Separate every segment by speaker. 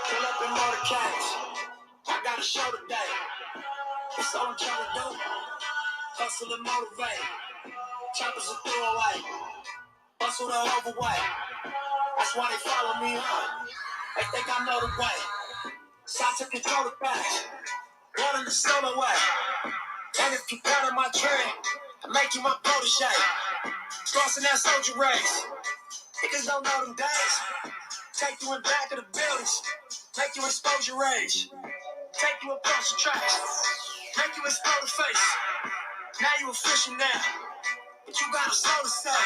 Speaker 1: Pull up in motorcades. I got a show today. That's all I'm trying to do. Hustle and motivate. Choppers are throwaway. Hustle the overweight. That's why they follow me on. They think I know the way. So I took control of things. Running the solo way. And if you part of my dream, I make you my protege. Crossing that soldier race. Niggas don't know them days. Take you in back of the buildings. Make you expose your rage. Take you across the tracks. Make you expose the face. Now you official now. But you got a soul to say.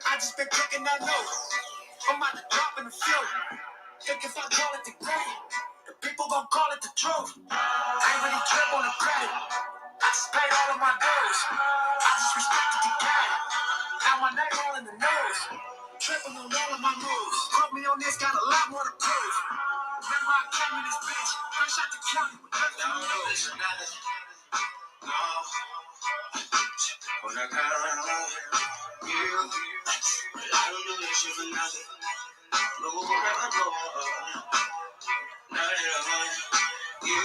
Speaker 1: I just been cooking that note. I'm about to drop in the few. Think if I call it the great, the people gon' call it the truth. I ain't really trip on the credit. I just paid all of my dues. I just respected the game. Got my name all in the news. Tripping on all of my moves. Put me on this, got a lot more to prove. Remember I came in this bitch, fresh out the county with nothing to lose. No. When I got you, I don't do this shit for nothing. No, I go. Not at all. You,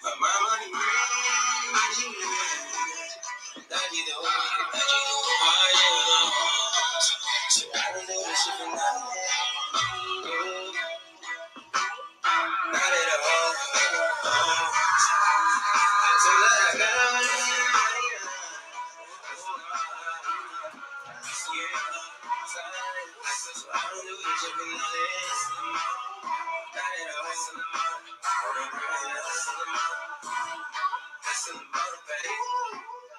Speaker 1: but my money brings my genius. That you know, so I don't do this shit for nothing. Not at all. Until I got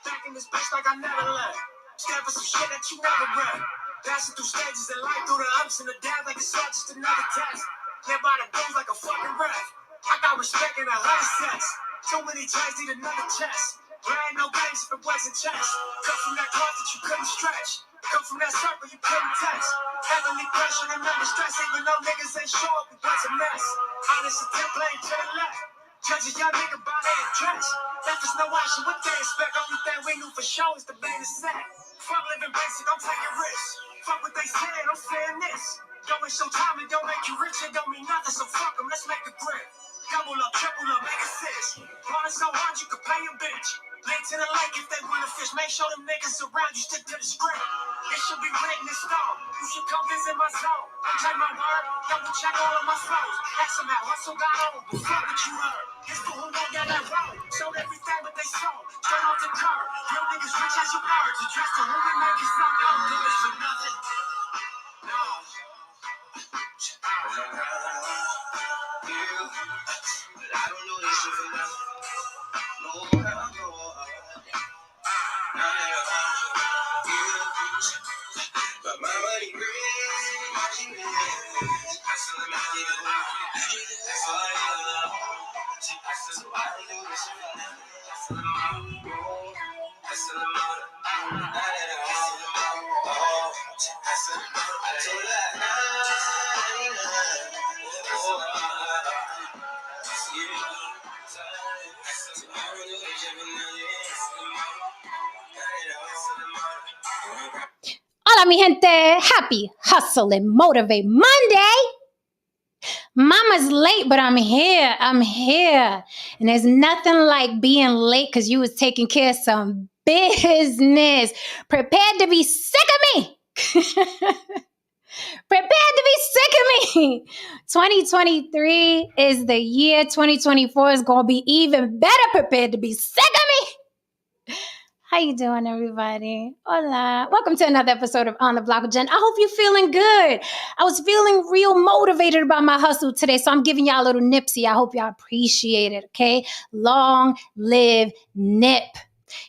Speaker 1: back in this bitch like I never left. Stand for some shit that you never read. Passing through stages in life, through the ups and the downs like it's all just another test. Live by the goals like a fucking wreck. I got respect in 100 sets. Too many tries need another chest. There ain't no games if it wasn't chess. Come from that closet you couldn't stretch. Come from that circle you couldn't touch. Heavily pressured and under stress. Even though niggas ain't show up, it was a mess. Honest attempt playing to the left. Judges young nigga by their dress. Left is no option, what they expect. Only thing we knew for sure is the band is set. Fuck living basic, don't take a risk. Fuck what they said, I'm saying this. Don't waste your time, it don't make you rich, it don't mean nothing, so fuck them, let's make a grip. Double up, triple up, make assist. Party so hard you can pay a bitch. Link to the lake if they wanna fish. Make sure them niggas around you stick to the script. It should be written in stone. You should come visit my zone. Don't take my word, double check all of my flows. Ask them how hustle got on, but fuck what you heard. It's the who gon' get that road. Showed everything but they sold. Straight off the curb. Real niggas rich as you are. To dress the woman, make it something. Don't do this for nothing. No. You, but I don't do this shit for nothing. No, no. But my money brings my genius. I still am out here. That's all I know. So I don't do this shit for nothing. I still am out. Not at all. Oh, I still am out. I told her
Speaker 2: Hola, mi gente. Happy Hustle and Motivate Monday. Mama's late, but I'm here. I'm here. And there's nothing like being late because you was taking care of some business. Prepared to be sick of me. Prepared to be sick of me. 2023 is the year. 2024 is going to be even better prepared to be sick of me. How you doing, everybody? Hola. Welcome to another episode of On the Block with Jen. I hope you're feeling good. I was feeling real motivated about my hustle today, so I'm giving y'all a little nipsy. I hope y'all appreciate it, okay? Long live Nip.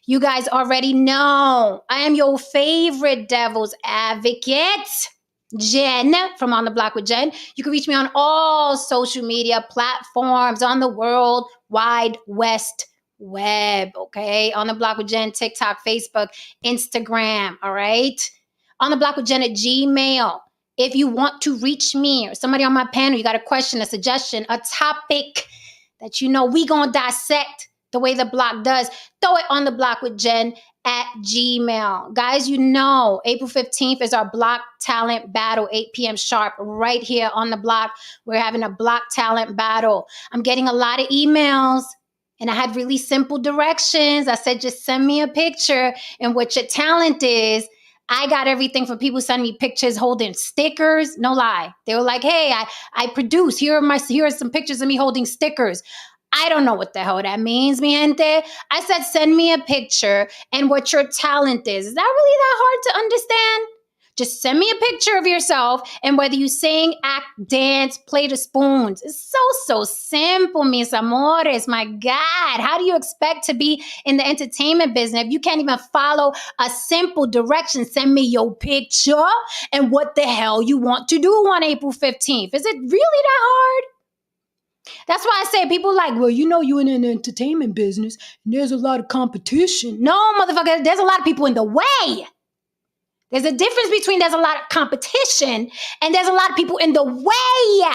Speaker 2: You guys already know I am your favorite devil's advocate, Jen from On the Block with Jen. You can reach me on all social media platforms on the World Wide West Web, okay? On the Block with Jen, TikTok, Facebook, Instagram, all right? On the Block with Jen at Gmail. If you want to reach me or somebody on my panel, you got a question, a suggestion, a topic that you know we gonna dissect, the way the block does, throw it on the block with Jen at Gmail. Guys, you know, April 15th is our block talent battle, 8 p.m. sharp, right here on the block. We're having a block talent battle. I'm getting a lot of emails, and I had really simple directions. I said, just send me a picture and what your talent is. I got everything from people sending me pictures holding stickers. No lie. They were like, hey, I produce. Here are some pictures of me holding stickers. I don't know what the hell that means, mi gente. I said, send me a picture and what your talent is. Is that really that hard to understand? Just send me a picture of yourself and whether you sing, act, dance, play the spoons. It's so simple, mis amores. My God, how do you expect to be in the entertainment business if you can't even follow a simple direction? Send me your picture and what the hell you want to do on April 15th. Is it really that hard? That's why I say people like, well, you know, you're in an entertainment business and there's a lot of competition. No, motherfucker, there's a lot of people in the way. There's a difference between there's a lot of competition and there's a lot of people in the way.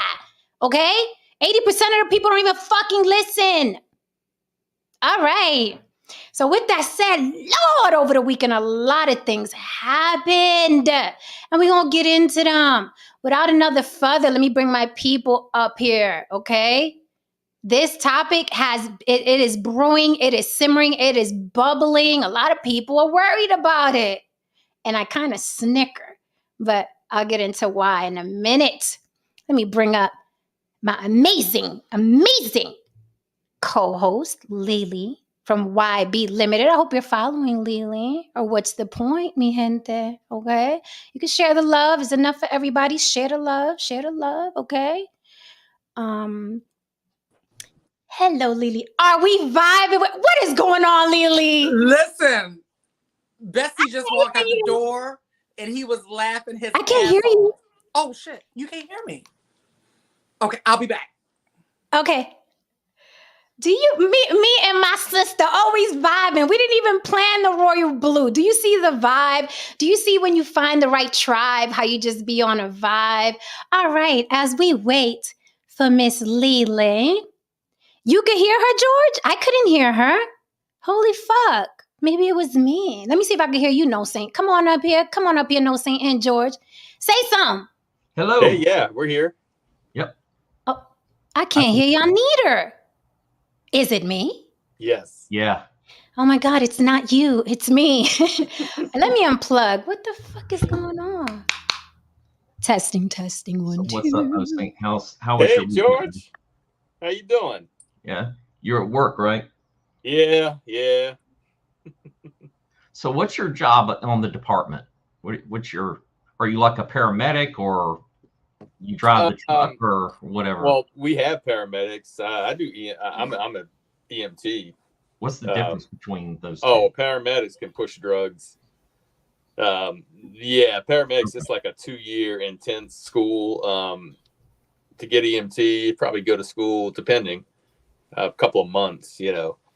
Speaker 2: Okay? 80% of the people don't even fucking listen. All right. So with that said, Lord, over the weekend, a lot of things happened. And we're going to get into them. Without another further, let me bring my people up here, okay? This topic it is brewing, it is simmering, it is bubbling. A lot of people are worried about it. And I kind of snicker, but I'll get into why in a minute. Let me bring up my amazing co-host, Lily from YB Limited. I hope you're following Lily. Or what's the point, mi gente? Okay? You can share the love. It's enough for everybody. Share the love, okay? Hello, Lily. Are we vibing? What is going on, Lily?
Speaker 3: Listen, Bessie just walked out the door and he was laughing his
Speaker 2: I can't hear you.
Speaker 3: Oh, shit. You can't hear me. Okay, I'll be back.
Speaker 2: Okay. Me and my sister always vibing. We didn't even plan the royal blue. Do you see the vibe? Do you see when you find the right tribe, how you just be on a vibe? All right, as we wait for Miss Lily, you could hear her, George? I couldn't hear her. Holy fuck. Maybe it was me. Let me see if I can hear you, No Saint. Come on up here, No Saint and George. Say something.
Speaker 4: Hello.
Speaker 1: Hey, yeah, we're here.
Speaker 4: Yep.
Speaker 2: Oh, I can't hear y'all neither. Is it me?
Speaker 1: Yes.
Speaker 4: Yeah.
Speaker 2: Oh my God, it's not you. It's me. Let me unplug. What the fuck is going on? Testing, one,
Speaker 4: So what's
Speaker 2: two.
Speaker 4: up, No Saint? How was
Speaker 1: Hey,
Speaker 4: your weekend?
Speaker 1: George. How you doing?
Speaker 4: Yeah. You're at work, right?
Speaker 1: Yeah.
Speaker 4: So what's your job on the department? Are you like a paramedic or you drive the truck or whatever?
Speaker 1: Well, we have paramedics. I'm an EMT.
Speaker 4: What's the difference between those two?
Speaker 1: Oh, paramedics can push drugs. Paramedics, it's like a 2-year intense school. To get EMT, probably go to school, depending, a couple of months,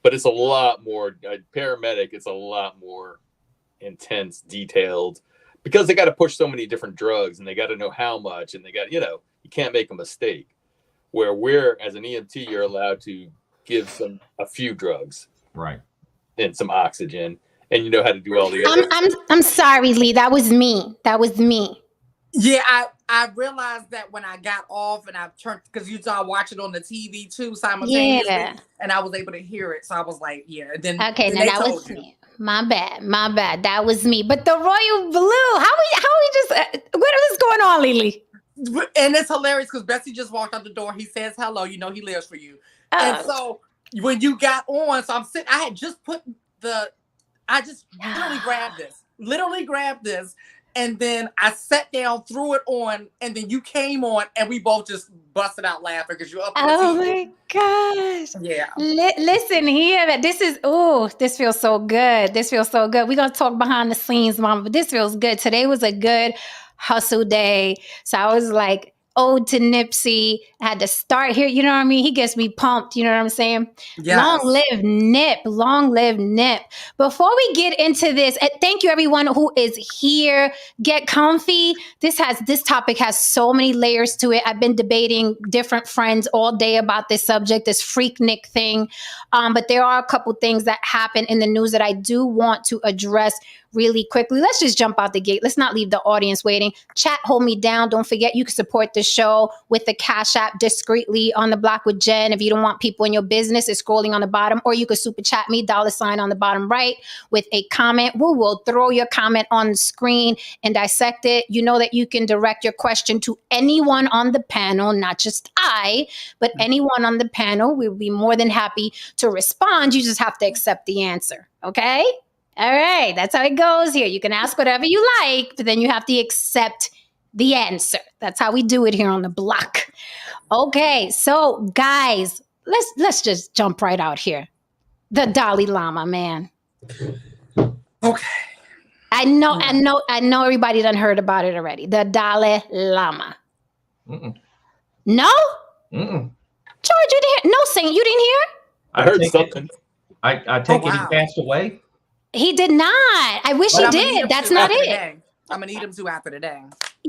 Speaker 1: But it's a lot more, paramedic, it's a lot more intense, detailed, because they got to push so many different drugs and they got to know how much, and they got, you can't make a mistake. Where we're, as an EMT, you're allowed to give a few drugs.
Speaker 4: Right.
Speaker 1: And some oxygen, and you know how to do all the other.
Speaker 2: I'm sorry, Lee. That was me.
Speaker 3: Yeah, I realized that when I got off and I turned, because you saw I watch it on the TV too simultaneously, and I was able to hear it. So I was like, yeah. Then that was me.
Speaker 2: My bad. That was me. But the royal blue, how we just what is going on, Lily?
Speaker 3: And it's hilarious because Bessie just walked out the door. He says hello. You know he lives for you. And so when you got on, so I'm sitting. I had just literally grabbed this. And then I sat down, threw it on, and then you came on, and we both just busted out laughing because you're up.
Speaker 2: Oh my gosh!
Speaker 3: Yeah.
Speaker 2: Listen here, this feels so good. We're gonna talk behind the scenes, Mama, but this feels good. Today was a good hustle day, so I was like, ode to Nipsey. I had to start here. You know what I mean? He gets me pumped. You know what I'm saying?
Speaker 3: Yes.
Speaker 2: Long live Nip. Long live Nip. Before we get into this, thank you everyone who is here. Get comfy. This topic has so many layers to it. I've been debating different friends all day about this subject, this Freaknik thing. But there are a couple things that happen in the news that I do want to address really quickly. Let's just jump out the gate. Let's not leave the audience waiting. Chat, hold me down. Don't forget you can support the show with the Cash App discreetly on the block with Jen. If you don't want people in your business, it's scrolling on the bottom, or you can super chat me, $ on the bottom right with a comment. We will throw your comment on the screen and dissect it. You know that you can direct your question to anyone on the panel, not just I, but anyone on the panel. We'll be more than happy to respond. You just have to accept the answer. Okay? All right, that's how it goes here. You can ask whatever you like, but then you have to accept the answer. That's how we do it here on the block. Okay, so guys, let's just jump right out here. The Dalai Lama, man.
Speaker 3: Okay.
Speaker 2: I know everybody done heard about it already. The Dalai Lama.
Speaker 4: Mm-mm.
Speaker 2: No?
Speaker 4: Mm-mm.
Speaker 2: George, you didn't hear? No, Saint, you didn't hear?
Speaker 1: I heard something.
Speaker 4: I take it he passed away.
Speaker 2: He did not. I wish he did. That's not it.
Speaker 3: I'm gonna eat him too after the day.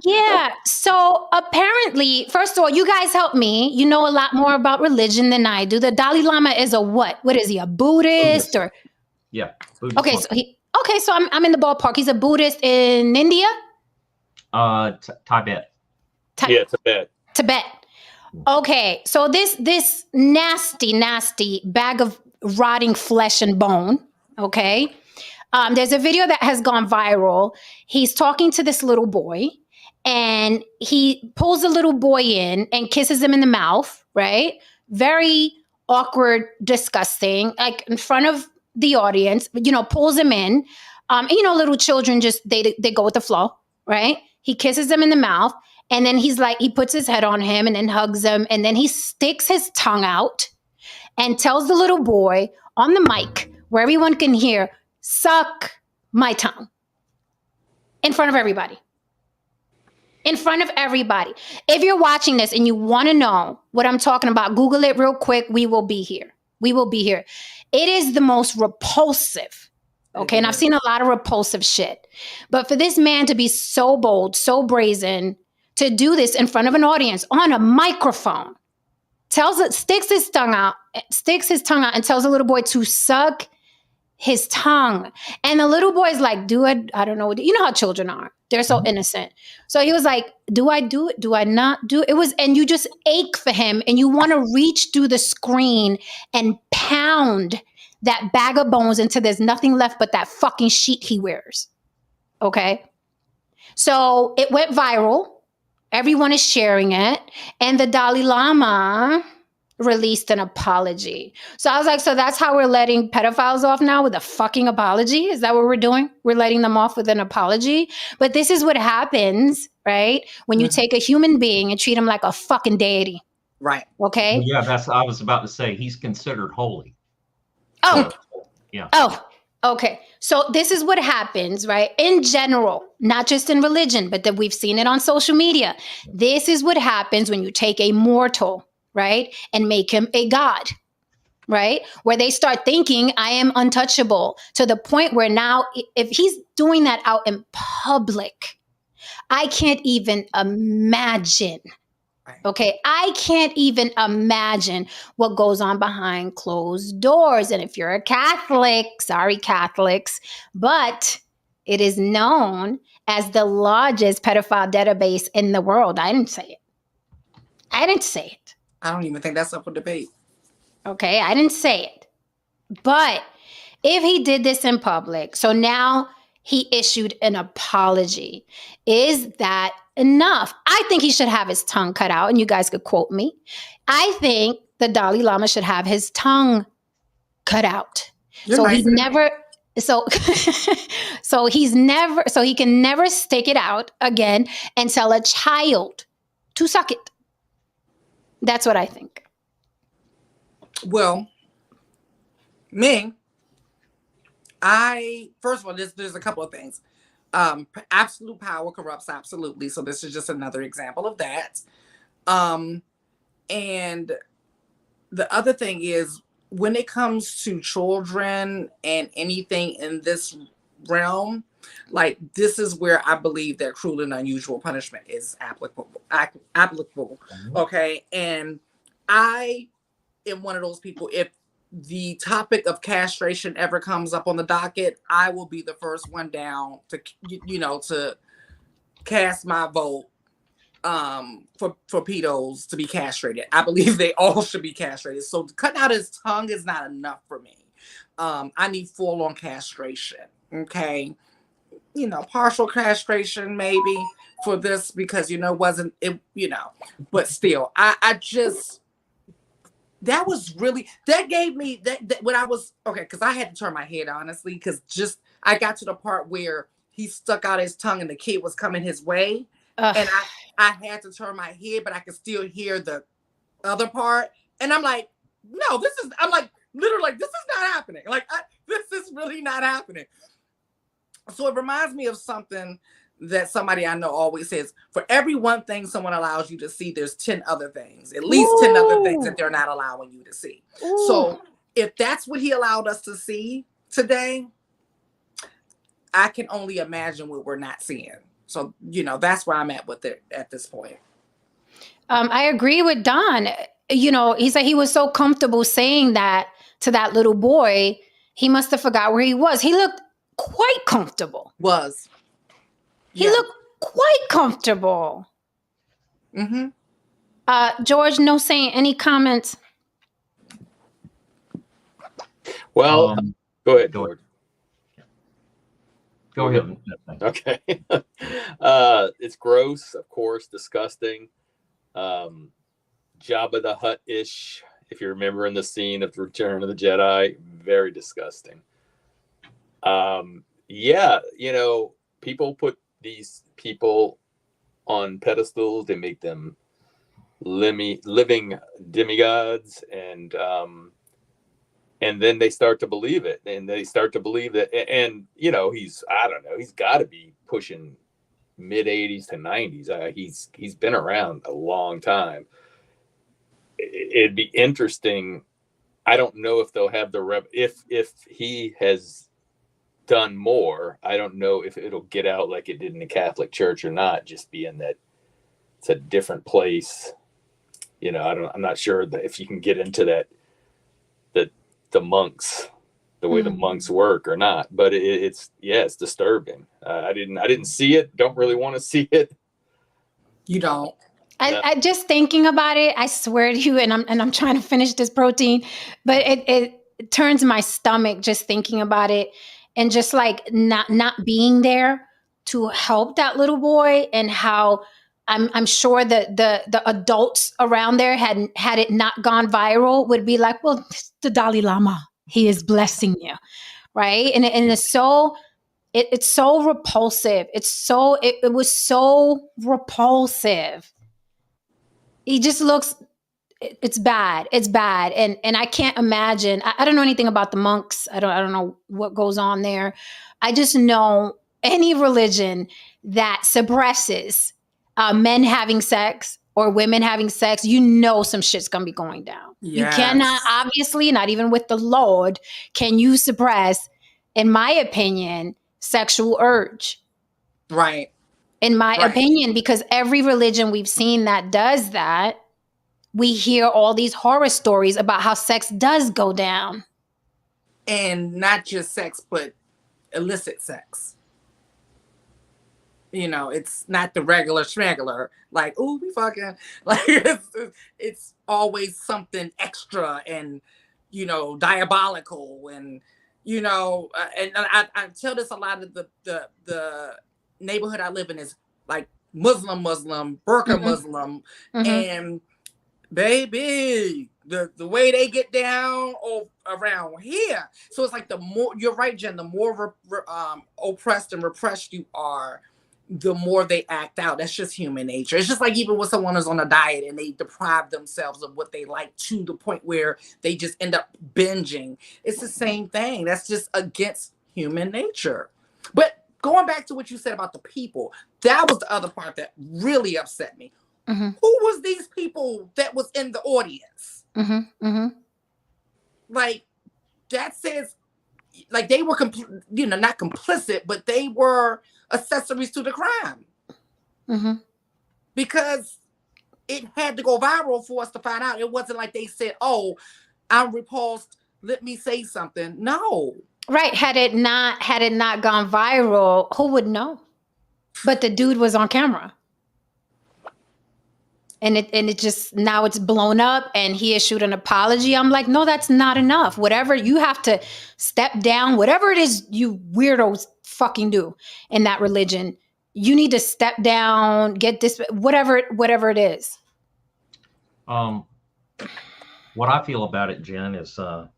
Speaker 2: Yeah. So apparently, first of all, you guys help me. You know a lot more about religion than I do. The Dalai Lama is a what? What is he? A Buddhist or?
Speaker 4: Yeah. Buddhist
Speaker 2: okay. So I'm in the ballpark. He's a Buddhist in India.
Speaker 4: Tibet.
Speaker 1: Yeah, Tibet.
Speaker 2: Tibet. Okay. So this nasty bag of rotting flesh and bone. Okay. There's a video that has gone viral. He's talking to this little boy and he pulls the little boy in and kisses him in the mouth, right? Very awkward, disgusting, like in front of the audience, pulls him in. And, little children just, they go with the flow, right? He kisses him in the mouth and then he puts his head on him and then hugs him. And then he sticks his tongue out and tells the little boy on the mic where everyone can hear, suck my tongue. In front of everybody. In front of everybody. If you're watching this and you want to know what I'm talking about, Google it real quick. We will be here. We will be here. It is the most repulsive. Okay. And I've seen a lot of repulsive shit. But for this man to be so bold, so brazen, to do this in front of an audience on a microphone, sticks his tongue out and tells the little boy to suck his tongue. And the little boy's like, I don't know. You know how children are. They're so innocent. So he was like, do I do it? Do I not do it? And you just ache for him and you want to reach through the screen and pound that bag of bones until there's nothing left but that fucking sheet he wears. Okay. So it went viral. Everyone is sharing it. And the Dalai Lama released an apology. So I was like, so that's how we're letting pedophiles off now, with a fucking apology? Is that what we're doing? We're letting them off with an apology? But this is what happens, right? When you take a human being and treat him like a fucking deity.
Speaker 3: Right.
Speaker 2: Okay?
Speaker 4: Well, yeah, I was about to say, he's considered holy.
Speaker 2: Oh.
Speaker 4: Yeah.
Speaker 2: Oh, okay. So this is what happens, right? In general, not just in religion, but that we've seen it on social media. This is what happens when you take a mortal, right, and make him a god, right? Where they start thinking, I am untouchable, to the point where now if he's doing that out in public, I can't even imagine. Okay, I can't even imagine what goes on behind closed doors. And if you're a Catholic, sorry, Catholics, but it is known as the largest pedophile database in the world. I didn't say it. I don't even think that's up for debate. Okay, I didn't say it. But if he did this in public, so now he issued an apology. Is that enough? I think he should have his tongue cut out, and you guys could quote me. I think the Dalai Lama should have his tongue cut out. So he can never stick it out again and tell a child to suck it. That's what I think.
Speaker 3: Well, first of all, there's a couple of things. Absolute power corrupts absolutely. So this is just another example of that. And the other thing is, when it comes to children and anything in this realm, like, this is where I believe that cruel and unusual punishment is applicable. Okay. And I am one of those people, if the topic of castration ever comes up on the docket, I will be the first one down to, to cast my vote for pedos to be castrated. I believe they all should be castrated. So cutting out his tongue is not enough for me. I need full-on castration. Okay. Partial castration maybe for this, because wasn't it, but still, I just, that was really, that gave me that when I was, okay, because I had to turn my head, honestly, because just I got to the part where he stuck out his tongue and the kid was coming his way. And I had to turn my head, but I could still hear the other part. And I'm like, no, I'm like, literally, like, this is not happening. Like, this is really not happening. So it reminds me of something that somebody I know always says: for every one thing someone allows you to see, there's 10 other things, at least 10 other things that they're not allowing you to see. Ooh. So if that's what he allowed us to see today, I can only imagine what we're not seeing. So, that's where I'm at with it at this point.
Speaker 2: I agree with Don. He said he was so comfortable saying that to that little boy, he must have forgot where he was. He looked quite comfortable. He looked quite comfortable. Mm-hmm. George, no saying, any comments?
Speaker 5: Well, go ahead, George.
Speaker 4: Go ahead.
Speaker 5: Okay. It's gross, of course, disgusting. Jabba the Hutt-ish, if you remember in the scene of the Return of the Jedi, very disgusting. People put these people on pedestals. They make them living demigods, and then they start to believe it, and they start to believe that, and he's got to be pushing mid 80s to 90s. He's been around a long time. It'd be interesting. I don't know if they'll have if he has done more. I don't know if it'll get out like it did in the Catholic Church or not, just being that it's a different place. I'm not sure that if you can get into that, the monks, the way the monks work or not, but it's disturbing. I didn't see it. Don't really want to see it.
Speaker 3: You don't.
Speaker 2: I just thinking about it, I swear to you, and I'm trying to finish this protein, but it turns my stomach just thinking about it, and just like not being there to help that little boy, and how I'm sure that the adults around there had it not gone viral would be like, well, the Dalai Lama, he is blessing you, right? And it's so it's so repulsive. It was so repulsive. He just looks. It's bad. It's bad, and I can't imagine. I don't know anything about the monks. I don't know what goes on there. I just know any religion that suppresses men having sex or women having sex, some shit's gonna be going down. Yes. You cannot, obviously, not even with the Lord, can you suppress, in my opinion, sexual urge.
Speaker 3: Right.
Speaker 2: In my opinion, because every religion we've seen that does that, we hear all these horror stories about how sex does go down.
Speaker 3: And not just sex, but illicit sex. It's not the regular schmegular, like, ooh, we fucking, like, it's always something extra and, diabolical. And, and I tell this a lot of the neighborhood I live in is like Muslim, burqa Muslim. And baby, the way they get down around here. So it's like the more, you're right, Jen, the more oppressed and repressed you are, the more they act out. That's just human nature. It's just like even when someone is on a diet and they deprive themselves of what they like to the point where they just end up binging. It's the same thing. That's just against human nature. But going back to what you said about the people, that was the other part that really upset me. Who was these people that was in the audience? Like, that says, like, they were, not complicit, but they were accessories to the crime. Because it had to go viral for us to find out. It wasn't like they said, "Oh, I'm repulsed. Let me say something." No.
Speaker 2: Right. Had it not gone viral, who would know? But the dude was on camera. And it just, now it's blown up and he issued an apology. I'm like, no, that's not enough. Whatever, you have to step down, whatever it is you weirdos fucking do in that religion, you need to step down, get this, whatever it is.
Speaker 4: What I feel about it, Jen, is that,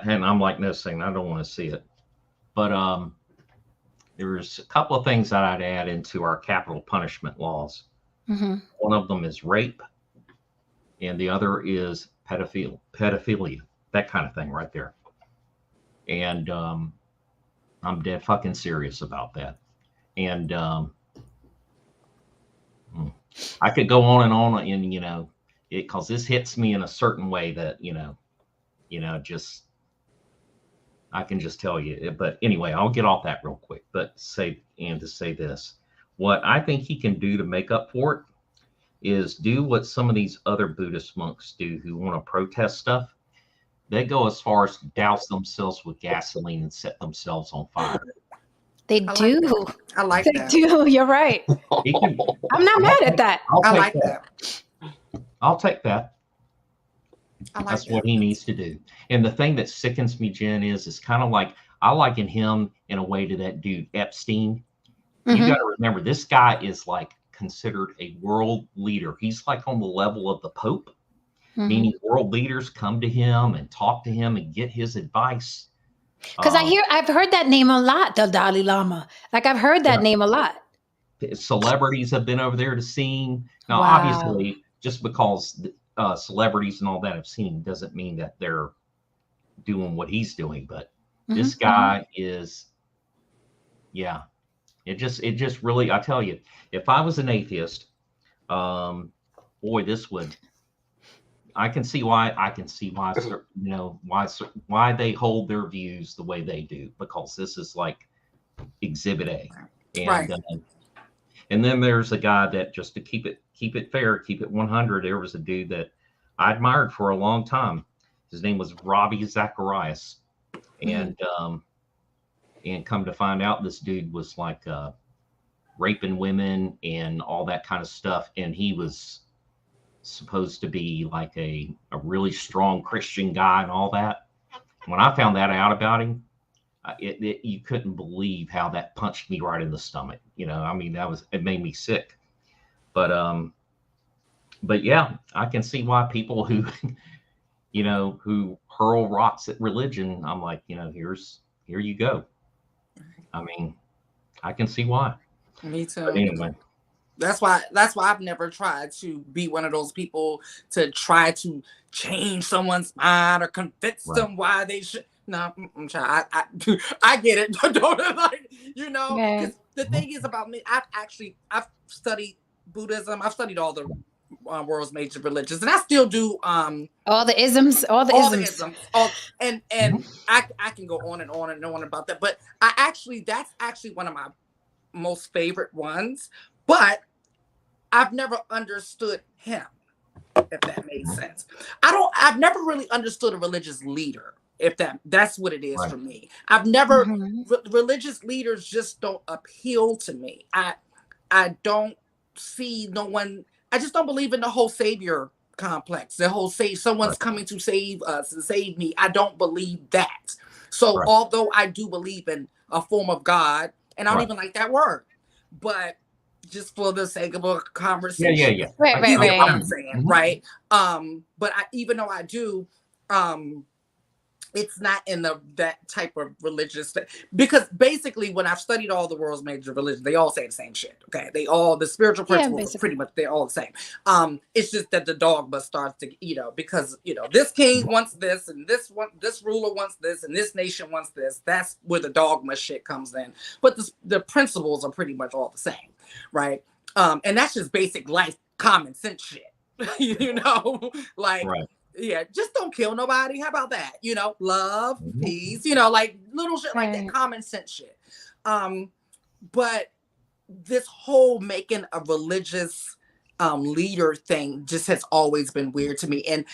Speaker 4: and I'm like this thing, I don't want to see it, but there's a couple of things that I'd add into our capital punishment laws. One of them is rape, and the other is pedophilia, that kind of thing right there. And I'm dead fucking serious about that. And I could go on, and because this hits me in a certain way that just I can just tell you. But anyway, I'll get off that real quick. But to say this, what I think he can do to make up for it is do what some of these other Buddhist monks do who want to protest stuff. They go as far as to douse themselves with gasoline and set themselves on fire.
Speaker 2: They do.
Speaker 3: I like that.
Speaker 2: They do. You're right. I'm not mad at that.
Speaker 3: I like that.
Speaker 4: I'll take that.
Speaker 3: That's
Speaker 4: what he needs to do. And the thing that sickens me, Jen, is kind of like, I liken him in a way to that dude Epstein. You got to remember, this guy is like considered a world leader. He's like on the level of the Pope, meaning world leaders come to him and talk to him and get his advice.
Speaker 2: Because I've heard that name a lot, the Dalai Lama. Like, I've heard that name a lot.
Speaker 4: Celebrities have been over there to see him. Now, obviously, just because celebrities and all that have seen him doesn't mean that they're doing what he's doing. But this guy is, it just really, I tell you, if I was an atheist, boy, this would. I can see why why they hold their views the way they do, because this is like Exhibit A. And,
Speaker 3: right.
Speaker 4: And then there's a guy that, just to keep it fair, keep it 100. There was a dude that I admired for a long time. His name was Ravi Zacharias, and come to find out, this dude was like raping women and all that kind of stuff, and he was supposed to be like a really strong Christian guy and all that. When I found that out about him, you couldn't believe how that punched me right in the stomach. I mean, it made me sick. But yeah, I can see why people who, who hurl rocks at religion, I'm like, here you go. I mean, I can see why.
Speaker 3: Me too.
Speaker 4: But anyway.
Speaker 3: That's why I've never tried to be one of those people to try to change someone's mind or convince them why they should. No, I get it. Don't the thing is about me. I've studied Buddhism. I've studied all the world's major religions, and I still do
Speaker 2: all the isms.
Speaker 3: And I can go on and on and on about that. But that's actually one of my most favorite ones. But I've never understood him, if that makes sense. I've never really understood a religious leader, if that's what it is for me. I've never, religious leaders just don't appeal to me. I don't see no one, I just don't believe in the whole savior complex. The whole someone's coming to save us and save me. I don't believe that. So although I do believe in a form of God, and I don't even like that word, but just for the sake of a conversation.
Speaker 2: Yeah. Right.
Speaker 3: What I'm saying, right? But even though I do, it's not in that type of religious because basically when I've studied all the world's major religions, they all say the same shit. Okay, the spiritual principles are pretty much, they're all the same. It's just that the dogma starts to, because this king wants this, and this ruler wants this, and this nation wants this. That's where the dogma shit comes in. But the principles are pretty much all the same, right? And that's just basic life, common sense shit. Like,
Speaker 4: Right.
Speaker 3: yeah, just don't kill nobody. How about that? Love,
Speaker 4: Mhm.
Speaker 3: peace, like little shit like that,
Speaker 2: Right.
Speaker 3: common sense shit. But this whole making a religious leader thing just has always been weird to me. And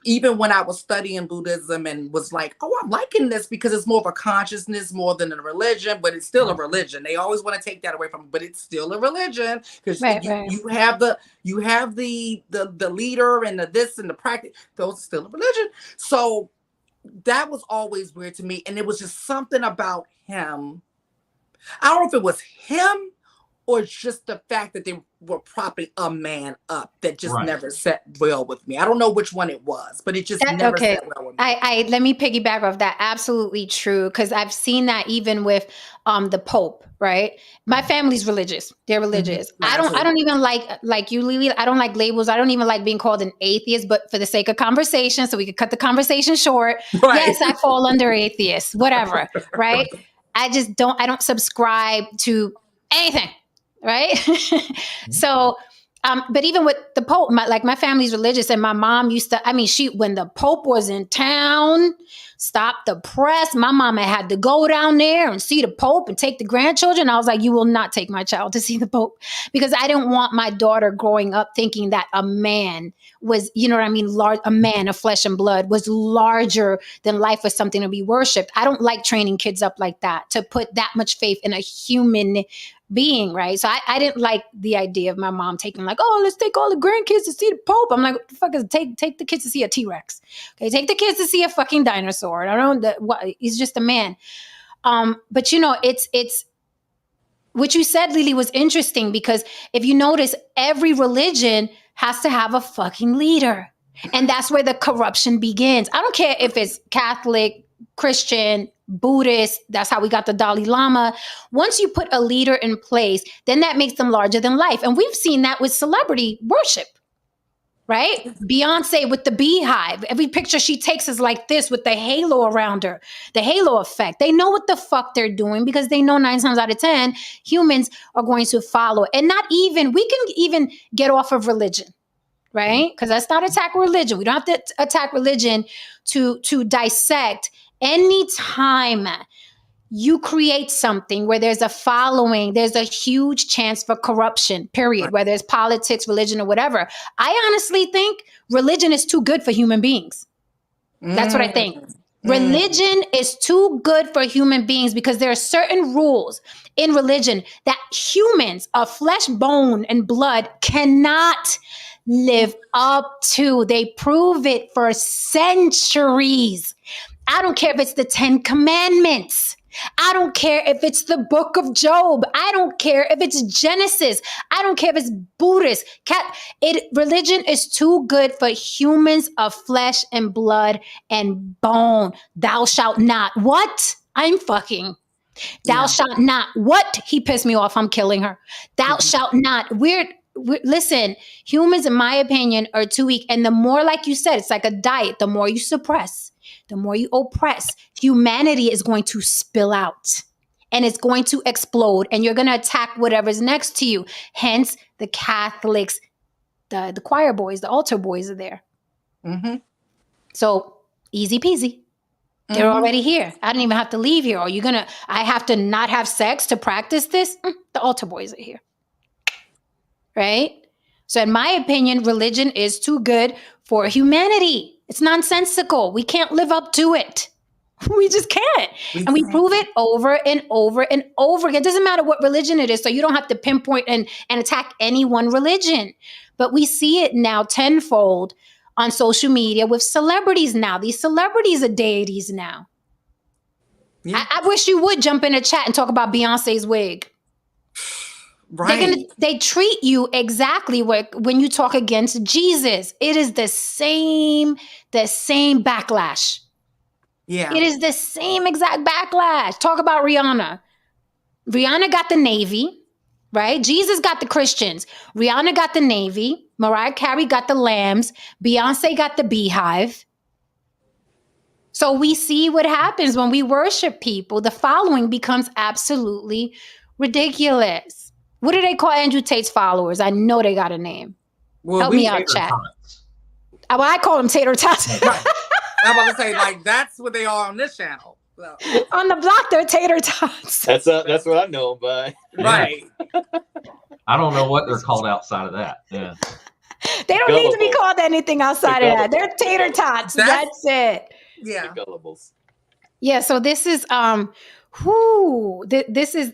Speaker 3: even when I was studying Buddhism and was like, oh, I'm liking this because it's more of a consciousness more than a religion, but it's still a religion. They always want to take that away from it, but it's still a religion because
Speaker 2: Right.
Speaker 3: you have the leader and the this and the practice. Those are still a religion. So that was always weird to me. And it was just something about him. I don't know if it was him or just the fact that they were propping a man up that just never sat well with me. I don't know which one it was, but it just never sat well with me.
Speaker 2: Let me piggyback off that. Absolutely true. Because I've seen that even with the Pope, right? My family's religious. They're religious.
Speaker 3: Mm-hmm.
Speaker 2: I don't even like you, Lily. I don't like labels. I don't even like being called an atheist, but for the sake of conversation, so we could cut the conversation short. Right. Yes, I fall under atheist, whatever. Right. I don't subscribe to anything. Right. So, but even with the Pope, my family's religious, and my mom used to, when the Pope was in town, stop the press. My mama had to go down there and see the Pope and take the grandchildren. I was like, you will not take my child to see the Pope, because I didn't want my daughter growing up thinking that a man was, a man of flesh and blood was larger than life, was something to be worshipped. I don't like training kids up like that, to put that much faith in a human being, right? So I didn't like the idea of my mom taking like, oh, let's take all the grandkids to see the Pope. I'm like, what the fuck is take the kids to see a T-Rex? Okay, take the kids to see a fucking dinosaur. I don't know what, he's just a man. But it's what you said, Lily, was interesting, because if you notice, every religion has to have a fucking leader. And that's where the corruption begins. I don't care if it's Catholic, Christian, Buddhist, that's how we got the Dalai Lama. Once you put a leader in place, then that makes them larger than life. And we've seen that with celebrity worship, right? Beyonce with the beehive. Every picture she takes is like this with the halo around her, the halo effect. They know what the fuck they're doing, because they know 9 times out of 10, humans are going to follow. And we can even get off of religion, right? Because let's not attack religion. We don't have to attack religion to dissect. Anytime you create something where there's a following, there's a huge chance for corruption, period, whether it's politics, religion, or whatever. I honestly think religion is too good for human beings. That's what I think. Religion is too good for human beings, because there are certain rules in religion that humans of flesh, bone, and blood cannot live up to. They prove it for centuries. I don't care if it's the 10 Commandments. I don't care if it's the book of Job. I don't care if it's Genesis. I don't care if it's Buddhist. Religion is too good for humans of flesh and blood and bone. Thou shalt not. What? I'm fucking. Thou shalt not. What? He pissed me off. I'm killing her. Thou shalt not. Listen, humans, in my opinion, are too weak. And the more, like you said, it's like a diet. The more you suppress, the more you oppress, humanity is going to spill out, and it's going to explode, and you're going to attack whatever's next to you. Hence, the Catholics, the choir boys, the altar boys are there. Mm-hmm. So easy peasy. They're already here. I don't even have to leave here. I have to not have sex to practice this? The altar boys are here. Right? So in my opinion, religion is too good for humanity. It's nonsensical. We can't live up to it. We just can't. And we prove it over and over and over again. It doesn't matter what religion it is. So you don't have to pinpoint and attack any one religion. But we see it now tenfold on social media with celebrities now. These celebrities are deities now. Yeah. I wish you would jump in a chat and talk about Beyonce's wig. Right. They treat you exactly when you talk against Jesus. It is the same backlash. Yeah. It is the same exact backlash. Talk about Rihanna. Rihanna got the Navy, right? Jesus got the Christians. Rihanna got the Navy. Mariah Carey got the lambs. Beyonce got the beehive. So we see what happens when we worship people. The following becomes absolutely ridiculous. What do they call Andrew Tate's followers? I know they got a name.
Speaker 3: Well,
Speaker 2: help me out, chat. Well, I call them tater tots.
Speaker 3: Right. I'm about to say, like, that's what they are on this channel. So.
Speaker 2: On the block, they're tater tots.
Speaker 5: That's what I know them by.
Speaker 3: Right.
Speaker 4: I don't know what they're called outside of that. Yeah.
Speaker 2: They don't need to be called anything outside of that. They're tater tots. That's it.
Speaker 3: Yeah.
Speaker 5: Gullables.
Speaker 2: Yeah. So this is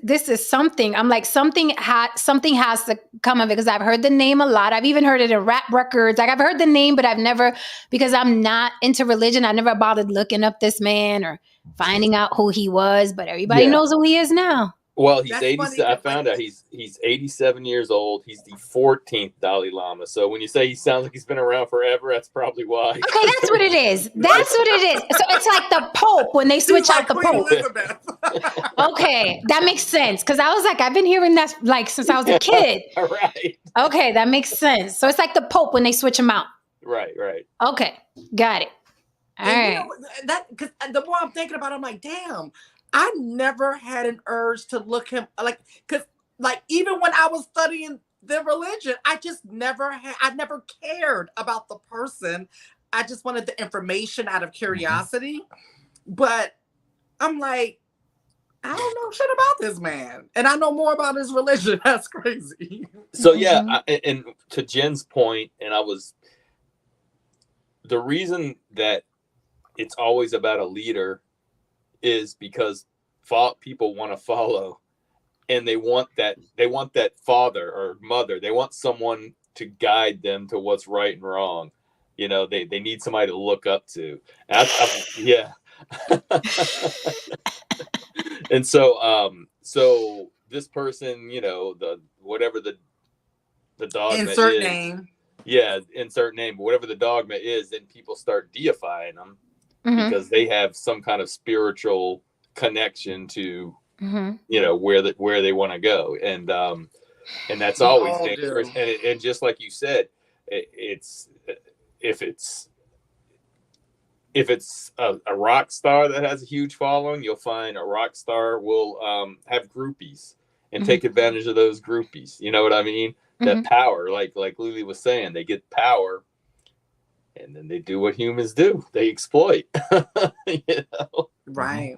Speaker 2: this is something. I'm like, something has to come of it, because I've heard the name a lot. I've even heard it in rap records. Like, I've heard the name, but I've never, because I'm not into religion, I never bothered looking up this man or finding out who he was. But everybody knows who he is now.
Speaker 5: Well, he's 80. I found out he's 87 years old. He's the 14th Dalai Lama. So when you say he sounds like he's been around forever, that's probably why.
Speaker 2: Okay, that's what it is. That's what it is. So it's like the Pope when they switch out the Pope. Okay, that makes sense. Because I was like, I've been hearing that like since I was a kid.
Speaker 5: Right.
Speaker 2: Okay, that makes sense. So it's like the Pope when they switch him out.
Speaker 5: Right.
Speaker 2: Okay, got it. All right.
Speaker 3: You know, that, because the more I'm thinking about it, I'm like, damn. I never had an urge to look him because even when I was studying the religion, I never cared about the person. I just wanted the information out of curiosity. But I'm like, I don't know shit about this man. And I know more about his religion. That's crazy.
Speaker 5: So and to Jen's point, and the reason that it's always about a leader is because people want to follow, and they want that father or mother. They want someone to guide them to what's right and wrong. You know, they need somebody to look up to. Yeah. And so this person, you know, whatever the dogma
Speaker 3: insert
Speaker 5: is,
Speaker 3: name.
Speaker 5: Yeah, insert name, but whatever the dogma is, then people start deifying them. Mm-hmm. Because they have some kind of spiritual connection to, you know, where they want to go, and that's always dangerous. And just like you said, it's if it's a rock star that has a huge following, you'll find a rock star will have groupies and take advantage of those groupies. You know what I mean? That power, like Lily was saying, they get power. And then they do what humans do. They exploit. You know?
Speaker 3: Right.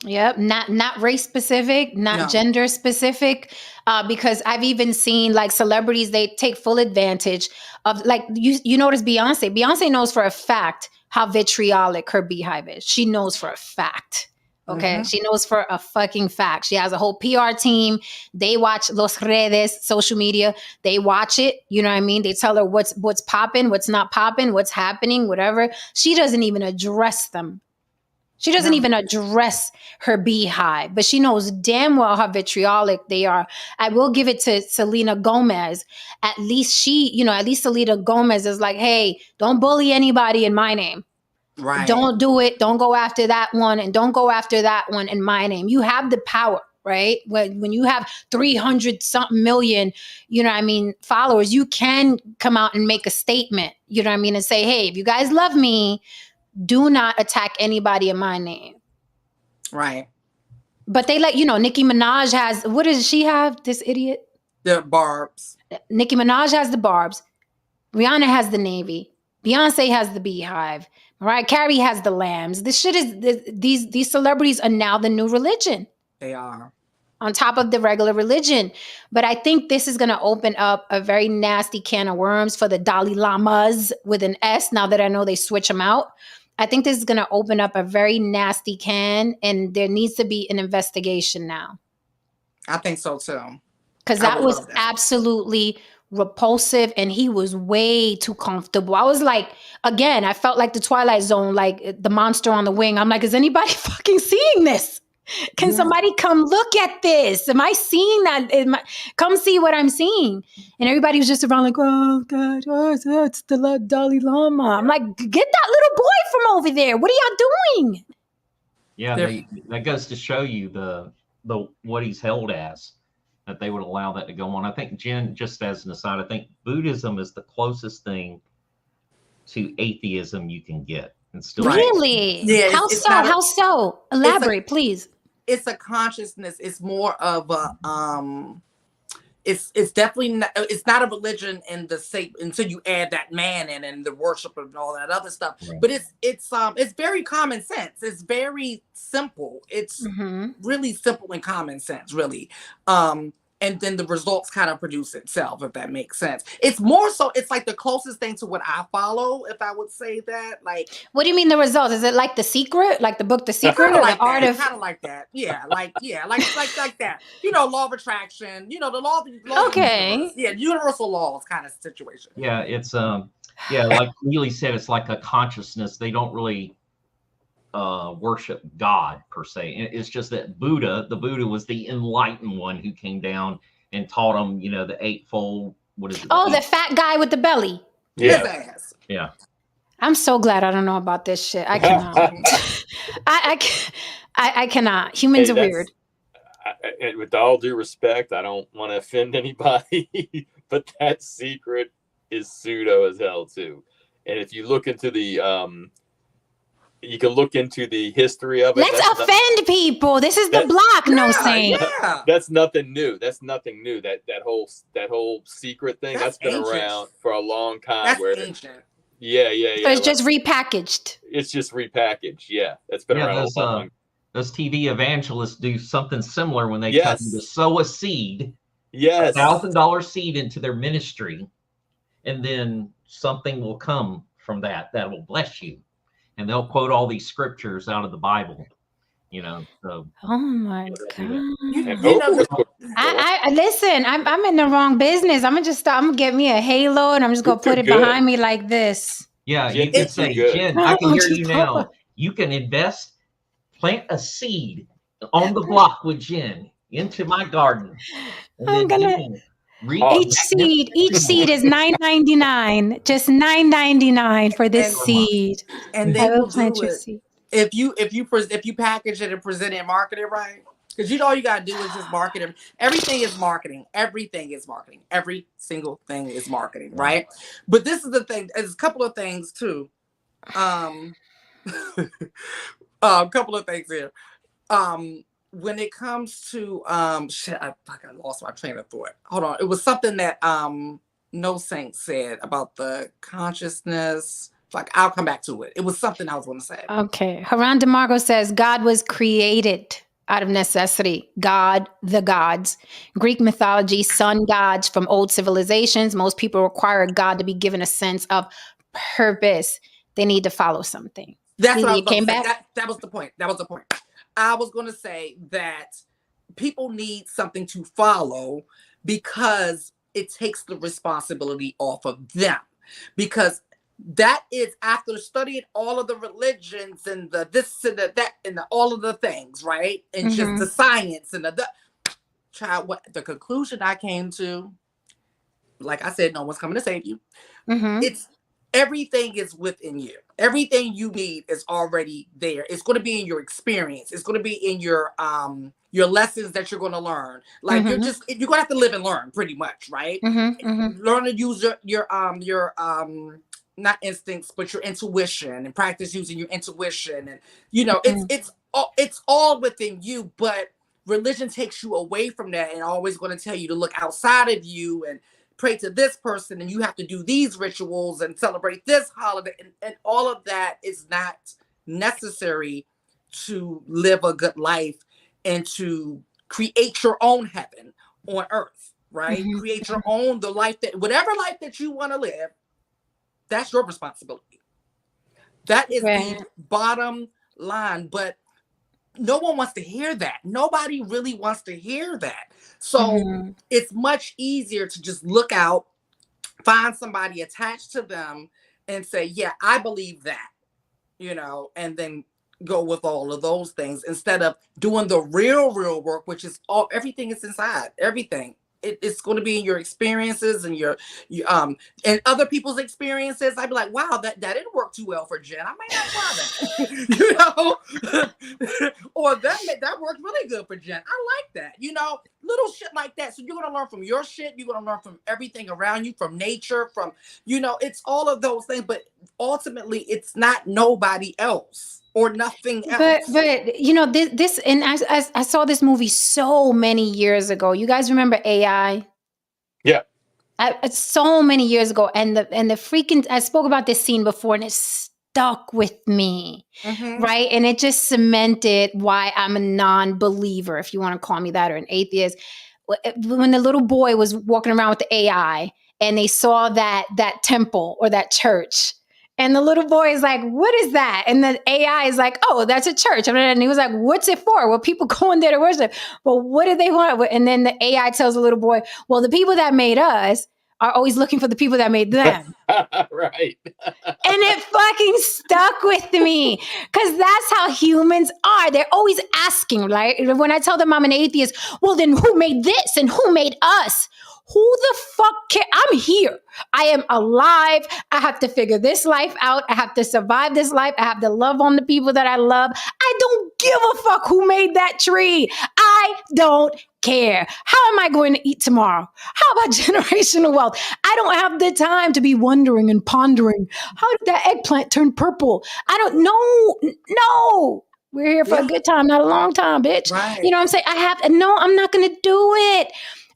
Speaker 2: Yep. Not race specific, not gender specific. Because I've even seen like celebrities, they take full advantage of, like, you notice Beyonce. Beyonce knows for a fact how vitriolic her beehive is. She knows for a fact. Okay. She knows for a fucking fact. She has a whole PR team. They watch los redes, social media. They watch it. You know what I mean? They tell her what's popping, what's not popping, what's happening, whatever. She doesn't even address them. She doesn't even address her beehive, but she knows damn well how vitriolic they are. I will give it to Selena Gomez. At least Selena Gomez is like, hey, don't bully anybody in my name. Right. Don't do it. Don't go after that one, and don't go after that one in my name. You have the power, right? When you have 300 something million, you know what I mean, followers, you can come out and make a statement, you know what I mean, and say, hey, if you guys love me, do not attack anybody in my name.
Speaker 3: Right.
Speaker 2: But they let, Nicki Minaj has, what does she have? This idiot?
Speaker 3: The barbs.
Speaker 2: Nicki Minaj has the barbs. Rihanna has the Navy. Beyonce has the beehive. Mariah Carey has the lambs. This shit is, these celebrities are now the new religion.
Speaker 3: They are.
Speaker 2: On top of the regular religion. But I think this is going to open up a very nasty can of worms for the Dalai Lamas with an S, now that I know they switch them out. I think this is going to open up a very nasty can, and there needs to be an investigation now.
Speaker 3: I think so too.
Speaker 2: Because that was absolutely repulsive, and he was way too comfortable. I was like, again, I felt like the Twilight Zone, like the monster on the wing. I'm like, is anybody fucking seeing this? Can somebody come look at this? Am I seeing that? Come see what I'm seeing. And everybody was just around like, oh God, it's the Dalai Lama. I'm like, get that little boy from over there. What are y'all doing?
Speaker 4: Yeah, that goes to show you the what he's held as, that they would allow that to go on. I think, Jen, just as an aside, I think Buddhism is the closest thing to atheism you can get. And still
Speaker 2: really? Yeah. How so? Elaborate, please.
Speaker 3: It's a consciousness. It's more of a it's definitely not, it's not a religion in the same until you add that man in and the worship and all that other stuff.
Speaker 4: Right.
Speaker 3: But it's very common sense. It's very simple. It's really simple and common sense, really. And then the results kind of produce itself, if that makes sense. It's more so, it's like the closest thing to what I follow, if I would say that. Like,
Speaker 2: what do you mean the results? Is it like The Secret, like the book The Secret, or
Speaker 3: like
Speaker 2: the art of?
Speaker 3: Kind of like that, yeah, like that. You know, law of attraction. You know, the law of the universe. Yeah, universal laws kind of situation.
Speaker 4: Yeah, it's like Neely said, it's like a consciousness. They don't really worship God per se. It's just that the Buddha was the enlightened one who came down and taught them, the eightfold. What is it?
Speaker 2: Oh, the fat guy with the belly.
Speaker 3: Yeah. His ass.
Speaker 4: Yeah.
Speaker 2: I'm so glad I don't know about this shit. I cannot. I cannot. Humans are weird.
Speaker 5: With all due respect, I don't want to offend anybody, but that secret is pseudo as hell too. And if you look into the you can look into the history of it.
Speaker 2: Let's offend people. This is the block, no saying.
Speaker 3: Yeah.
Speaker 5: That's nothing new. That's nothing new. That whole secret thing that's been
Speaker 3: ancient.
Speaker 5: Around for a long time.
Speaker 3: That's ancient.
Speaker 5: Yeah.
Speaker 2: So it's just repackaged.
Speaker 5: It's just repackaged. Yeah, that's been around a long time.
Speaker 4: Those TV evangelists do something similar when they tell you to sow a seed, $1,000 seed into their ministry, and then something will come from that will bless you. And they'll quote all these scriptures out of the Bible, So.
Speaker 2: Oh my God!
Speaker 3: I
Speaker 2: listen. I'm in the wrong business. I'm gonna get me a halo, and I'm just gonna put it behind me like this.
Speaker 4: Yeah, you can say, Jen, I can hear you now. You can plant a seed on the block with Jen into my garden.
Speaker 2: I'm gonna. Each seed is $9.99. Just $9.99 for this seed.
Speaker 3: And they will plant your seed. If you package it and present it and market it right, because all you gotta do is just market it. Everything is marketing. Everything is marketing. Every single thing is marketing, right? But this is the thing. There's a couple of things too. A couple of things here. When it comes to shit, I lost my train of thought. Hold on. It was something that No Saint said about the consciousness. Like, I'll come back to it. It was something I was going to say.
Speaker 2: Okay. Haran DeMargo says God was created out of necessity. God, the gods. Greek mythology, sun gods from old civilizations. Most people require God to be given a sense of purpose. They need to follow something.
Speaker 3: That's what I was going to say. That was the point. I was going to say that people need something to follow because it takes the responsibility off of them. Because that is, after studying all of the religions and the this and the that and all of the things, right? And just the science and the child, what the conclusion I came to, like I said, no one's coming to save you. It's everything is within you. Everything you need is already there. It's going to be in your experience. It's going to be in your lessons that you're going to learn. Like you're going to have to live and learn, pretty much, right? Learn to use your not instincts, but your intuition, and practice using your intuition. And it's all within you. But religion takes you away from that and always going to tell you to look outside of you and pray to this person, and you have to do these rituals and celebrate this holiday, and all of that is not necessary to live a good life and to create your own heaven on earth, right? Create your own, whatever life that you want to live, that's your responsibility. That is the bottom line, but no one wants to hear that. Nobody really wants to hear that. So it's much easier to just look out, find somebody attached to them and say, yeah, I believe that, and then go with all of those things instead of doing the real work, which is everything is inside. Everything. It's going to be in your experiences and your and other people's experiences. I'd be like, wow, that didn't work too well for Jen. I might not try that. Or that worked really good for Jen. I like that. Little shit like that. So you're going to learn from your shit. You're going to learn from everything around you, from nature, from it's all of those things. But ultimately, it's not nobody else or nothing else.
Speaker 2: But this, and I saw this movie so many years ago. You guys remember AI?
Speaker 5: Yeah.
Speaker 2: So many years ago, and the freaking, I spoke about this scene before, and it stuck with me, right? And it just cemented why I'm a non-believer, if you want to call me that, or an atheist. When the little boy was walking around with the AI, and they saw that temple or that church, and the little boy is like, "What is that?" And the AI is like, "Oh, that's a church." And he was like, "What's it for?" Well, people go in there to worship. Well, what do they want? And then the AI tells the little boy, "Well, the people that made us are always looking for the people that made them."
Speaker 5: Right.
Speaker 2: And it fucking stuck with me, because that's how humans are. They're always asking, right? When I tell them I'm an atheist, well, then who made this and who made us? Who the fuck cares? I'm here. I am alive. I have to figure this life out. I have to survive this life. I have to love on the people that I love. I don't give a fuck who made that tree. I don't care. How am I going to eat tomorrow? How about generational wealth? I don't have the time to be wondering and pondering. How did that eggplant turn purple? I don't know. No. We're here for a good time, not a long time, bitch.
Speaker 3: Right.
Speaker 2: You know what I'm saying? No, I'm not going to do it.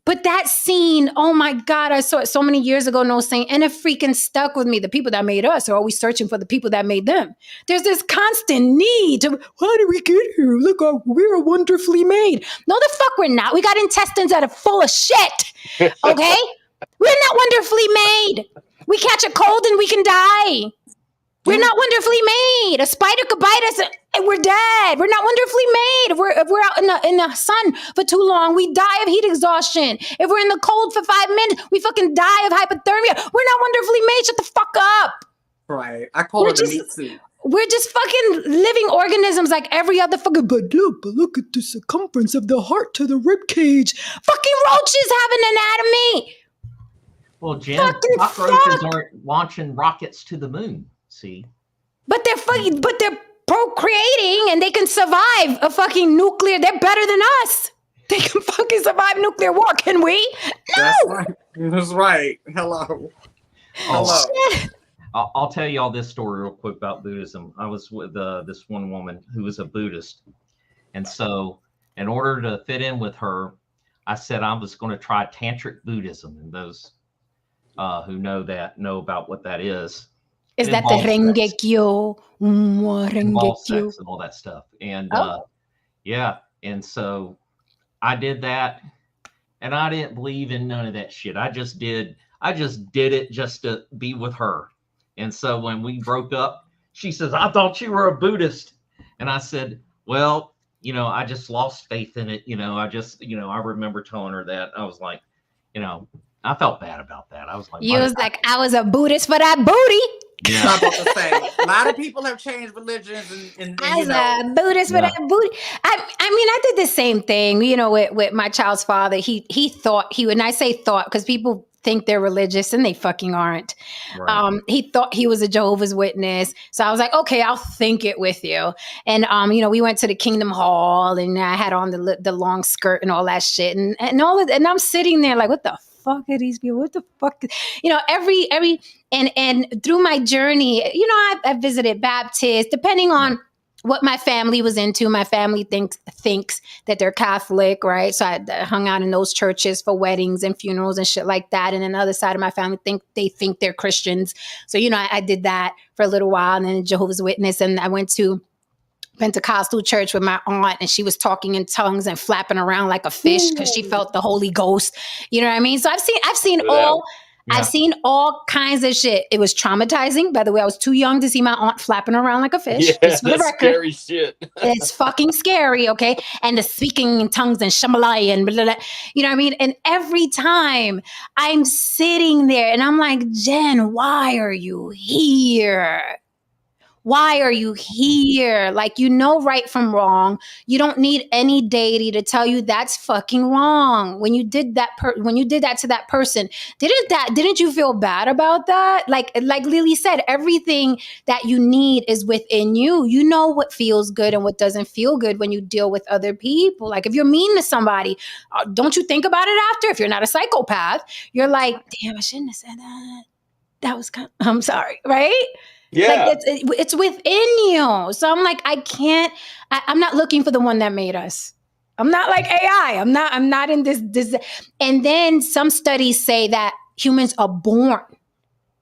Speaker 2: But that scene, oh my God, I saw it so many years ago, no saying, and it freaking stuck with me. The people that made us are always searching for the people that made them. There's this constant need to, how did we get here? Look, we're wonderfully made. No, the fuck we're not. We got intestines that are full of shit, okay? We're not wonderfully made. We catch a cold and we can die. We're not wonderfully made. A spider could bite us and we're dead. We're not wonderfully made. If we're out in the sun for too long, we die of heat exhaustion. If we're in the cold for 5 minutes, we fucking die of hypothermia. We're not wonderfully made. Shut the fuck up.
Speaker 3: Right. I call it a meat suit.
Speaker 2: We're just fucking living organisms like every other fucking, but look at the circumference of the heart to the rib cage. Fucking roaches have an anatomy.
Speaker 4: Well, Jen, cockroaches aren't launching rockets to the moon. See,
Speaker 2: but they're procreating and they can survive a fucking nuclear. They're better than us. They can fucking survive nuclear war. Can we? No.
Speaker 3: That's right. Hello.
Speaker 4: I'll tell you all this story real quick about Buddhism. I was with this one woman who was a Buddhist, and so in order to fit in with her, I said I was going to try tantric Buddhism, and those who know about what that is.
Speaker 2: Is that the Rengekyo?
Speaker 4: Sex and all that stuff. And yeah. And so I did that, and I didn't believe in none of that shit. I just did it just to be with her. And so when we broke up, she says, "I thought you were a Buddhist." And I said, "Well, I just lost faith in it. I remember telling her that. I was like, I felt bad about that. I was like,
Speaker 2: I was a Buddhist for that booty.
Speaker 3: Yeah. I'm about to say, a lot of people have changed religions, and
Speaker 2: I was a Buddhist for that booty. I mean, I did the same thing, with my child's father. He thought he would, and I say thought because people think they're religious and they fucking aren't. Right. He thought he was a Jehovah's Witness. So I was like, okay, I'll think it with you. And, we went to the Kingdom Hall, and I had on the long skirt and all that shit. And I'm sitting there like, what the fuck are these people? What the fuck? And through my journey, I visited Baptists, depending on what my family was into. My family thinks that they're Catholic, right? So I hung out in those churches for weddings and funerals and shit like that. And then the other side of my family think they're Christians. So, I did that for a little while, and then Jehovah's Witness. And I went to Pentecostal church with my aunt, and she was talking in tongues and flapping around like a fish because she felt the Holy Ghost. You know what I mean? So I've seen all. Yeah. I've seen all kinds of shit. It was traumatizing. By the way, I was too young to see my aunt flapping around like a fish.
Speaker 5: Yeah, that's scary shit.
Speaker 2: It's fucking scary, okay? And the speaking in tongues and shamalaya and blah, blah, blah, you know what I mean? And every time I'm sitting there and I'm like, Jen, why are you here? Why are you here? Like, right from wrong. You don't need any deity to tell you that's fucking wrong. When you did that to that person, didn't you feel bad about that? Like Lily said, everything that you need is within you. You know what feels good and what doesn't feel good when you deal with other people. Like, if you're mean to somebody, don't you think about it after? If you're not a psychopath, you're like, damn, I shouldn't have said that. That was I'm sorry, right?
Speaker 5: Yeah.
Speaker 2: Like it's within you. So I'm like, I'm not looking for the one that made us. I'm not like AI. I'm not in this. And then some studies say that humans are born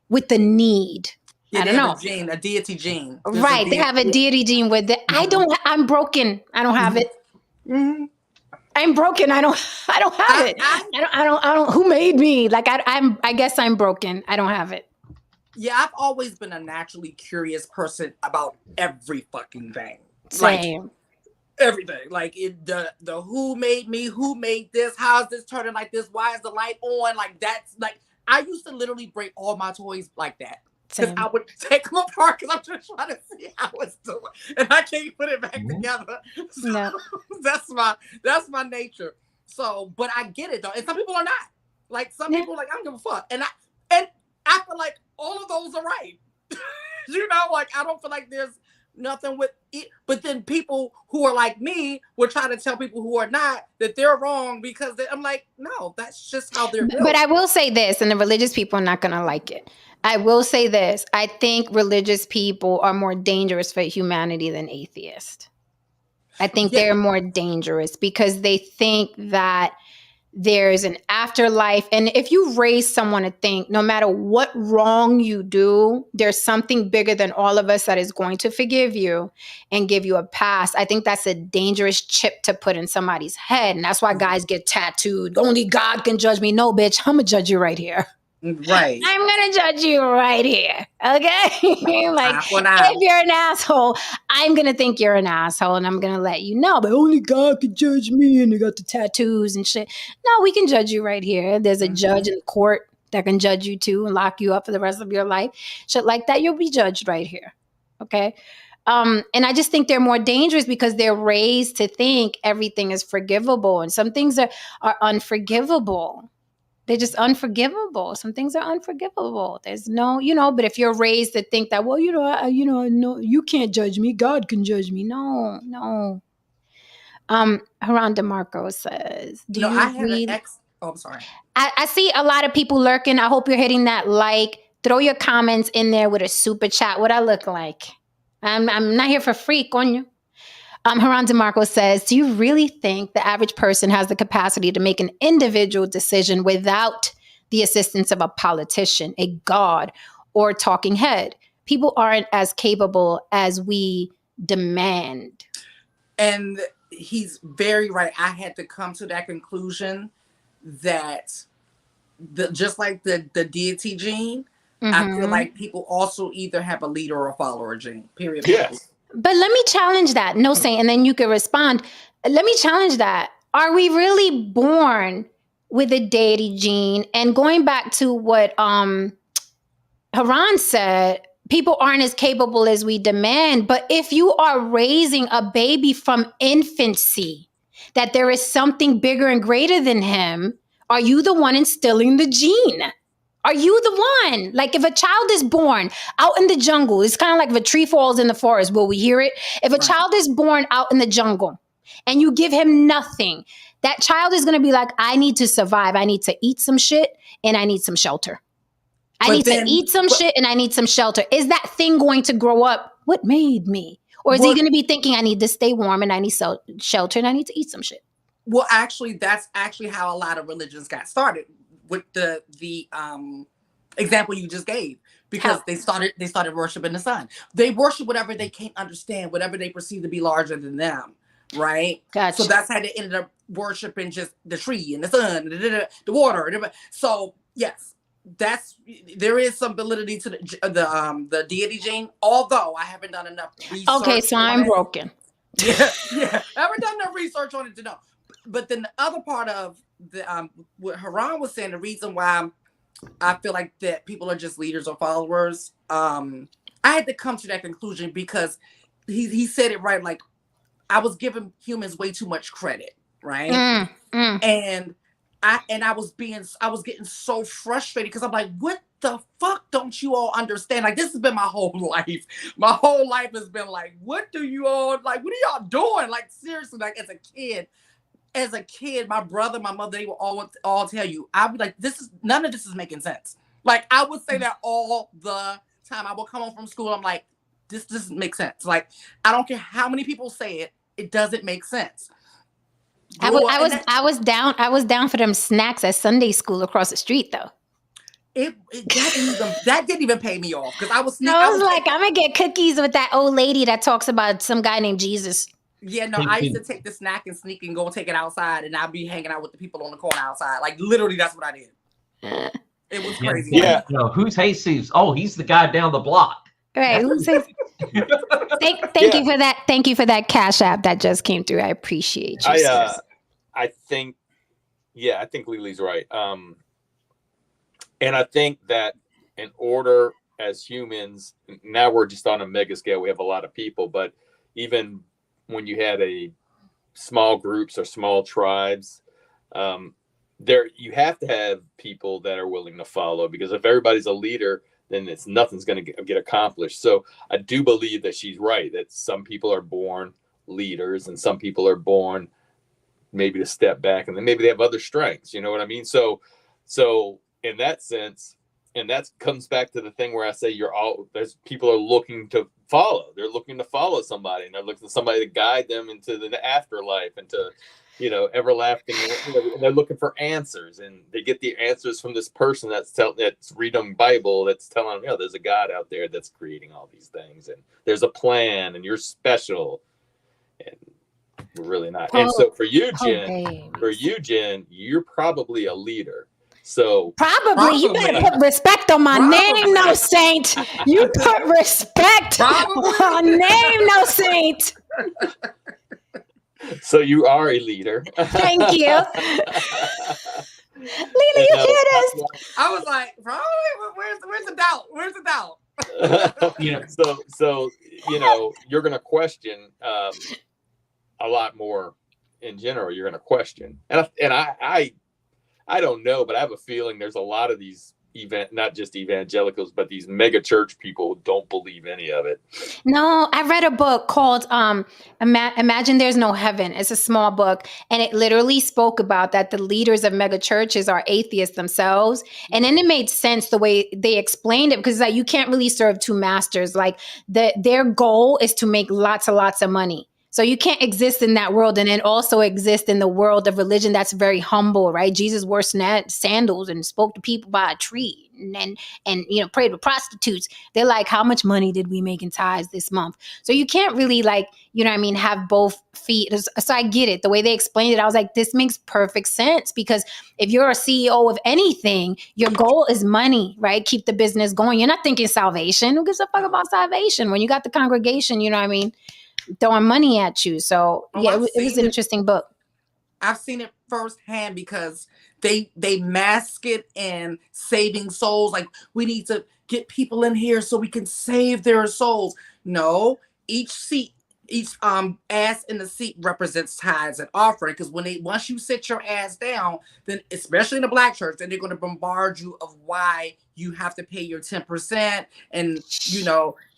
Speaker 2: with the need.
Speaker 3: Yeah,
Speaker 2: I don't know.
Speaker 3: A deity gene.
Speaker 2: Right. They have a deity gene with it. I'm broken. I don't have it.
Speaker 3: Mm-hmm.
Speaker 2: I'm broken. I don't have it. I don't, who made me? Like, I guess I'm broken. I don't have it.
Speaker 3: Yeah, I've always been a naturally curious person about every fucking thing.
Speaker 2: Same.
Speaker 3: Like, everything. Like, the who made me, who made this, how is this turning like this, why is the light on? Like, that's like, I used to literally break all my toys like that. Because I would take them apart because I'm just trying to see how it's doing. And I can't put it back together. So
Speaker 2: no.
Speaker 3: that's my nature. So, but I get it though. And some people are not. Like, some people are like, I don't give a fuck. And I feel like all of those are right. Like, I don't feel like there's nothing with it. But then people who are like me will try to tell people who are not that they're wrong because I'm like, no, that's just how they're built.
Speaker 2: But I will say this, and the religious people are not going to like it. I will say this. I think religious people are more dangerous for humanity than atheists. I think they're more dangerous because they think that there's an afterlife. And if you raise someone to think no matter what wrong you do, there's something bigger than all of us that is going to forgive you and give you a pass. I think that's a dangerous chip to put in somebody's head. And that's why guys get tattooed. Only God can judge me. No, bitch, I'm going to judge you right here.
Speaker 3: Right.
Speaker 2: I'm going to judge you right here. Okay? Like, if you're an asshole, I'm going to think you're an asshole and I'm going to let you know. But only God can judge me and you got the tattoos and shit. No, we can judge you right here. There's a judge in the court that can judge you too and lock you up for the rest of your life. Shit like that, you'll be judged right here. Okay? And I just think they're more dangerous because they're raised to think everything is forgivable. And some things are unforgivable. They're just unforgivable. Some things are unforgivable. There's no, but if you're raised to think that, well, no, you can't judge me. God can judge me. No. Haran DeMarco says, do you read?
Speaker 3: I'm sorry.
Speaker 2: I see a lot of people lurking. I hope you're hitting that like. Throw your comments in there with a super chat. What I look like? I'm not here for free, coño. Haran DeMarco says, do you really think the average person has the capacity to make an individual decision without the assistance of a politician, a god, or a talking head? People aren't as capable as we demand.
Speaker 3: And he's very right. I had to come to that conclusion that just like the deity gene, I feel like people also either have a leader or a follower gene, period.
Speaker 5: Yes.
Speaker 2: But let me challenge that. No, saying, and then you can respond. Let me challenge that. Are we really born with a deity gene? And going back to what Haran said, people aren't as capable as we demand. But if you are raising a baby from infancy, that there is something bigger and greater than him, are you the one instilling the gene? Are you the one? Like, if a child is born out in the jungle, it's kind of like if a tree falls in the forest, will we hear it? If a child is born out in the jungle and you give him nothing, that child is going to be like, I need to survive. I need to eat some shit and I need some shelter. I need to eat some shit and I need some shelter. Is that thing going to grow up? What made me? Or is he going to be thinking, I need to stay warm and I need shelter and I need to eat some shit?
Speaker 3: Well, actually, that's actually how a lot of religions got started. With the example you just gave, because they started worshiping the sun. They worship whatever they can't understand, whatever they perceive to be larger than them, right?
Speaker 2: Gotcha.
Speaker 3: So that's how they ended up worshiping just the tree and the sun, the water. So yes, there is some validity to the deity gene. Although I haven't done enough research.
Speaker 2: Okay, so I'm broken.
Speaker 3: Yeah, I haven't done enough research on it to know. But then the other part of what Haran was saying, the reason why I feel like that people are just leaders or followers, I had to come to that conclusion because he said it right. Like, I was giving humans way too much credit, right? And I was getting so frustrated because I'm like, what the fuck don't you all understand? Like, this has been my whole life. My whole life has been like, what are y'all doing? Like, seriously, like as a kid, my brother, my mother, they will all tell you, I'd be like, none of this is making sense. Like, I would say that all the time. I would come home from school, I'm like, this doesn't make sense. Like, I don't care how many people say it, it doesn't make sense.
Speaker 2: I was down for them snacks at Sunday school across the street though.
Speaker 3: That didn't even pay me off because I was
Speaker 2: I was like, I'm gonna get cookies with that old lady that talks about some guy named Jesus.
Speaker 3: Yeah, no, I used to take the snack and sneak and go take it outside, and I'd be hanging out with the people on the corner outside. Like literally, that's what I did. It was crazy.
Speaker 5: Yeah.
Speaker 4: Who's Jesus? Oh, he's the guy down the block.
Speaker 2: Right. Thank you for that. Thank you for that Cash App that just came through. I appreciate you.
Speaker 5: I think Lily's right. And I think that in order as humans, now we're just on a mega scale. We have a lot of people, but even when you had a small groups or small tribes, there you have to have people that are willing to follow, because if everybody's a leader, then nothing's going to get accomplished. So I do believe that she's right, that some people are born leaders and some people are born maybe to step back, and then maybe they have other strengths. You know what I mean? So in that sense, and that comes back to the thing where I say there's people are looking to follow. They're looking to follow somebody, and they're looking for somebody to guide them into the afterlife and to, everlasting. And they're looking for answers, and they get the answers from this person that's reading Bible, that's telling them, there's a God out there that's creating all these things, and there's a plan, and you're special, and we're really not. And so for you, Jen, you're probably a leader. So
Speaker 2: probably you better put respect on my name, no saint. You put respect on name, no saint.
Speaker 5: So you are a leader.
Speaker 2: Thank you. Lily, you hear this?
Speaker 3: I was like, probably. Where's the doubt? Where's the doubt?
Speaker 5: So you're going to question a lot more in general. You're going to question, and I don't know, but I have a feeling there's a lot of these not just evangelicals, but these mega church people who don't believe any of it.
Speaker 2: No, I read a book called Imagine There's No Heaven. It's a small book, and it literally spoke about that the leaders of mega churches are atheists themselves. And then it made sense the way they explained it, because you can't really serve two masters. Like their goal is to make lots and lots of money. So you can't exist in that world and then also exist in the world of religion that's very humble, right? Jesus wore sandals and spoke to people by a tree and prayed with prostitutes. They're like, how much money did we make in tithes this month? So you can't really have both feet. So I get it. The way they explained it, I was like, this makes perfect sense, because if you're a CEO of anything, your goal is money, right? Keep the business going. You're not thinking salvation. Who gives a fuck about salvation when you got the congregation, throwing money at you? So it was an interesting book.
Speaker 3: I've seen it firsthand, because they mask it in saving souls. Like, we need to get people in here so we can save their souls. No, each ass in the seat represents tithes and offering, because once you sit your ass down, then especially in the Black church, then they're going to bombard you of why you have to pay your 10%, and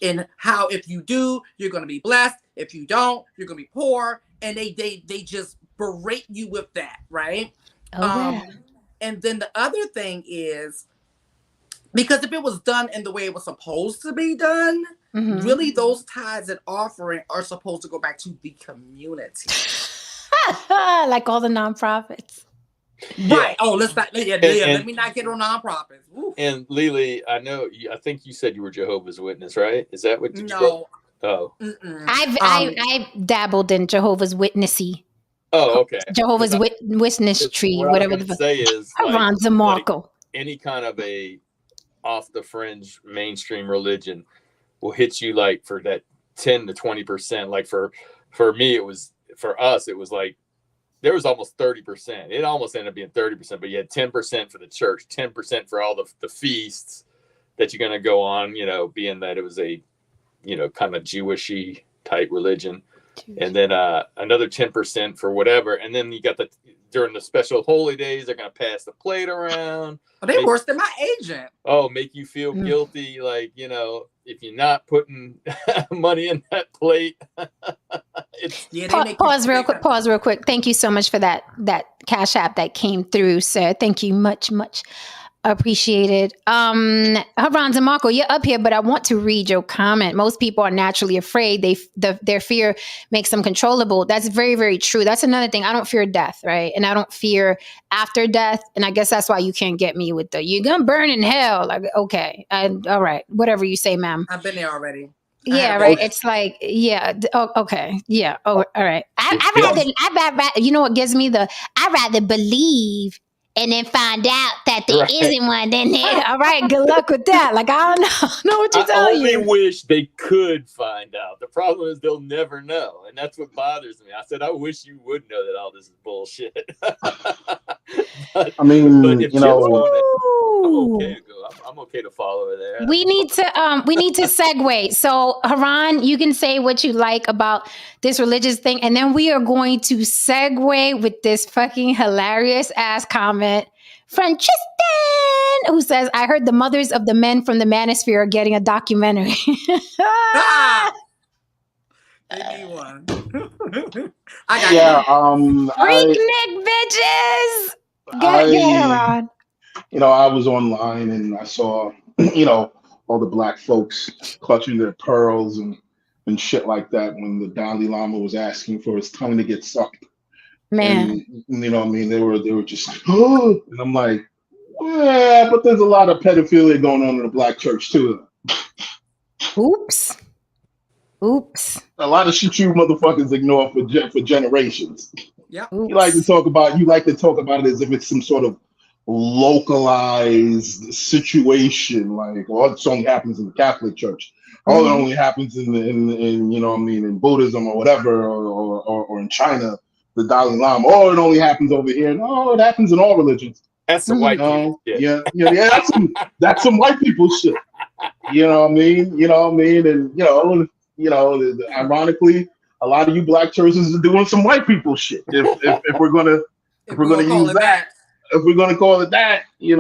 Speaker 3: and how if you do, you're going to be blessed. If you don't, you're going to be poor, and they just berate you with that, right? And then the other thing is, because if it was done in the way it was supposed to be done, really those tithes and offering are supposed to go back to the community.
Speaker 2: Like all the nonprofits.
Speaker 3: Right. Oh, let me not get on nonprofits. Oof.
Speaker 5: And Lily, I think you said you were Jehovah's Witness, right? Is that what?
Speaker 3: No.
Speaker 5: Oh.
Speaker 2: I dabbled in Jehovah's Witnessy.
Speaker 5: Oh, okay.
Speaker 2: Jehovah's Witness tree, whatever the
Speaker 5: say is any kind of a off the fringe mainstream religion will hit you like for that 10 to 20%. Like for me, for us, it was like there was almost 30%. It almost ended up being 30%, but you had 10% for the church, 10% for all the feasts that you're going to go on, being that it was a, kind of Jewishy type religion. And then another 10% for whatever. And then you got during the special holy days, they're going to pass the plate around.
Speaker 3: Oh, they worse than my agent.
Speaker 5: Oh, make you feel guilty. Like, if you're not putting money in that plate.
Speaker 2: Pause real quick. Thank you so much for that Cash App that came through, sir. Thank you much. Appreciated. Havran Zamarco, you're up here, but I want to read your comment. Most people are naturally afraid. Their fear makes them controllable. That's very, very true. That's another thing. I don't fear death, right? And I don't fear after death. And I guess that's why you can't get me with the "you're gonna burn in hell." Like, okay, all right, whatever you say, ma'am.
Speaker 3: I've been there already.
Speaker 2: Yeah, right. It's like, yeah. Oh, okay. Yeah. Oh, all right. I'd rather, you know what gives me I'd rather believe and then find out that there isn't one. Then all right, good luck with that. Like, I don't know what to tell you.
Speaker 5: I only wish they could find out. The problem is they'll never know. And that's what bothers me. I said, I wish you would know that all this is bullshit.
Speaker 1: I mean,
Speaker 5: but if
Speaker 1: you know,
Speaker 5: I'm okay to go. I'm okay to follow her there.
Speaker 2: We need to segue. So Haran, you can say what you like about this religious thing, and then we are going to segue with this fucking hilarious ass comment from Tristan, who says, "I heard the mothers of the men from the Manosphere are getting a documentary."
Speaker 3: Give me one.
Speaker 2: Freaknik bitches. Go ahead, Haran.
Speaker 1: You know, I was online and I saw, you know, all the black folks clutching their pearls and shit like that when the Dalai Lama was asking for his tongue to get sucked.
Speaker 2: Man,
Speaker 1: and, you know what I mean? They were just like, oh, and I'm like, yeah, but there's a lot of pedophilia going on in the black church too.
Speaker 2: Oops.
Speaker 1: A lot of shit you motherfuckers ignore for generations.
Speaker 3: Yeah.
Speaker 1: You like to talk about it as if it's some sort of localized situation, like, oh, it only happens in the Catholic Church. Oh, it only happens in you know what I mean, in Buddhism or whatever, or in China, the Dalai Lama. Oh, it only happens over here. No, it happens in all religions.
Speaker 5: That's some white people shit.
Speaker 1: Yeah, that's some white people shit. You know what I mean? And ironically, a lot of you black churches are doing some white people shit. If we're gonna use that. If we're gonna call it that, and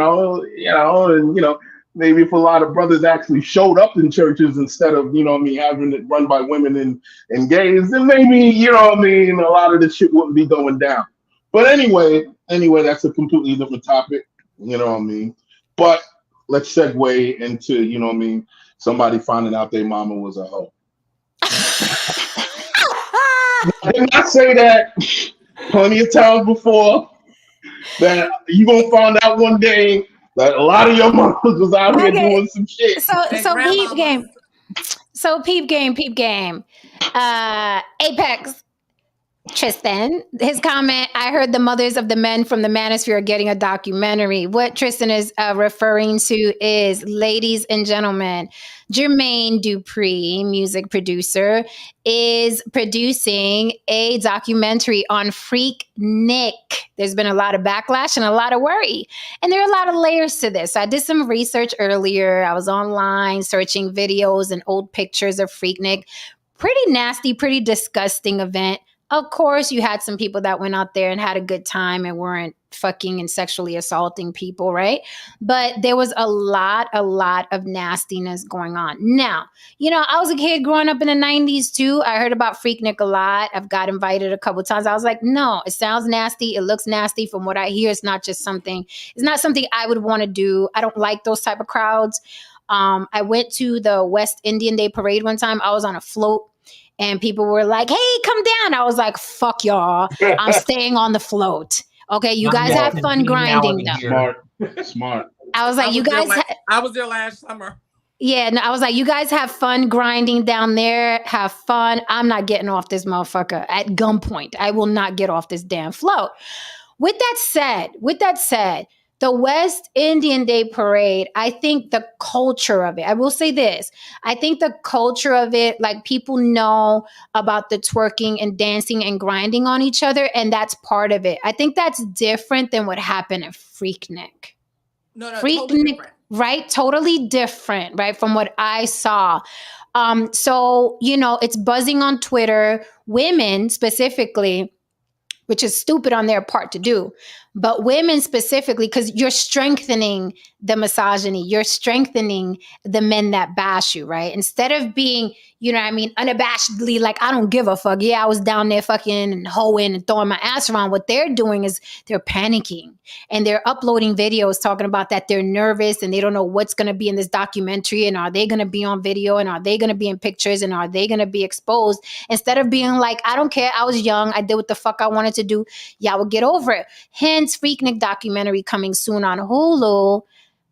Speaker 1: maybe if a lot of brothers actually showed up in churches instead of, having it run by women and gays, then maybe, a lot of this shit wouldn't be going down. But anyway, that's a completely different topic, But let's segue into, somebody finding out their mama was a hoe. Didn't I say that plenty of times before? That you gonna find out one day that a lot of your moms was out here doing some shit.
Speaker 2: So peep game. Apex Tristan, his comment, I heard the mothers of the men from the Manosphere are getting a documentary. What Tristan is referring to is, ladies and gentlemen, Jermaine Dupri, music producer, is producing a documentary on Freaknik. There's been a lot of backlash and a lot of worry. And there are a lot of layers to this. I did some research earlier. I was online searching videos and old pictures of Freaknik. Pretty nasty, pretty disgusting event. Of course, you had some people that went out there and had a good time and weren't fucking and sexually assaulting people, right? But there was a lot of nastiness going on. Now, I was a kid growing up in the 90s too. I heard about Freaknik a lot. I've got invited a couple times. I was like, no, it sounds nasty. It looks nasty. From what I hear, it's not something I would want to do. I don't like those type of crowds. I went to the West Indian Day Parade one time. I was on a float. And people were like, hey, come down. I was like, fuck y'all. I'm staying on the float. Okay, you guys have fun grinding though.
Speaker 1: Smart.
Speaker 2: I was like,
Speaker 3: I was there last summer.
Speaker 2: Yeah, no, I was like, you guys have fun grinding down there. Have fun. I'm not getting off this motherfucker at gunpoint. I will not get off this damn float. With that said, the West Indian Day Parade, I think the culture of it, I will say this, I think the culture of it, like, people know about the twerking and dancing and grinding on each other, and that's part of it. I think that's different than what happened at Freaknik.
Speaker 3: No,
Speaker 2: Freaknik,
Speaker 3: totally different.
Speaker 2: Right? Totally different, right? From what I saw. So, it's buzzing on Twitter, women specifically, which is stupid on their part to do. But women specifically, because you're strengthening the misogyny, you're strengthening the men that bash you, right? Instead of being, you know what I mean, unabashedly like, I don't give a fuck. Yeah, I was down there fucking and hoeing and throwing my ass around. What they're doing is they're panicking and they're uploading videos talking about that they're nervous and they don't know what's going to be in this documentary, and are they going to be on video, and are they going to be in pictures, and are they going to be exposed? Instead of being like, I don't care, I was young, I did what the fuck I wanted to do. Y'all will get over it. Hence, Freaknik documentary coming soon on Hulu.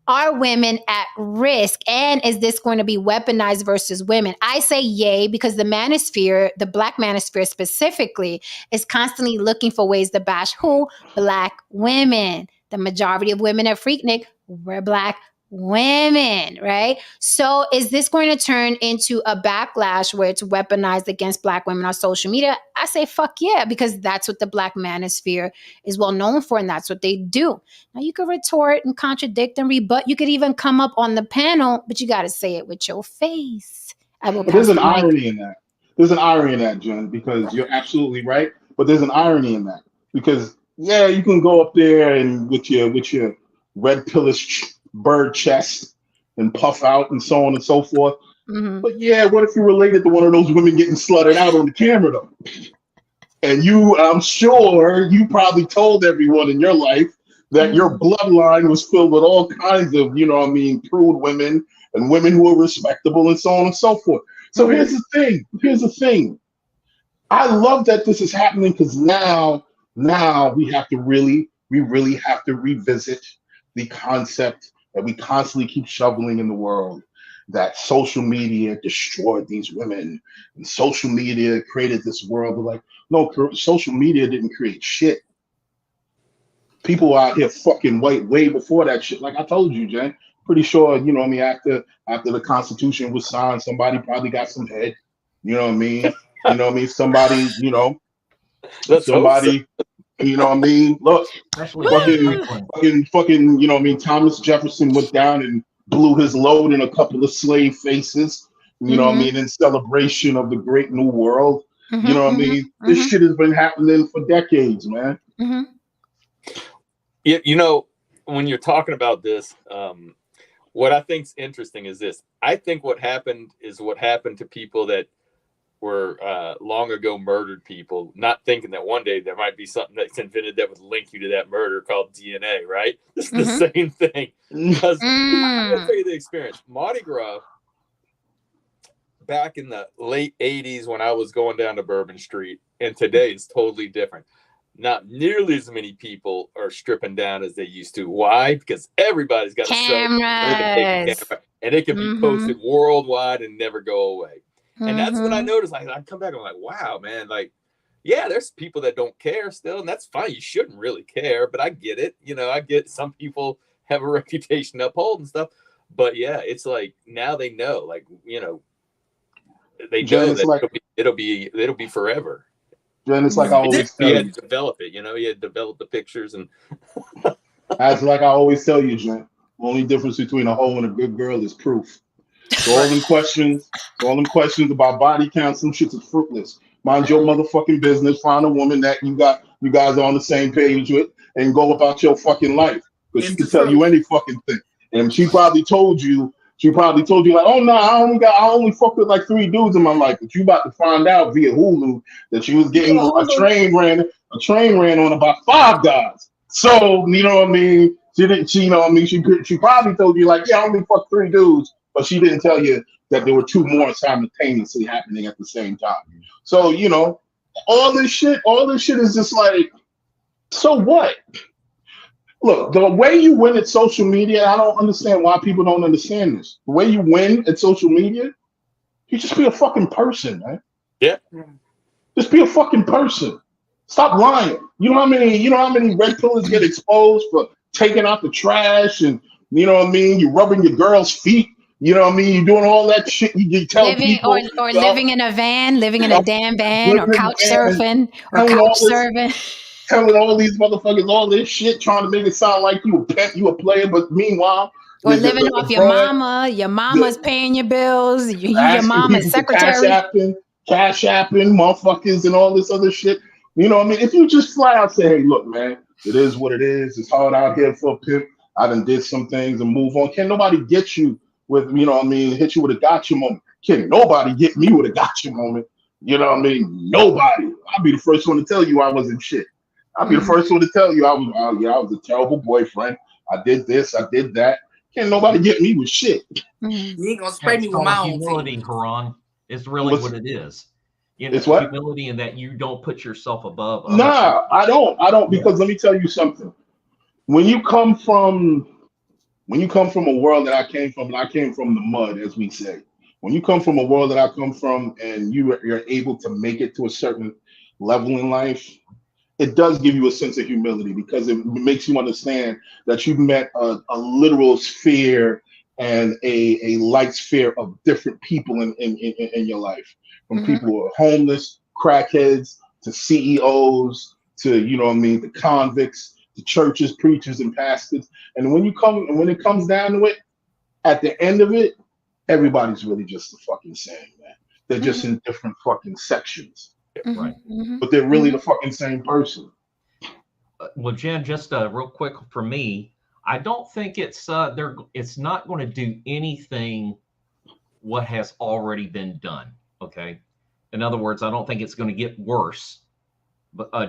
Speaker 2: Are women at risk? And is this going to be weaponized versus women? I say yay, because the manosphere, the Black manosphere specifically, is constantly looking for ways to bash who? Black women. The majority of women at Freaknik were Black women, right? So is this going to turn into a backlash where it's weaponized against Black women on social media? I say fuck yeah, because that's what the Black manosphere is well known for, and that's what they do. Now you could retort and contradict and rebut. You could even come up on the panel, but you got to say it with your face.
Speaker 1: But there's an irony in that. There's an irony in that, Jen, because you're absolutely right. But there's an irony in that, because yeah, you can go up there and with your red pillish bird chest and puff out and so on and so forth.
Speaker 2: Mm-hmm.
Speaker 1: But yeah, what if you related to one of those women getting slutted out on the camera though? And I'm sure you probably told everyone in your life that your bloodline was filled with all kinds of, prude women and women who are respectable and so on and so forth. So here's the thing. I love that this is happening, because now we really have to revisit the concept that we constantly keep shoveling in the world, that social media destroyed these women and social media created this world. But like, no, social media didn't create shit. People out here fucking way before that shit. Like I told you, Jen, pretty sure, after the Constitution was signed, somebody probably got some head. You know what I mean? Somebody, somebody, look, fucking, Thomas Jefferson went down and blew his load in a couple of slave faces, in celebration of the great new world. This shit has been happening for decades, man.
Speaker 5: Yeah, when you're talking about this, what I think's interesting is this. I think what happened to people that were long ago murdered people, not thinking that one day there might be something that's invented that would link you to that murder called DNA, right? It's the same thing. Because I'm going to tell you the experience. Mardi Gras, back in the late 80s when I was going down to Bourbon Street, and today is totally different. Not nearly as many people are stripping down as they used to. Why? Because everybody's got a camera, and it can be posted worldwide and never go away. And that's what I noticed. Like, I come back, I'm like, wow, man. Like, yeah, there's people that don't care still, and that's fine. You shouldn't really care, but I get it. I get some people have a reputation to uphold and stuff. But yeah, it's like now they know, like, they know that like, it'll be forever.
Speaker 1: Jen, it's like I always tell you.
Speaker 5: You had to develop it, you had to develop the pictures and.
Speaker 1: That's like I always tell you, Jen. The only difference between a hoe and a good girl is proof. So all them questions about body count, some shit is fruitless. Mind your motherfucking business. Find a woman that you guys are on the same page with, and go about your fucking life. Because she can tell you any fucking thing. And she probably told you like, oh no, I only fucked with like 3 dudes in my life. But you about to find out via HULU that she was getting a train ran on about 5 guys. So you know what I mean? She probably told you like, yeah, I only fucked 3 dudes. But she didn't tell you that there were 2 more simultaneously happening at the same time. So, all this shit is just like, so what? Look, the way you win at social media, I don't understand why people don't understand this. The way you win at social media, you just be a fucking person, man.
Speaker 5: Yeah.
Speaker 1: Just be a fucking person. Stop lying. You know how many red pillars get exposed for taking out the trash, and you rubbing your girl's feet. You're doing all that shit. You tell people,
Speaker 2: or living in a van, living in a damn van, or couch surfing, or couch serving.
Speaker 1: Telling all these motherfuckers all this shit, trying to make it sound like you a pet, you a player, but meanwhile,
Speaker 2: or living off your mama. Your mama's paying your bills. Your mama's secretary.
Speaker 1: Cash apping, motherfuckers, and all this other shit. If you just flat out say, hey, look, man, It is what it is. It's hard out here for a pimp. I done did some things and move on. Can't nobody get you with, you know what I mean, hit you with a gotcha moment. Can't nobody get me with a gotcha moment. You know what I mean? Nobody. I'll be the first one to tell you I wasn't shit. I'll be the first one to tell you I was a terrible boyfriend. I did this, I did that. Can't nobody get me with shit.
Speaker 3: You ain't gonna spray me with my own
Speaker 4: humility, Haran. It's really what it is. You know,
Speaker 1: it's what?
Speaker 4: Humility in that you don't put yourself above others.
Speaker 1: Nah, I don't, because let me tell you something. When you come from a world that I came from, and I came from the mud, as we say. When you come from a world that I come from, and you're able to make it to a certain level in life, it does give you a sense of humility, because it makes you understand that you've met a literal sphere and a light sphere of different people in your life, from people who are homeless, crackheads, to CEOs, to, you know what I mean, the convicts, the churches, preachers, and pastors. And when it comes down to it, at the end of it, everybody's really just the fucking same, man. They're just in different fucking sections.
Speaker 4: Right.
Speaker 1: But they're really the fucking same person.
Speaker 4: Well, Jen, just real quick for me, I don't think it's not going to do anything what has already been done. Okay. In other words, I don't think it's going to get worse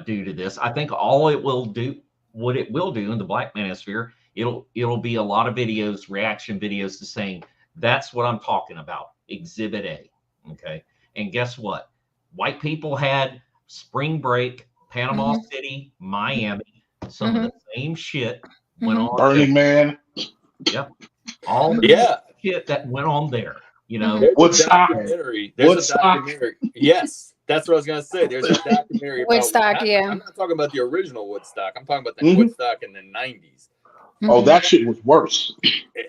Speaker 4: due to this. I think all it will do, what it will do in the Black manosphere, it'll be a lot of videos, reaction videos to saying, that's what I'm talking about, Exhibit A. Okay. And guess what? White people had spring break, Panama City, Miami, some of the same shit went on.
Speaker 1: Burning Man.
Speaker 4: Yep. All the shit that went on there. You know,
Speaker 5: there's a documentary. Yes, that's what I was gonna say. There's a documentary about
Speaker 2: Woodstock.
Speaker 5: I'm not talking about the original Woodstock. I'm talking about the Woodstock in the 90s.
Speaker 1: Oh, that shit was worse.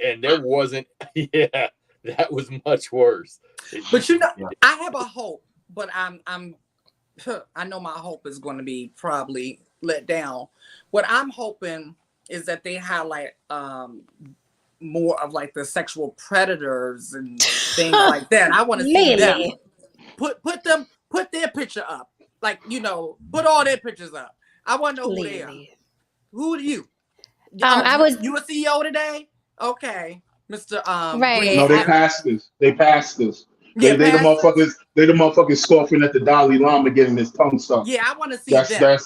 Speaker 5: And there wasn't. Yeah, that was much worse.
Speaker 3: But you know, I have a hope, but I know my hope is going to be probably let down. What I'm hoping is that they highlight more of like the sexual predators and things like that. I want to see them put their picture up, like, you know, put all their pictures up. I want to know who they are. Who are you? You a CEO today? Okay, Mr.
Speaker 2: Right.
Speaker 1: No, they passed this. They the motherfuckers. They the motherfuckers scoffing at the Dalai Lama getting his tongue stuck.
Speaker 3: Yeah, I want to see them.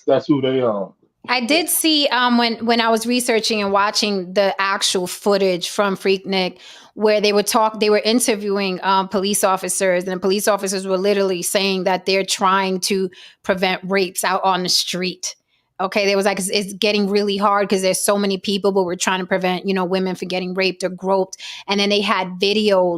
Speaker 1: That's who they are.
Speaker 2: I did see when I was researching and watching the actual footage from Freaknik, where they were interviewing police officers, and the police officers were literally saying that they're trying to prevent rapes out on the street. Okay, they was like, it's getting really hard because there's so many people, but we're trying to prevent, you know, women from getting raped or groped. And then they had video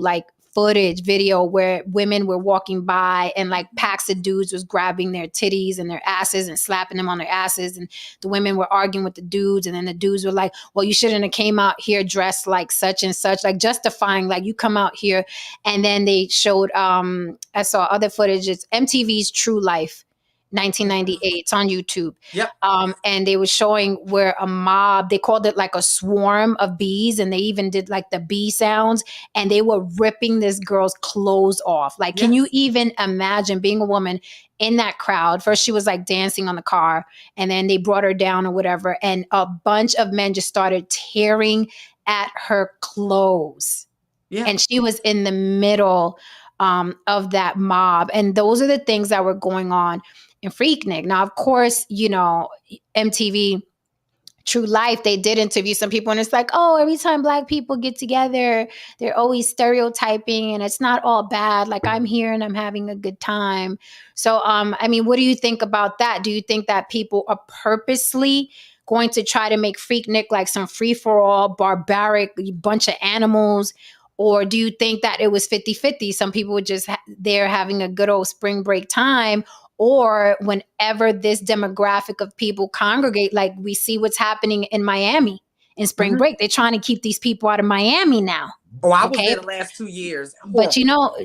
Speaker 2: where women were walking by and like packs of dudes was grabbing their titties and their asses and slapping them on their asses, and the women were arguing with the dudes, and then the dudes were like, well, you shouldn't have came out here dressed like such and such, like justifying like you come out here. And then they showed I saw other footage. It's MTV's True Life 1998. It's on YouTube.
Speaker 3: Yep.
Speaker 2: And they were showing where a mob, they called it like a swarm of bees, and they even did like the bee sounds, and they were ripping this girl's clothes off. Like, can you even imagine being a woman in that crowd? First, she was like dancing on the car, and then they brought her down or whatever, and a bunch of men just started tearing at her clothes. Yeah. And she was in the middle of that mob. And those are the things that were going on in Freaknik. Now, of course, you know, MTV True Life, they did interview some people, and it's like, oh, every time Black people get together, they're always stereotyping, and it's not all bad. Like, I'm here and I'm having a good time. So, I mean, what do you think about that? Do you think that people are purposely going to try to make Freaknik like some free-for-all, barbaric bunch of animals? Or do you think that it was 50-50? Some people were just there having a good old spring break time. Or whenever this demographic of people congregate, like we see what's happening in Miami in spring break. They're trying to keep these people out of Miami now.
Speaker 3: Oh, I was there the last 2 years.
Speaker 2: But you know,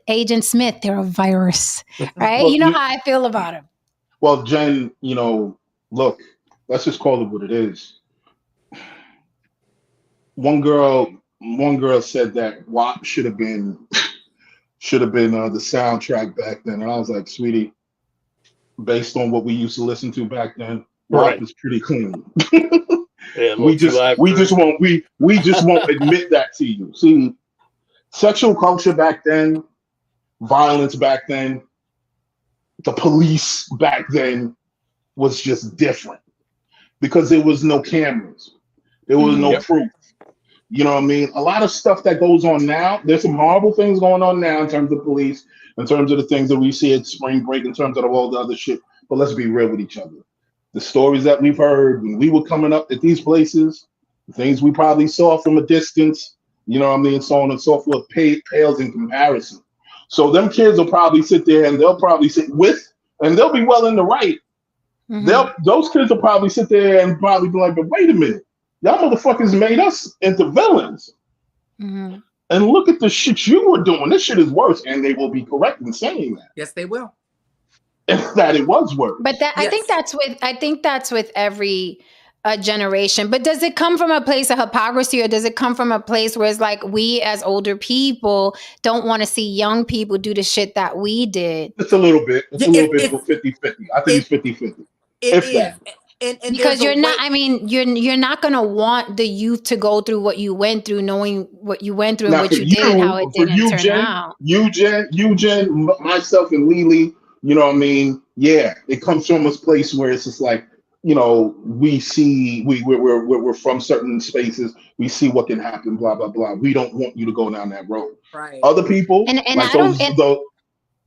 Speaker 2: Agent Smith, they're a virus, right? Well, you know how I feel about him.
Speaker 1: Well, Jen, you know, look, let's just call it what it is. One girl said that WAP should have been the soundtrack back then, and I was like, sweetie, based on what we used to listen to back then, Life is pretty clean.
Speaker 5: Yeah,
Speaker 1: we just won't admit that to you. See, sexual culture back then, violence back then, the police back then was just different because there was no cameras, there was no proof. You know what I mean? A lot of stuff that goes on now, there's some horrible things going on now in terms of police, in terms of the things that we see at spring break, in terms of all the other shit. But let's be real with each other. The stories that we've heard when we were coming up at these places, the things we probably saw from a distance, you know what I mean, so on and so forth, pales in comparison. So them kids will probably sit there and they'll probably sit with, and they'll be well in the right. Those kids will probably sit there and probably be like, but wait a minute. Y'all motherfuckers made us into villains. And look at the shit you were doing. This shit is worse. And they will be correct in saying that.
Speaker 3: Yes, they will.
Speaker 1: That it was worse.
Speaker 2: But I think that's with every generation. But does it come from a place of hypocrisy, or does it come from a place where it's like we as older people don't want to see young people do the shit that we did?
Speaker 1: It's a little bit. It's a little bit 50-50. I think it's 50-50. If that.
Speaker 3: And
Speaker 2: because you're not, I mean, you're not going to want the youth to go through what you went through, knowing what you went through and what you did and how it didn't turn out.
Speaker 1: Eugen, myself and Lily, you know what I mean? Yeah, it comes from a place where it's just like, you know, we see, we're from certain spaces. We see what can happen, blah, blah, blah. We don't want you to go down that road.
Speaker 3: Right.
Speaker 1: Other people,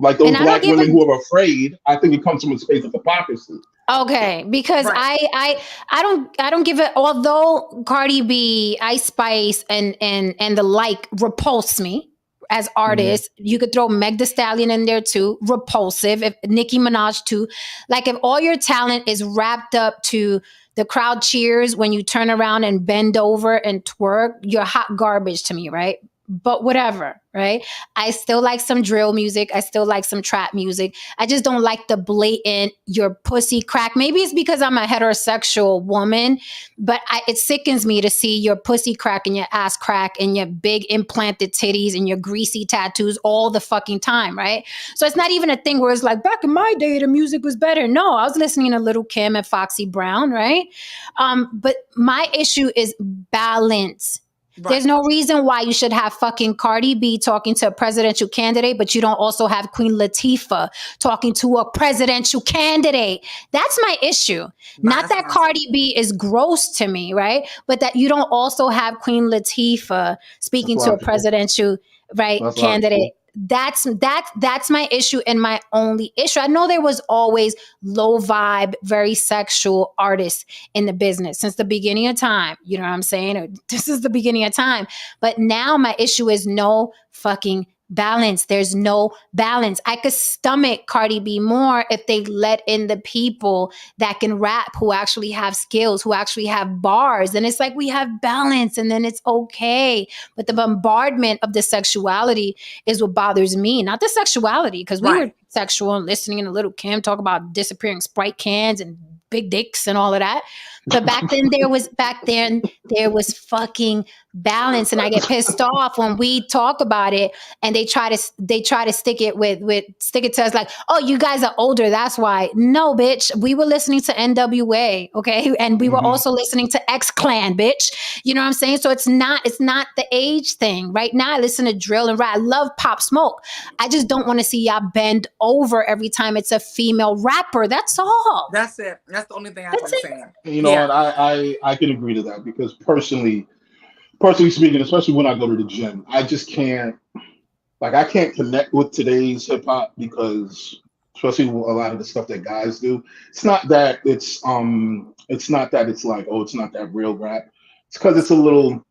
Speaker 1: like those black women who are afraid, I think it comes from a space of hypocrisy.
Speaker 2: Okay, because I don't give it. Although Cardi B, Ice Spice, and the like repulse me as artists, you could throw Meg Thee Stallion in there too. Repulsive. If Nicki Minaj too, like if all your talent is wrapped up to the crowd cheers when you turn around and bend over and twerk, you're hot garbage to me, right? But whatever, right? I still like some drill music. I still like some trap music. I just don't like the blatant, your pussy crack. Maybe it's because I'm a heterosexual woman, but it sickens me to see your pussy crack and your ass crack and your big implanted titties and your greasy tattoos all the fucking time, right? So it's not even a thing where it's like, back in my day, the music was better. No, I was listening to Little Kim and Foxy Brown, right? But my issue is balance. Right. There's no reason why you should have fucking Cardi B talking to a presidential candidate, but you don't also have Queen Latifah talking to a presidential candidate. That's my issue. Not that Cardi B is gross to me, right? But that you don't also have Queen Latifah speaking to a presidential candidate. That's my issue and my only issue. I know there was always low vibe, very sexual artists in the business since the beginning of time. You know what I'm saying? This is the beginning of time. But now my issue is no fucking balance. There's no balance. I could stomach Cardi B more if they let in the people that can rap, who actually have skills, who actually have bars. And it's like we have balance and then it's okay. But the bombardment of the sexuality is what bothers me, not the sexuality, because we were sexual and listening to Little Kim talk about disappearing Sprite cans and big dicks and all of that. But back then there was fucking balance, and I get pissed off when we talk about it and they try to stick it to us like, oh, you guys are older, that's why. No, bitch, we were listening to NWA, okay, and we were also listening to X Clan, bitch. You know what I'm saying? So it's not the age thing. Right now, I listen to drill and rap. I love Pop Smoke. I just don't want to see y'all bend over every time it's a female rapper. That's all.
Speaker 3: That's it. That's the only thing I'm saying.
Speaker 1: You know what? I can agree to that because personally speaking, especially when I go to the gym, I just can't, I can't connect with today's hip hop because, especially a lot of the stuff that guys do, it's not that it's like, oh, it's not that real rap. It's because it's a little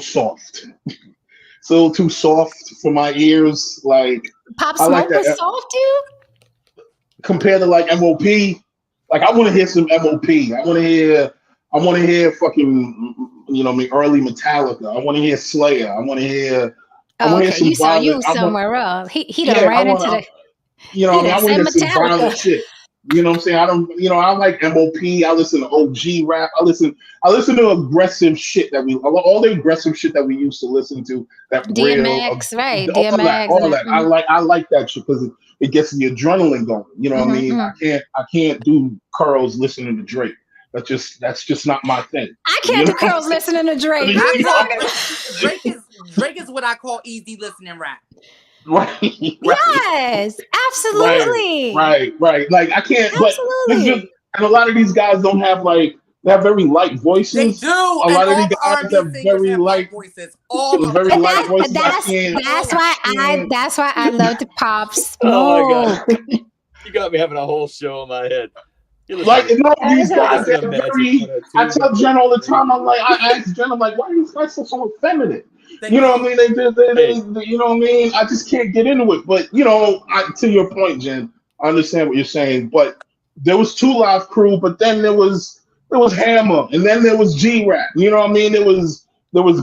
Speaker 1: soft. It's a little too soft for my ears. Like
Speaker 2: Pop Smoke was soft, dude.
Speaker 1: Compared to like MOP, like I want to hear some MOP. I want to hear fucking, you know, early Metallica. I want to hear Slayer. I want to hear. Some
Speaker 2: you saw you somewhere else. He done ran into the.
Speaker 1: You know, I want to hear some violent shit. You know what I'm saying? I like MOP. I listen to OG rap. I listen to aggressive shit all the aggressive shit that we used to listen to. That
Speaker 2: DMX, right? DMX,
Speaker 1: all that. I like that shit because it gets the adrenaline going. You know what I mean? I can't do curls listening to Drake. That's just not my thing.
Speaker 2: I can't do girls listening to Drake.
Speaker 3: Drake is what I call easy listening rap.
Speaker 1: Right.
Speaker 2: Yes, absolutely.
Speaker 1: Right. Like I can't.
Speaker 2: Absolutely.
Speaker 1: And a lot of these guys don't have like they have very light voices.
Speaker 3: They do.
Speaker 1: A lot of these guys have very light
Speaker 3: voices. All of
Speaker 1: very
Speaker 3: them.
Speaker 1: light voices.
Speaker 2: That's why I love to Pop Smoke.
Speaker 5: Oh my God. You got me having a whole show in my head.
Speaker 1: Like these guys are very. I tell Jen all the time. I'm like, I ask Jen, I'm like, why are these guys so effeminate? You know what I mean? They you know what I mean? I just can't get into it. But to your point, Jen, I understand what you're saying. But there was 2 Live Crew, but then there was Hammer, and then there was G-Rap. You know what I mean? There was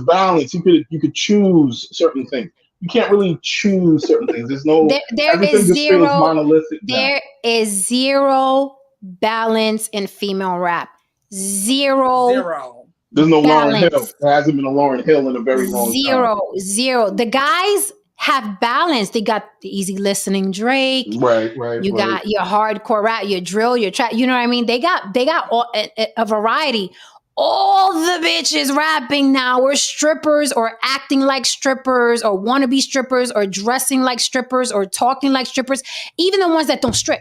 Speaker 1: balance. You could choose certain things. You can't really choose certain things. There's no everything just feels monolithic.
Speaker 2: There is zero balance in female rap. Zero.
Speaker 1: There's no balance. Lauryn Hill. There hasn't been a Lauryn Hill in a very long time.
Speaker 2: Zero. The guys have balance. They got the easy listening Drake.
Speaker 1: Right.
Speaker 2: You got your hardcore rap, your drill, your trap. You know what I mean? They got all, a variety. All the bitches rapping now were strippers or acting like strippers or want to be strippers or dressing like strippers or talking like strippers. Even the ones that don't strip.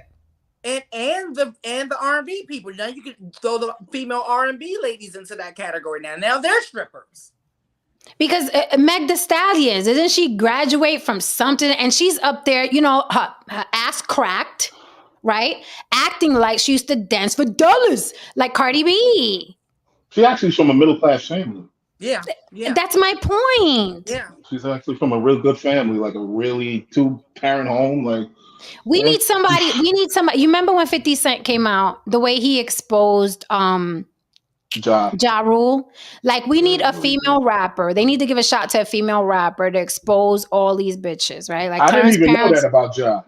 Speaker 3: And the R&B people. Now you can throw the female R&B ladies into that category now. Now they're strippers.
Speaker 2: Because Meg Thee Stallion, didn't she graduate from something? And she's up there, her ass cracked, right? Acting like she used to dance for dollars, like Cardi B.
Speaker 1: She actually from a middle-class family.
Speaker 3: Yeah.
Speaker 2: That's my point.
Speaker 3: Yeah.
Speaker 1: She's actually from a real good family, like a really 2-parent home, like.
Speaker 2: We need somebody. You remember when 50 Cent came out, the way he exposed Ja Rule? Like, we need a female rapper. They need to give a shot to a female rapper to expose all these bitches, right? Like,
Speaker 1: I didn't even know that about Ja.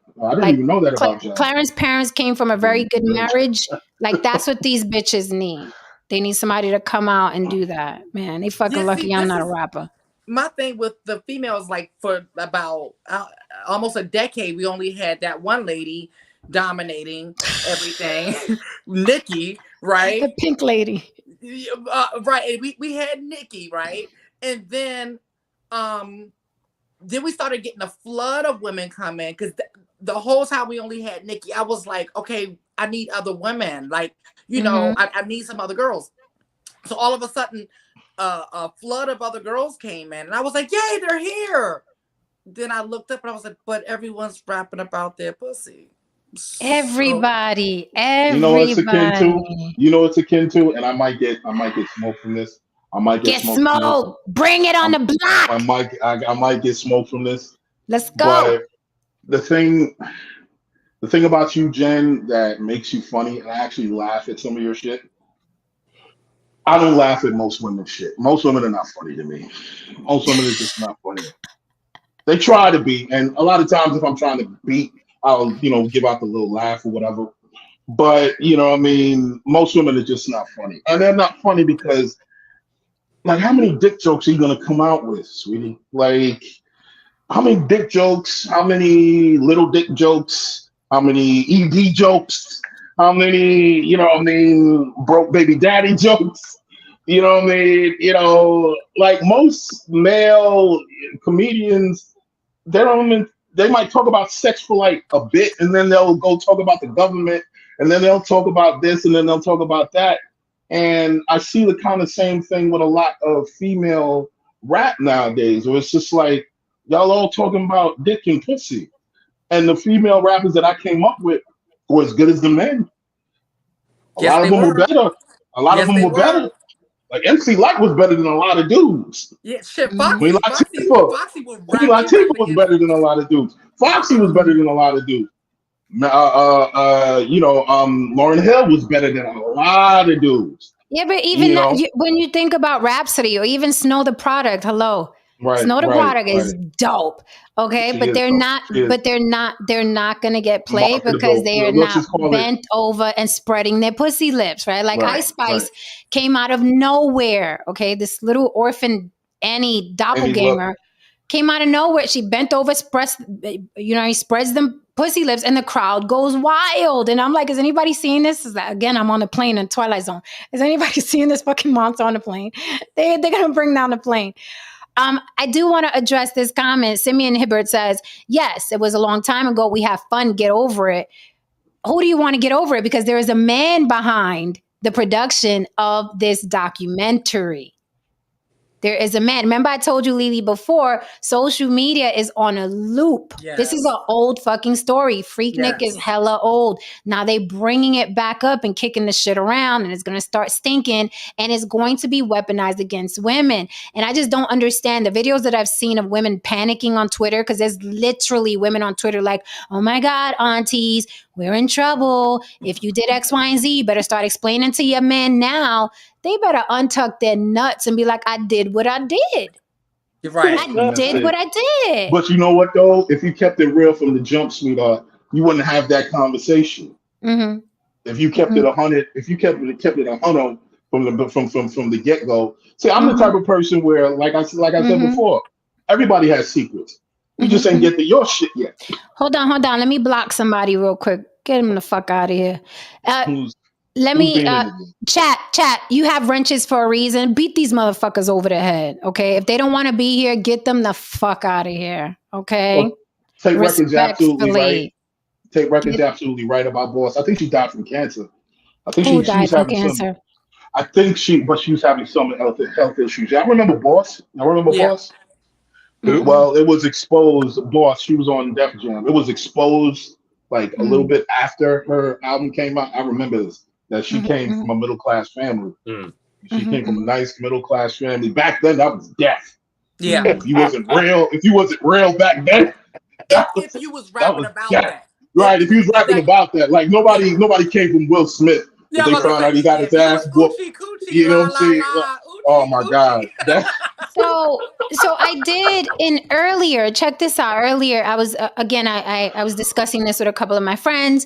Speaker 2: Clarence's parents came from a very good marriage. Like, that's what these bitches need. They need somebody to come out and do that. Man, they fucking lucky I'm not a rapper.
Speaker 3: My thing with the females, like for about almost a decade, we only had that one lady dominating everything, Nikki, right?
Speaker 2: The pink lady,
Speaker 3: right? And we had Nikki, right? And then we started getting a flood of women coming because the whole time we only had Nikki. I was like, okay, I need other women, like I need some other girls. So all of a sudden, a flood of other girls came in, and I was like, "Yay, they're here!" Then I looked up and I was like, "But everyone's rapping about their pussy."
Speaker 2: Everybody.
Speaker 1: You know what it's akin to? You know what it's akin to? And I might get smoke from this. I might get smoke.
Speaker 2: Bring it on the block.
Speaker 1: I might get smoke from this.
Speaker 2: Let's go.
Speaker 1: But the thing about you, Jen, that makes you funny, and I actually laugh at some of your shit. I don't laugh at most women's shit. Most women are not funny to me. Most women are just not funny. They try to be, and a lot of times if I'm trying to beat, I'll give out the little laugh or whatever. But I mean, most women are just not funny, and they're not funny because, like, how many dick jokes are you gonna come out with, sweetie? Like, how many dick jokes? How many little dick jokes? How many ED jokes? How many, broke baby daddy jokes? You know what I mean? Like most male comedians, they might talk about sex for like a bit, and then they'll go talk about the government, and then they'll talk about this, and then they'll talk about that. And I see the kind of same thing with a lot of female rap nowadays, where it's just like, y'all all talking about dick and pussy. And the female rappers that I came up with were as good as the men. A lot of them were better. A lot of them were better. Like MC Light was better than a lot of dudes.
Speaker 3: Yeah, shit. Foxy
Speaker 1: was better than a lot of dudes. Foxy was better than a lot of dudes. Lauryn Hill was better than a lot of dudes.
Speaker 2: Yeah, but even when you think about Rhapsody or even Snow the Product, hello. Snow the Product is dope. Okay, but they're not gonna get played because they are not bent over and spreading their pussy lips, right? Like Ice Spice came out of nowhere. Okay, this little orphan Annie doppelganger came out of nowhere. She bent over, he spreads them pussy lips, and the crowd goes wild. And I'm like, is anybody seeing this? Again, I'm on a plane in Twilight Zone. Is anybody seeing this fucking monster on the plane? They're gonna bring down the plane. I do want to address this comment. Simeon Hibbert says, yes, it was a long time ago. We have fun. Get over it. Who do you want to get over it? Because there is a man behind the production of this documentary. There is a man. Remember I told you, Lily, before, social media is on a loop. Yes. This is an old fucking story. Freaknik is hella old. Now they bringing it back up and kicking the shit around, and it's going to start stinking, and it's going to be weaponized against women. And I just don't understand the videos that I've seen of women panicking on Twitter, because there's literally women on Twitter like, oh my God, aunties, we're in trouble. If you did X, Y, and Z, you better start explaining to your men now. They better untuck their nuts and be like, I did what I did.
Speaker 3: You're right.
Speaker 2: I did what I did.
Speaker 1: But you know what, though? If you kept it real from the jump, sweetheart, you wouldn't have that conversation. Mm-hmm. If you kept it 100, if you kept it 100 from the get-go. See, I'm the type of person where, like I said before, everybody has secrets. You just ain't get to your shit yet.
Speaker 2: Hold on. Let me block somebody real quick. Get him the fuck out of here. Let me chat. You have wrenches for a reason. Beat these motherfuckers over the head, okay? If they don't want to be here, get them the fuck out of here, okay?
Speaker 1: Well, Take Records absolutely right. Take Records absolutely right about Boss. I think she died from cancer. I think she died from cancer. She was having some health issues. I remember Boss. Boss. Mm-hmm. Well, it was exposed. Boss. She was on Def Jam. It was exposed like a little bit after her album came out. I remember this. That she came from a middle class family. She came from a nice middle class family. Back then, that was death.
Speaker 3: Yeah.
Speaker 1: If you wasn't real back then,
Speaker 3: if you was rapping about that.
Speaker 1: Right. If you was rapping about that, like nobody came from Will Smith. Yeah, they found out he got his ass whooped. You know what I'm saying? Oh my God.
Speaker 2: So I did earlier. Check this out. Earlier, I was I was discussing this with a couple of my friends.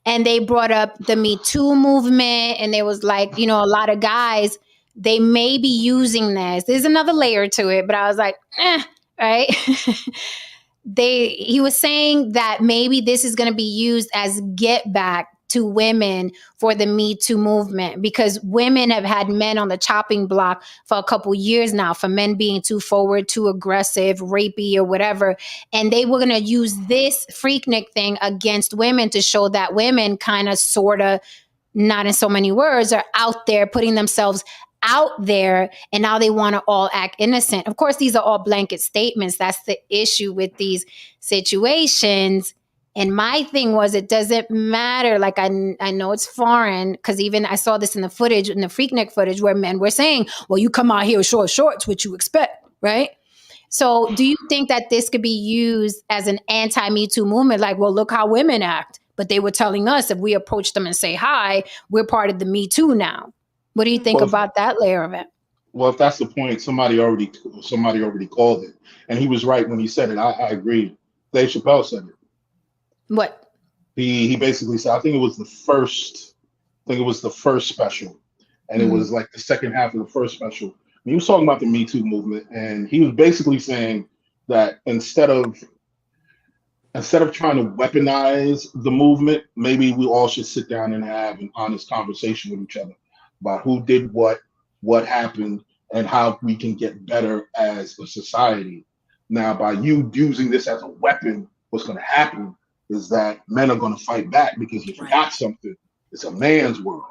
Speaker 2: And they brought up the Me Too movement, and there was like, a lot of guys, they may be using this. There's another layer to it, but I was like, right? He was saying that maybe this is going to be used as get back to women for the Me Too movement, because women have had men on the chopping block for a couple years now for men being too forward, too aggressive, rapey or whatever. And they were going to use this Freaknik thing against women to show that women kind of, sort of, not in so many words, are out there putting themselves out there, and now they want to all act innocent. Of course, these are all blanket statements. That's the issue with these situations. And my thing was, it doesn't matter. Like, I know it's foreign, because even I saw this in the footage, in the Freaknik footage, where men were saying, well, you come out here with short shorts, what you expect, right? So do you think that this could be used as an anti-Me Too movement? Like, well, look how women act. But they were telling us if we approach them and say hi, we're part of the Me Too now. What do you think about that layer of it?
Speaker 1: Well, if that's the point, somebody already called it. And he was right when he said it. I agree. Dave Chappelle said it.
Speaker 2: What?
Speaker 1: He basically said, I think it was the first special. And it was like the second half of the first special. And he was talking about the Me Too movement. And he was basically saying that instead of trying to weaponize the movement, maybe we all should sit down and have an honest conversation with each other about who did what happened, and how we can get better as a society. Now, by you using this as a weapon, what's going to happen is that men are going to fight back, because you forgot something. It's a man's world.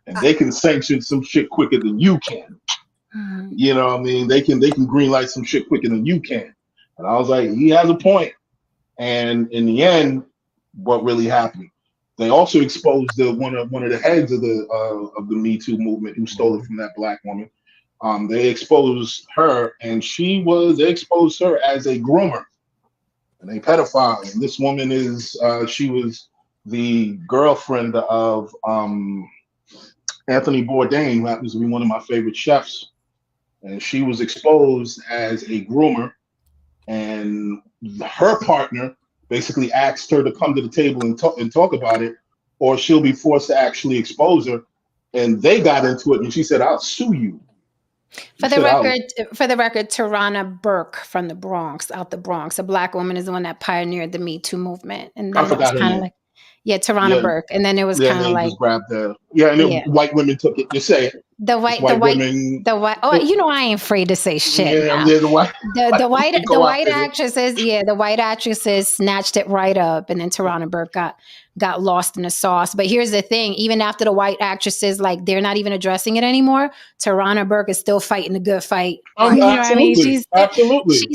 Speaker 1: And they can sanction some shit quicker than you can. You know what I mean? They can greenlight some shit quicker than you can. And I was like, he has a point. And in the end, what really happened? They also exposed one of the heads of the Me Too movement, who stole it from that black woman. They exposed her, and they exposed her as a groomer and a pedophile. And this woman she was the girlfriend of Anthony Bourdain, who happens to be one of my favorite chefs. And she was exposed as a groomer, and her partner basically asked her to come to the table and talk about it, or she'll be forced to actually expose her. And they got into it, and she said, I'll sue you.
Speaker 2: For the record, Tarana Burke from the Bronx, out the Bronx, a Black woman, is the one that pioneered the Me Too movement. And then it was kind of like, Tarana Burke. And then it was kind of like,
Speaker 1: grabbed the, and then white women took it. Just say it.
Speaker 2: The white. Oh, you know, I ain't afraid to say shit.
Speaker 1: Yeah,
Speaker 2: now.
Speaker 1: the white.
Speaker 2: The white actresses. Yeah, the white actresses snatched it right up, and then Tarana Burke got lost in the sauce. But here's the thing: even after the white actresses, like, they're not even addressing it anymore, Tarana Burke is still fighting the good fight. You know what I mean? She's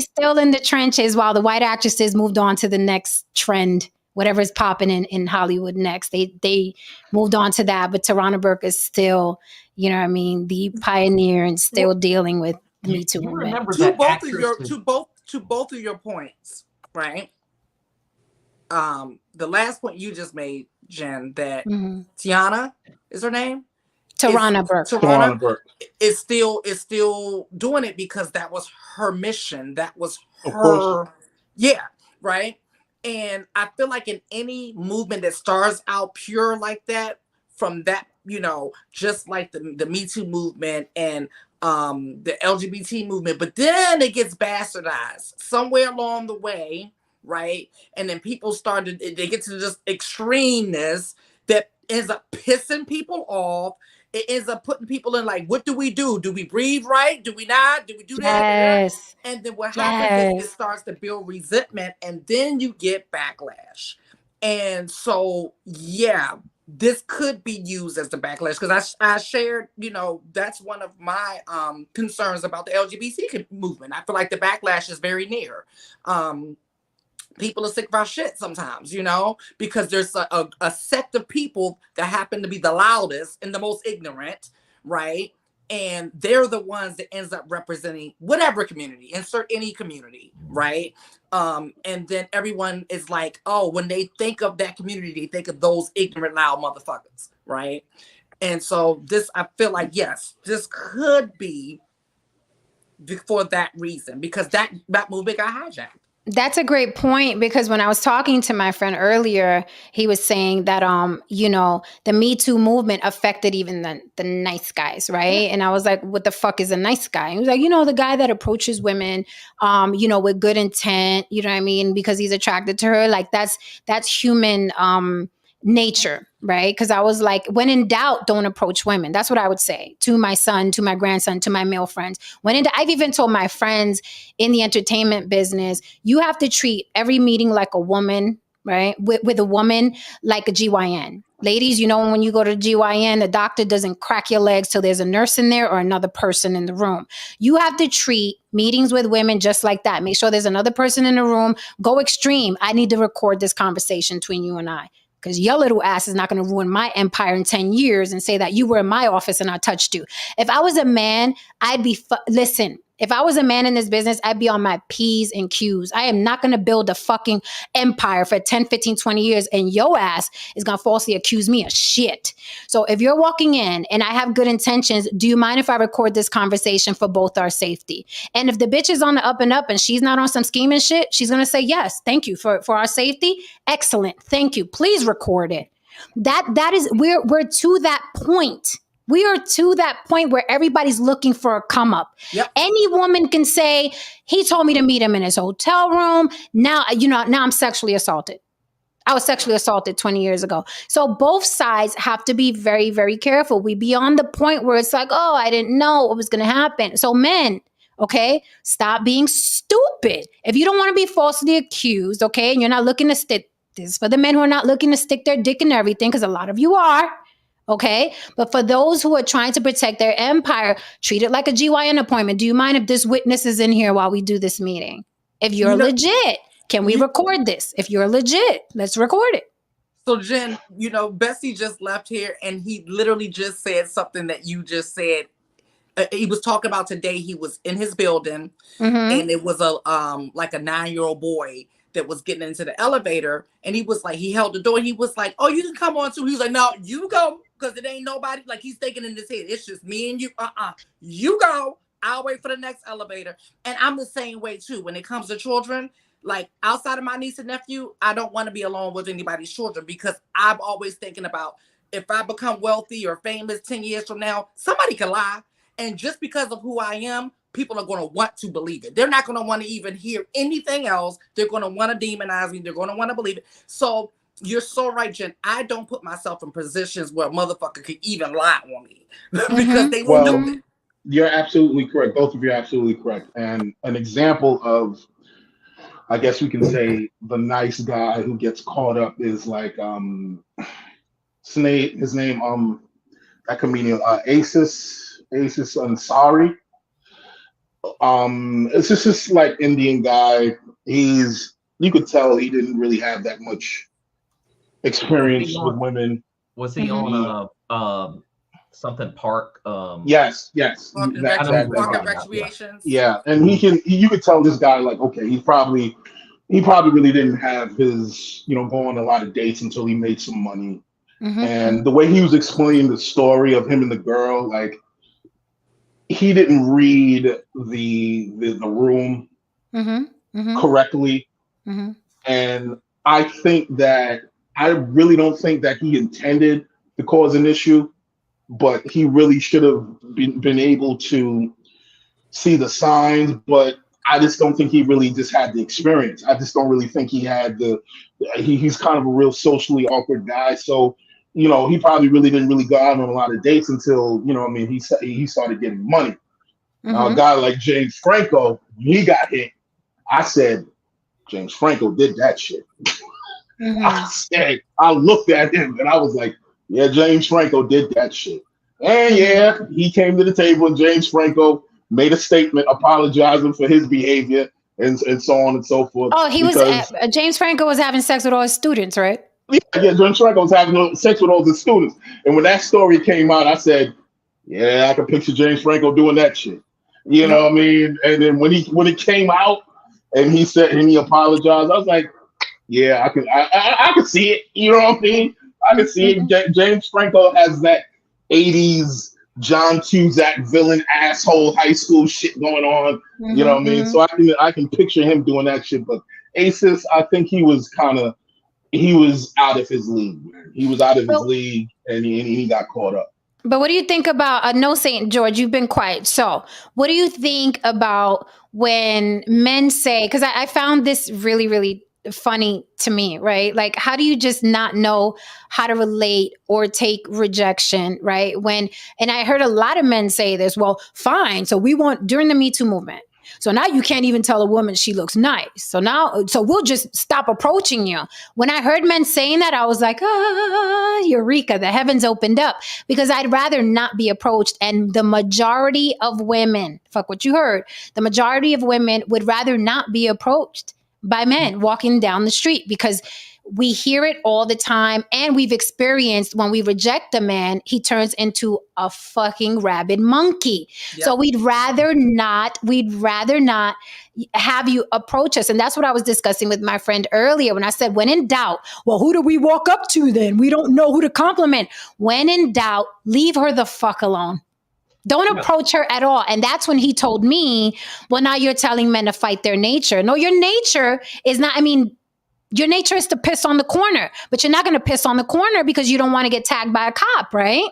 Speaker 2: still in the trenches while the white actresses moved on to the next trend. Whatever's popping in Hollywood next, they moved on to that. But Tarana Burke is still, you know what I mean, the pioneer and still dealing with the Me Too movement.
Speaker 3: To both of your points, right? The last point you just made, Jen, that Tiana is her name?
Speaker 2: Tarana Burke.
Speaker 1: Tarana Burke
Speaker 3: is still doing it because that was her mission. That was her. Yeah, right. And I feel like in any movement that starts out pure like that, from that, you know, just like the Me Too movement and the LGBT movement, but then it gets bastardized somewhere along the way, right? And then people they get to just extremeness that ends up pissing people off. It ends up putting people in like, what do we do? Do we breathe right? Do we not? Do we do that?
Speaker 2: Yes.
Speaker 3: And then what happens is it starts to build resentment, and then you get backlash. And so, yeah, this could be used as the backlash, because I shared, you know, that's one of my concerns about the LGBT movement. I feel like the backlash is very near. People are sick of our shit sometimes, you know, because there's a sect of people that happen to be the loudest and the most ignorant, right? And they're the ones that ends up representing whatever community, insert any community, right? And then everyone is like, oh, when they think of that community, they think of those ignorant, loud motherfuckers, right? And so I feel like, yes, this could be for that reason, because that movement got hijacked.
Speaker 2: That's a great point, because when I was talking to my friend earlier, he was saying that, you know, the Me Too movement affected even the nice guys, right? Yeah. And I was like, what the fuck is a nice guy? He was like, you know, the guy that approaches women, you know, with good intent, you know what I mean? Because he's attracted to her. Like, that's human, nature, right? Because I was like, when in doubt, don't approach women. That's what I would say to my son, to my grandson, to my male friends. I've even told my friends in the entertainment business, you have to treat every meeting like a woman, right? With a woman, like a GYN. Ladies, you know, when you go to GYN, the doctor doesn't crack your legs till there's a nurse in there or another person in the room. You have to treat meetings with women just like that. Make sure there's another person in the room. Go extreme. I need to record this conversation between you and I. Because your little ass is not going to ruin my empire in 10 years and say that you were in my office and I touched you. If I was a man, I'd be, listen, if I was a man in this business, I'd be on my P's and Q's. I am not going to build a fucking empire for 10, 15, 20 years and your ass is going to falsely accuse me of shit. So if you're walking in and I have good intentions, do you mind if I record this conversation for both our safety? And if the bitch is on the up and up and she's not on some scheming shit, she's going to say, yes, thank you for our safety. Excellent. Thank you. Please record it. That is, we're to that point. We are to that point where everybody's looking for a come up.
Speaker 3: Yep.
Speaker 2: Any woman can say, he told me to meet him in his hotel room. Now, you know, now I'm sexually assaulted. I was sexually assaulted 20 years ago. So both sides have to be very, very careful. We beyond the point where it's like, oh, I didn't know what was going to happen. So men, okay, stop being stupid. If you don't want to be falsely accused, okay, and you're not looking to stick, this is for the men who are not looking to stick their dick in everything, because a lot of you are. Okay. But for those who are trying to protect their empire, treat it like a GYN appointment. Do you mind if this witness is in here while we do this meeting? If you're legit, can we record this? If you're legit, let's record it.
Speaker 3: So Jen, you know, Bessie just left here and he literally just said something that you just said. He was talking about today. He was in his building and it was like a 9-year-old boy that was getting into the elevator, and he was like, he held the door. He was like, oh, you can come on too. He was like, no, you go, because it ain't nobody. Like, he's thinking in his head, it's just me and you. You go. I'll wait for the next elevator. And I'm the same way too. When it comes to children, like outside of my niece and nephew, I don't want to be alone with anybody's children, because I'm always thinking about, if I become wealthy or famous 10 years from now, somebody can lie. And just because of who I am, people are going to want to believe it. They're not going to want to even hear anything else. They're going to want to demonize me. They're going to want to believe it. So you're so right, Jen. I don't put myself in positions where a motherfucker could even lie on me because they will do it.
Speaker 1: You're absolutely correct. Both of you are absolutely correct. And an example of, I guess we can say, the nice guy who gets caught up is like his name, that comedian, Asis Ansari. It's just this like Indian guy. You could tell he didn't really have that much experience with women.
Speaker 4: Was he on something park?
Speaker 3: Yes.
Speaker 1: Yeah, and you could tell this guy, like, okay, he probably really didn't have his, go on a lot of dates until he made some money. And the way he was explaining the story of him and the girl, like, he didn't read the room correctly. And I really don't think that he intended to cause an issue, but he really should have been able to see the signs. But I just don't think he really just had the experience. I just don't really think he had he's kind of a real socially awkward guy. So, he probably really didn't really go out on a lot of dates until, he started getting money. Now, a guy like James Franco, he got hit. I said, James Franco did that shit. I looked at him and I was like, yeah, James Franco did that shit. And yeah, he came to the table and James Franco made a statement apologizing for his behavior and so on and so forth.
Speaker 2: Oh, James Franco was having sex with all his students, right?
Speaker 1: Yeah, James Franco was having sex with all his students. And when that story came out, I said, yeah, I can picture James Franco doing that shit. You know what I mean? And then when it came out and he said, and he apologized, I was like, yeah, I can see it. You know what I mean? I can see it. James Franco has that 80s John Cusack villain asshole high school shit going on. You know what I mean? So I can picture him doing that shit. But Asis, I think he was out of his league, man. He was out of his league and he got caught up.
Speaker 2: But what do you think about, no, St. George, you've been quiet. So what do you think about when men say, because I found this really, really funny to me, right? Like, how do you just not know how to relate or take rejection, right? And I heard a lot of men say this, well, fine. So during the Me Too movement, so now you can't even tell a woman she looks nice. So we'll just stop approaching you. When I heard men saying that, I was like, eureka, the heavens opened up, because I'd rather not be approached. And the majority of women, fuck what you heard, the majority of women would rather not be approached by men walking down the street, because we hear it all the time. And we've experienced when we reject a man, he turns into a fucking rabid monkey. Yep. So we'd rather not have you approach us. And that's what I was discussing with my friend earlier when I said, when in doubt, well, who do we walk up to then? We don't know who to compliment. When in doubt, leave her the fuck alone. Don't approach her at all. And that's when he told me, well, now you're telling men to fight their nature. No, your nature is not, your nature is to piss on the corner, but you're not going to piss on the corner because you don't want to get tagged by a cop, right?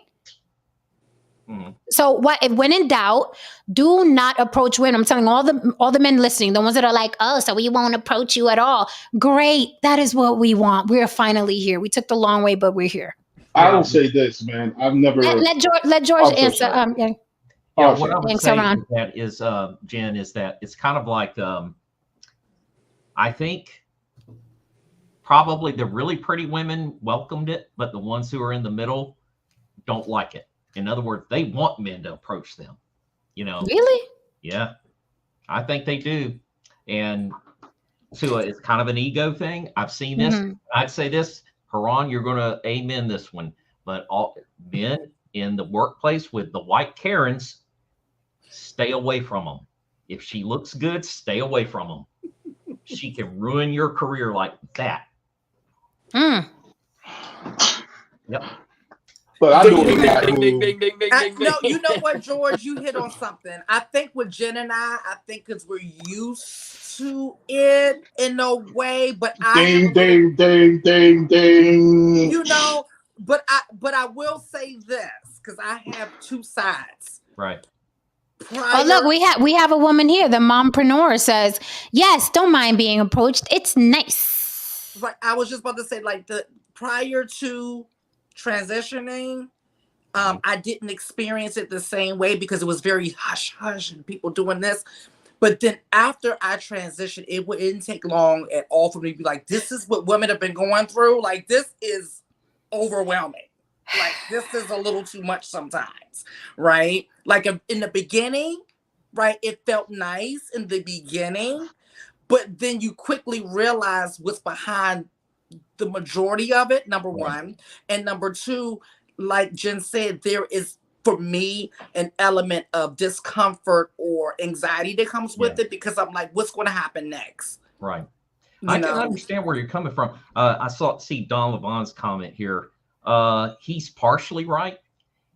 Speaker 2: So when in doubt, do not approach women. I'm telling all the men listening, the ones that are like, oh, so we won't approach you at all. Great. That is what we want. We're finally here. We took the long way, but we're here.
Speaker 1: I will say this, man. I've never
Speaker 2: let George answer.
Speaker 4: What I would say with that is, Jen, is that it's kind of like, I think probably the really pretty women welcomed it, but the ones who are in the middle don't like it. In other words, they want men to approach them,
Speaker 2: Really?
Speaker 4: Yeah, I think they do. And so it's kind of an ego thing. I've seen this. I'd say this, Haran, you're going to amen this one, but all men in the workplace with the white Karens, stay away from them. If she looks good, stay away from them. She can ruin your career like that. Yep.
Speaker 1: But I know
Speaker 3: no, you know what, George? You hit on something. I think with Jen and I think because we're used to it in a way, but
Speaker 1: ding.
Speaker 3: But I will say this, because I have two sides.
Speaker 4: Right.
Speaker 2: Oh, look, we have a woman here. The mompreneur says, yes, don't mind being approached. It's nice.
Speaker 3: Right. I was just about to say, like, the prior to transitioning, I didn't experience it the same way because it was very hush hush and people doing this. But then after I transitioned, it didn't take long at all for me to be like, this is what women have been going through. Like, this is overwhelming. Like, this is a little too much sometimes, right? Like, in the beginning, right, it felt nice in the beginning, but then you quickly realize what's behind the majority of it, number one. And number two, like Jen said, there is, for me, an element of discomfort or anxiety that comes with it because I'm like, what's going to happen next?
Speaker 4: Right. I can understand where you're coming from. I see Don Levon's comment here. He's partially right.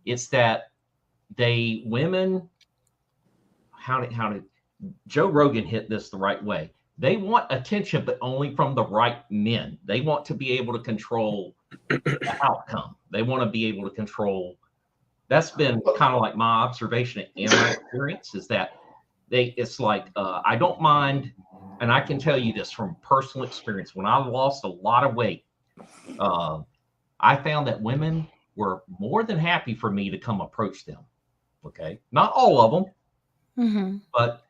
Speaker 4: It's that women, how did Joe Rogan hit this the right way? They want attention, but only from the right men. They want to be able to control the outcome. They want to be able to control. That's been kind of like my observation and my experience is that it's like, I don't mind. And I can tell you this from personal experience. When I lost a lot of weight, I found that women were more than happy for me to come approach them. Okay. Not all of them, but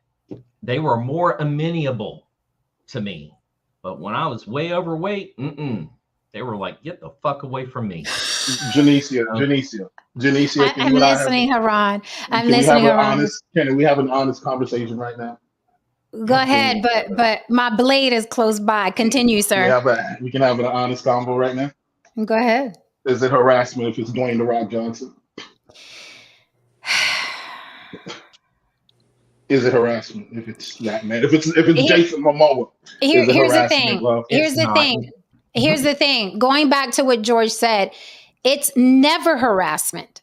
Speaker 4: they were more amenable to me. But when I was way overweight, they were like, get the fuck away from me.
Speaker 1: Janicia,
Speaker 2: I'm listening, Haran. I'm listening, Haran.
Speaker 1: Can we have an honest conversation right now?
Speaker 2: Go ahead, but my blade is close by. Continue, sir.
Speaker 1: We can have an honest convo right now.
Speaker 2: Go ahead.
Speaker 1: Is it harassment if it's Dwayne "The Rock" Johnson? Is it harassment if it's that man? If it's Jason Momoa?
Speaker 2: Here's the thing. Here's the thing. Going back to what George said, it's never harassment.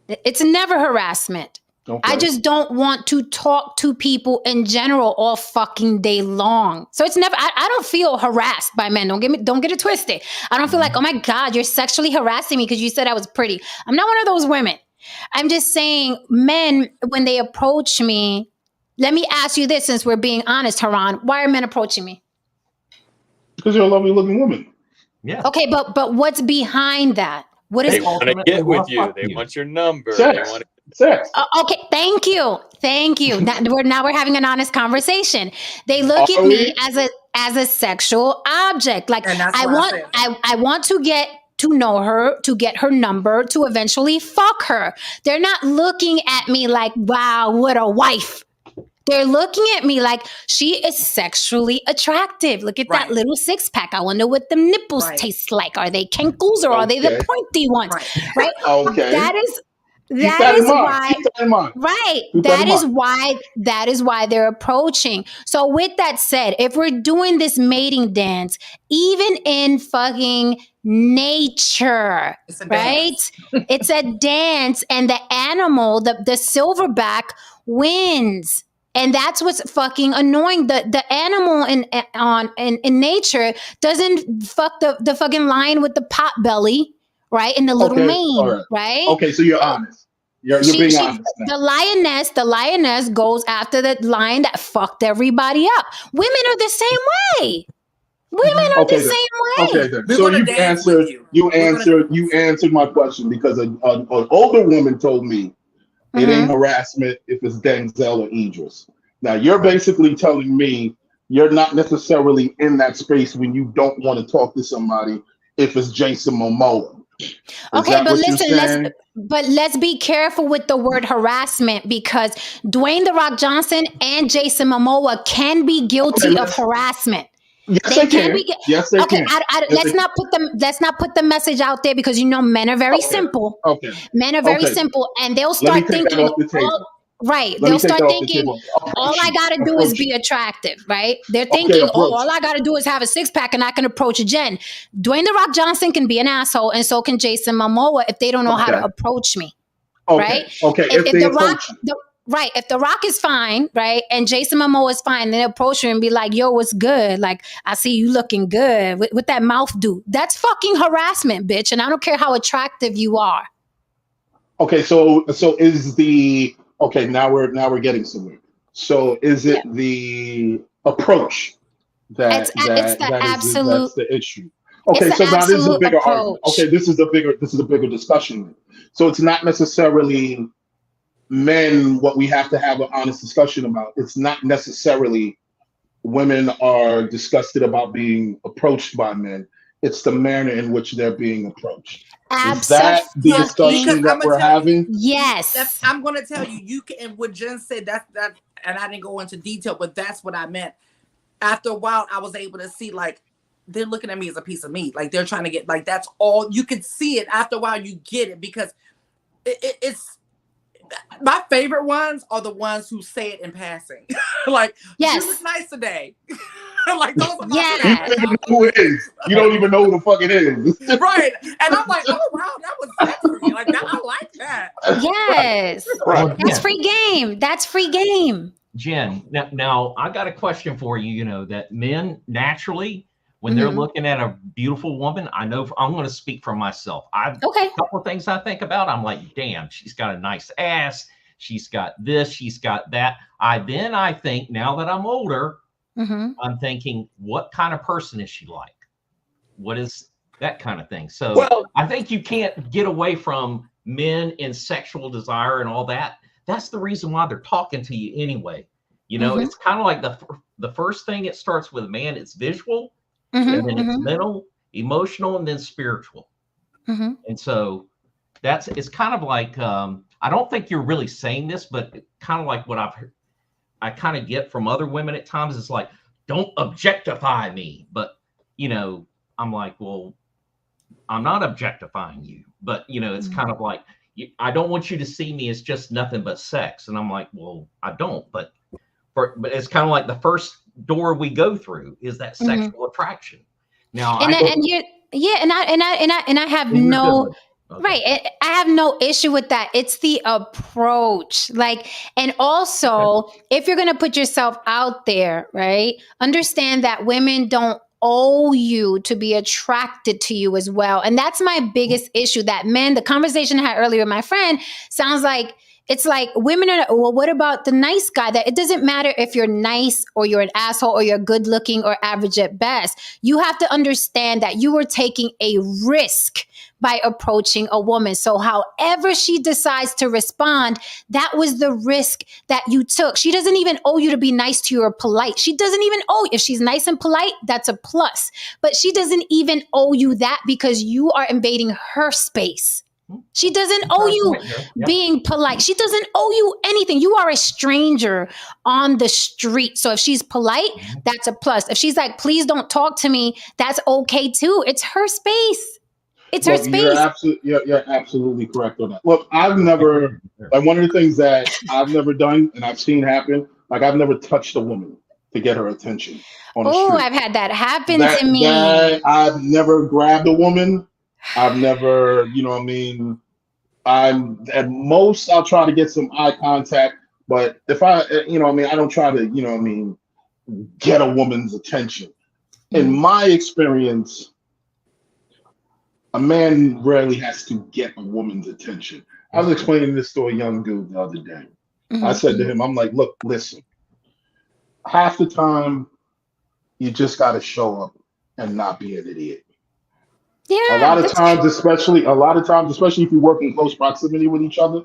Speaker 2: It's never harassment. Okay. I just don't want to talk to people in general all fucking day long. So it's never, I don't feel harassed by men. Don't get it twisted. I don't feel like, oh my God, you're sexually harassing me because you said I was pretty. I'm not one of those women. I'm just saying men, when they approach me, let me ask you this, since we're being honest, Haran, why are men approaching me?
Speaker 1: Because you're a lovely looking woman.
Speaker 2: Yeah. Okay, but what's behind that? What is
Speaker 5: they want to get with you? They want your number.
Speaker 1: Sex. Sex.
Speaker 2: Okay, thank you. Now we're having an honest conversation. They look at me as a sexual object. Like I want to get to know her, to get her number, to eventually fuck her. They're not looking at me like, wow, what a wife. They're looking at me like she is sexually attractive. Look at that little six pack. I wonder what the nipples taste like. Are they kinkles or are they the pointy ones? Right?
Speaker 1: Okay.
Speaker 2: That is why they're approaching. So with that said, if we're doing this mating dance, even in fucking nature, right? It's a dance, and the animal, the silverback wins. And that's what's fucking annoying. The animal in nature doesn't fuck the fucking lion with the pot belly, right? And the little mane, right?
Speaker 1: Okay, so you're honest. You're being honest.
Speaker 2: The lioness goes after the lion that fucked everybody up. Women are the same way. Women are the same way.
Speaker 1: Okay, then. So you answered my question, because an older woman told me it ain't harassment if it's Denzel or Idris. Now you're basically telling me you're not necessarily in that space when you don't want to talk to somebody if it's Jason Momoa.
Speaker 2: Okay, but listen, let's be careful with the word harassment, because Dwayne "The Rock" Johnson and Jason Momoa can be guilty of harassment.
Speaker 1: Yes, they can. Yes, they can.
Speaker 2: Let's not put the message out there, because men are very simple.
Speaker 1: Okay.
Speaker 2: Men are very simple, and they'll start thinking. They'll start thinking, all I gotta do is be attractive, right? They're thinking, all I gotta do is have a six pack and I can approach a Jen. Dwayne "The Rock" Johnson can be an asshole, and so can Jason Momoa if they don't know how to approach me. Right?
Speaker 1: Okay.
Speaker 2: If The Rock is fine, right, and Jason Momoa is fine, then approach her and be like, yo, what's good? Like, I see you looking good. What that mouth do? That's fucking harassment, bitch. And I don't care how attractive you are.
Speaker 1: Okay, so is the okay, now we're getting somewhere. So is it the approach
Speaker 2: It's the absolute.
Speaker 1: that's the issue?
Speaker 2: It's
Speaker 1: Okay,
Speaker 2: the
Speaker 1: so now this is a
Speaker 2: absolute
Speaker 1: bigger argument.
Speaker 2: approach.
Speaker 1: Okay, this is a bigger discussion. So it's not necessarily men what we have to have an honest discussion about. It's not necessarily women are disgusted about being approached by men. It's the manner in which they're being approached. Is that the discussion that we're having?
Speaker 2: Yes.
Speaker 3: I'm gonna tell you, you can, and what Jen said, that, and I didn't go into detail, but that's what I meant. After a while, I was able to see, like, they're looking at me as a piece of meat. Like, they're trying to get, like, that's all you can see it. After a while, you get it, because it's my favorite ones are the ones who say it in passing. Like,
Speaker 2: yes,
Speaker 3: you look nice today. Like, those are my
Speaker 2: yes.
Speaker 1: You don't even know who it is. You don't even know who the fuck it is.
Speaker 3: Right. And I'm like, oh wow, that was sexy. Like, that, I like that.
Speaker 2: Yes.
Speaker 1: Right.
Speaker 2: That's free game. That's free game.
Speaker 4: Jen, now I got a question for you. You know that men naturally, when they're looking at a beautiful woman, I know I'm going to speak for myself. A couple of things I think about. I'm like, damn, she's got a nice ass. She's got this. She's got that. I think now that I'm older, I'm thinking, what kind of person is she like? What is that kind of thing? So I think you can't get away from men in sexual desire and all that. That's the reason why they're talking to you anyway. You know, it's kind of like the first thing it starts with a man, it's visual, and then it's mental, emotional, and then spiritual. And so it's kind of like, I don't think you're really saying this, but kind of like what I kind of get from other women at times. It's like, don't objectify me. But, you know, I'm like, well, I'm not objectifying you. But, you know, it's kind of like, I don't want you to see me as just nothing but sex. And I'm like, well, I don't. But it's kind of like the first door we go through is that sexual attraction. Now,
Speaker 2: I have no. Right. I have no issue with that. It's the approach. Like, and also, if you're going to put yourself out there, right, understand that women don't owe you to be attracted to you as well. And that's my biggest issue, that men, the conversation I had earlier with my friend, sounds like it's like women are, well, what about the nice guy? That it doesn't matter if you're nice or you're an asshole or you're good looking or average at best. You have to understand that you are taking a risk by approaching a woman. So however she decides to respond, that was the risk that you took. She doesn't even owe you to be nice to you or polite. She doesn't even owe you. If she's nice and polite, that's a plus. But she doesn't even owe you that because you are invading her space. She doesn't owe you being polite. She doesn't owe you anything. You are a stranger on the street. So if she's polite, that's a plus. If she's like, please don't talk to me, that's okay too. It's her space. It's her space.
Speaker 1: You're absolutely correct on that. Look, I've never, like, one of the things that I've never done and I've seen happen, like, I've never touched a woman to get her attention on the street.
Speaker 2: I've had that happen to me.
Speaker 1: I've never grabbed a woman. I've never, you know what I mean? I'm at most, I'll try to get some eye contact, but if I, you know what I mean, I don't try to, you know what I mean, get a woman's attention. In my experience, a man rarely has to get a woman's attention. I was explaining this to a young dude the other day. I said to him, I'm like, look, listen, half the time you just got to show up and not be an idiot.
Speaker 2: Yeah,
Speaker 1: a lot of times, especially if you work in close proximity with each other,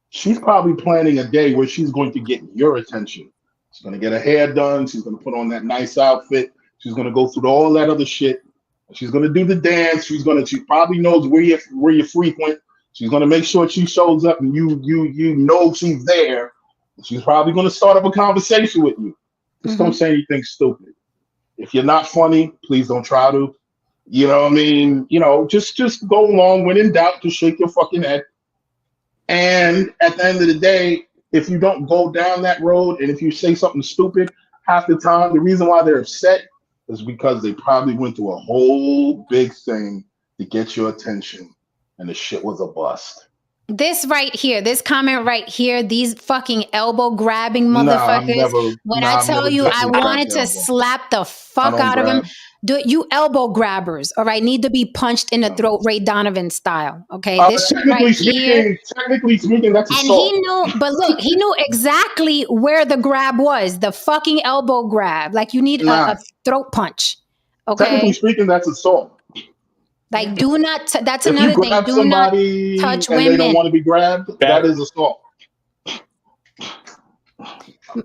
Speaker 1: she's probably planning a day where she's going to get your attention. She's going to get her hair done. She's going to put on that nice outfit. She's going to go through all that other shit. She's going to do the dance. She probably knows where you frequent. She's going to make sure she shows up and you know she's there. She's probably going to start up a conversation with you. Just don't say anything stupid. If you're not funny, please don't try to. You know what I mean? You know, just go along. When in doubt, just shake your fucking head. And at the end of the day, if you don't go down that road and if you say something stupid, half the time, the reason why they're upset is because they probably went through a whole big thing to get your attention and the shit was a bust.
Speaker 2: This right here, this comment right here, these fucking elbow grabbing motherfuckers. I tell you, I wanted to slap the fuck out of them. You elbow grabbers, all right, need to be punched in the throat, Ray Donovan style. Okay, this shit right here.
Speaker 1: Technically speaking, that's assault.
Speaker 2: And he knew, but look, he knew exactly where the grab was. The fucking elbow grab. Like you need a throat punch. Okay.
Speaker 1: Technically speaking, that's assault.
Speaker 2: Like, do not. That's another thing. Do not touch women.
Speaker 1: They don't want to be grabbed. That is assault.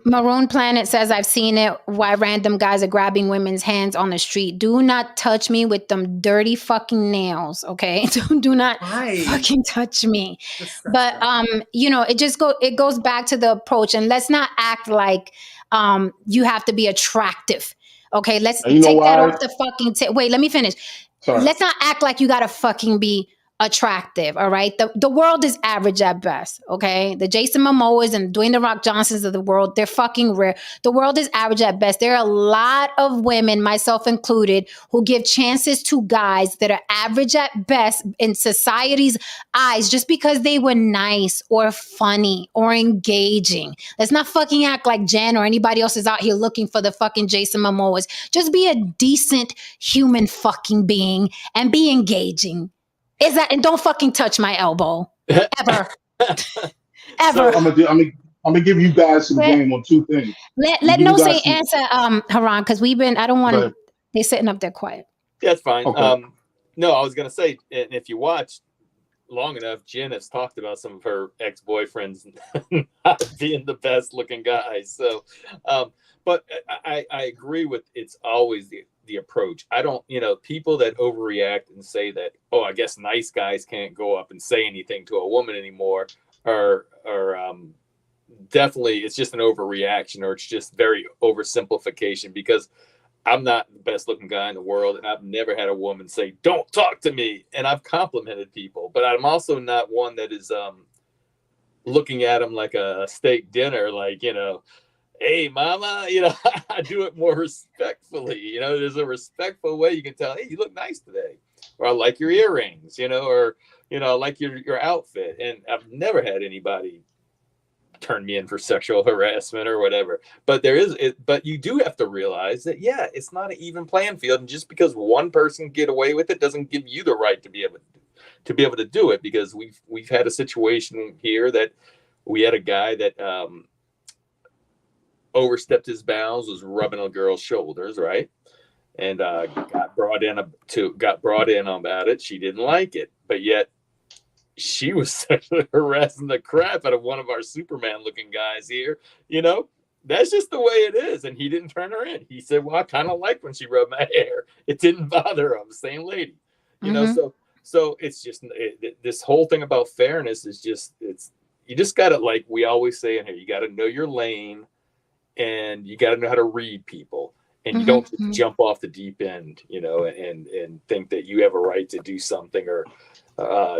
Speaker 2: Maroon Planet says, I've seen it. Why random guys are grabbing women's hands on the street. Do not touch me with them dirty fucking nails. Okay, do not fucking touch me. But you know, it goes back to the approach, and let's not act like you have to be attractive. Okay, let's take that off the fucking wait, let me finish. Sorry. Let's not act like you gotta fucking be attractive, all right? The world is average at best, okay? The Jason Momoas and Dwayne The Rock Johnsons of the world, they're fucking rare. The world is average at best. There are a lot of women, myself included, who give chances to guys that are average at best in society's eyes just because they were nice or funny or engaging. Let's not fucking act like Jen or anybody else is out here looking for the fucking Jason Momoas. Just be a decent human fucking being and be engaging. And don't fucking touch my elbow ever, ever.
Speaker 1: So I'm gonna give you guys some game on two things.
Speaker 2: Let No Say answer, Haran, because I don't want to. They're sitting up there quiet.
Speaker 5: Yeah, that's fine.
Speaker 1: Okay.
Speaker 5: No, I was gonna say, and if you watch long enough, Jen has talked about some of her ex-boyfriends not being the best looking guys. So, but I agree with it's always the approach. I don't, people that overreact and say that, oh, I guess nice guys can't go up and say anything to a woman anymore, are definitely, it's just an overreaction, or it's just very oversimplification, because I'm not the best looking guy in the world, and I've never had a woman say, don't talk to me. And I've complimented people, but I'm also not one that is looking at them like a steak dinner, like, hey, mama, I do it more respectfully. There's a respectful way you can tell, hey, you look nice today, or I like your earrings, or, I like your outfit. And I've never had anybody turn me in for sexual harassment or whatever. But but you do have to realize that, yeah, it's not an even playing field. And just because one person get away with it doesn't give you the right to be able to do it, because we've had a situation here that we had a guy that, overstepped his bounds, was rubbing a girl's shoulders, right? And got brought in about it. She didn't like it, but yet she was sexually harassing the crap out of one of our Superman looking guys here. That's just the way it is. And he didn't turn her in. He said, well, I kind of like when she rubbed my hair. It didn't bother him. Same lady, so it's just this whole thing about fairness is you just got to, like we always say in here, you got to know your lane. And you got to know how to read people, and you don't just jump off the deep end, and think that you have a right to do something, or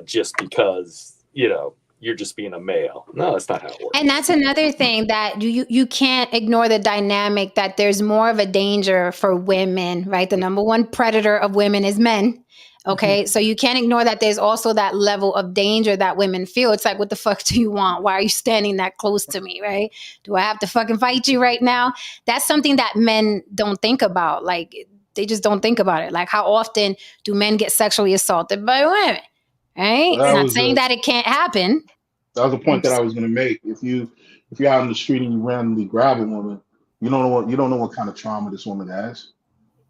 Speaker 5: just because, you're just being a male. No, that's not how it works.
Speaker 2: And that's another thing that you can't ignore, the dynamic that there's more of a danger for women, right? The number one predator of women is men. Okay, so you can't ignore that there's also that level of danger that women feel. It's like, what the fuck do you want? Why are you standing that close to me, right? Do I have to fucking fight you right now? That's something that men don't think about. Like, they just don't think about it. Like, how often do men get sexually assaulted by women, right? I'm not saying that it can't happen.
Speaker 1: That was a point that I was going to make. If you're out in the street and you randomly grab a woman, you don't know what kind of trauma this woman has.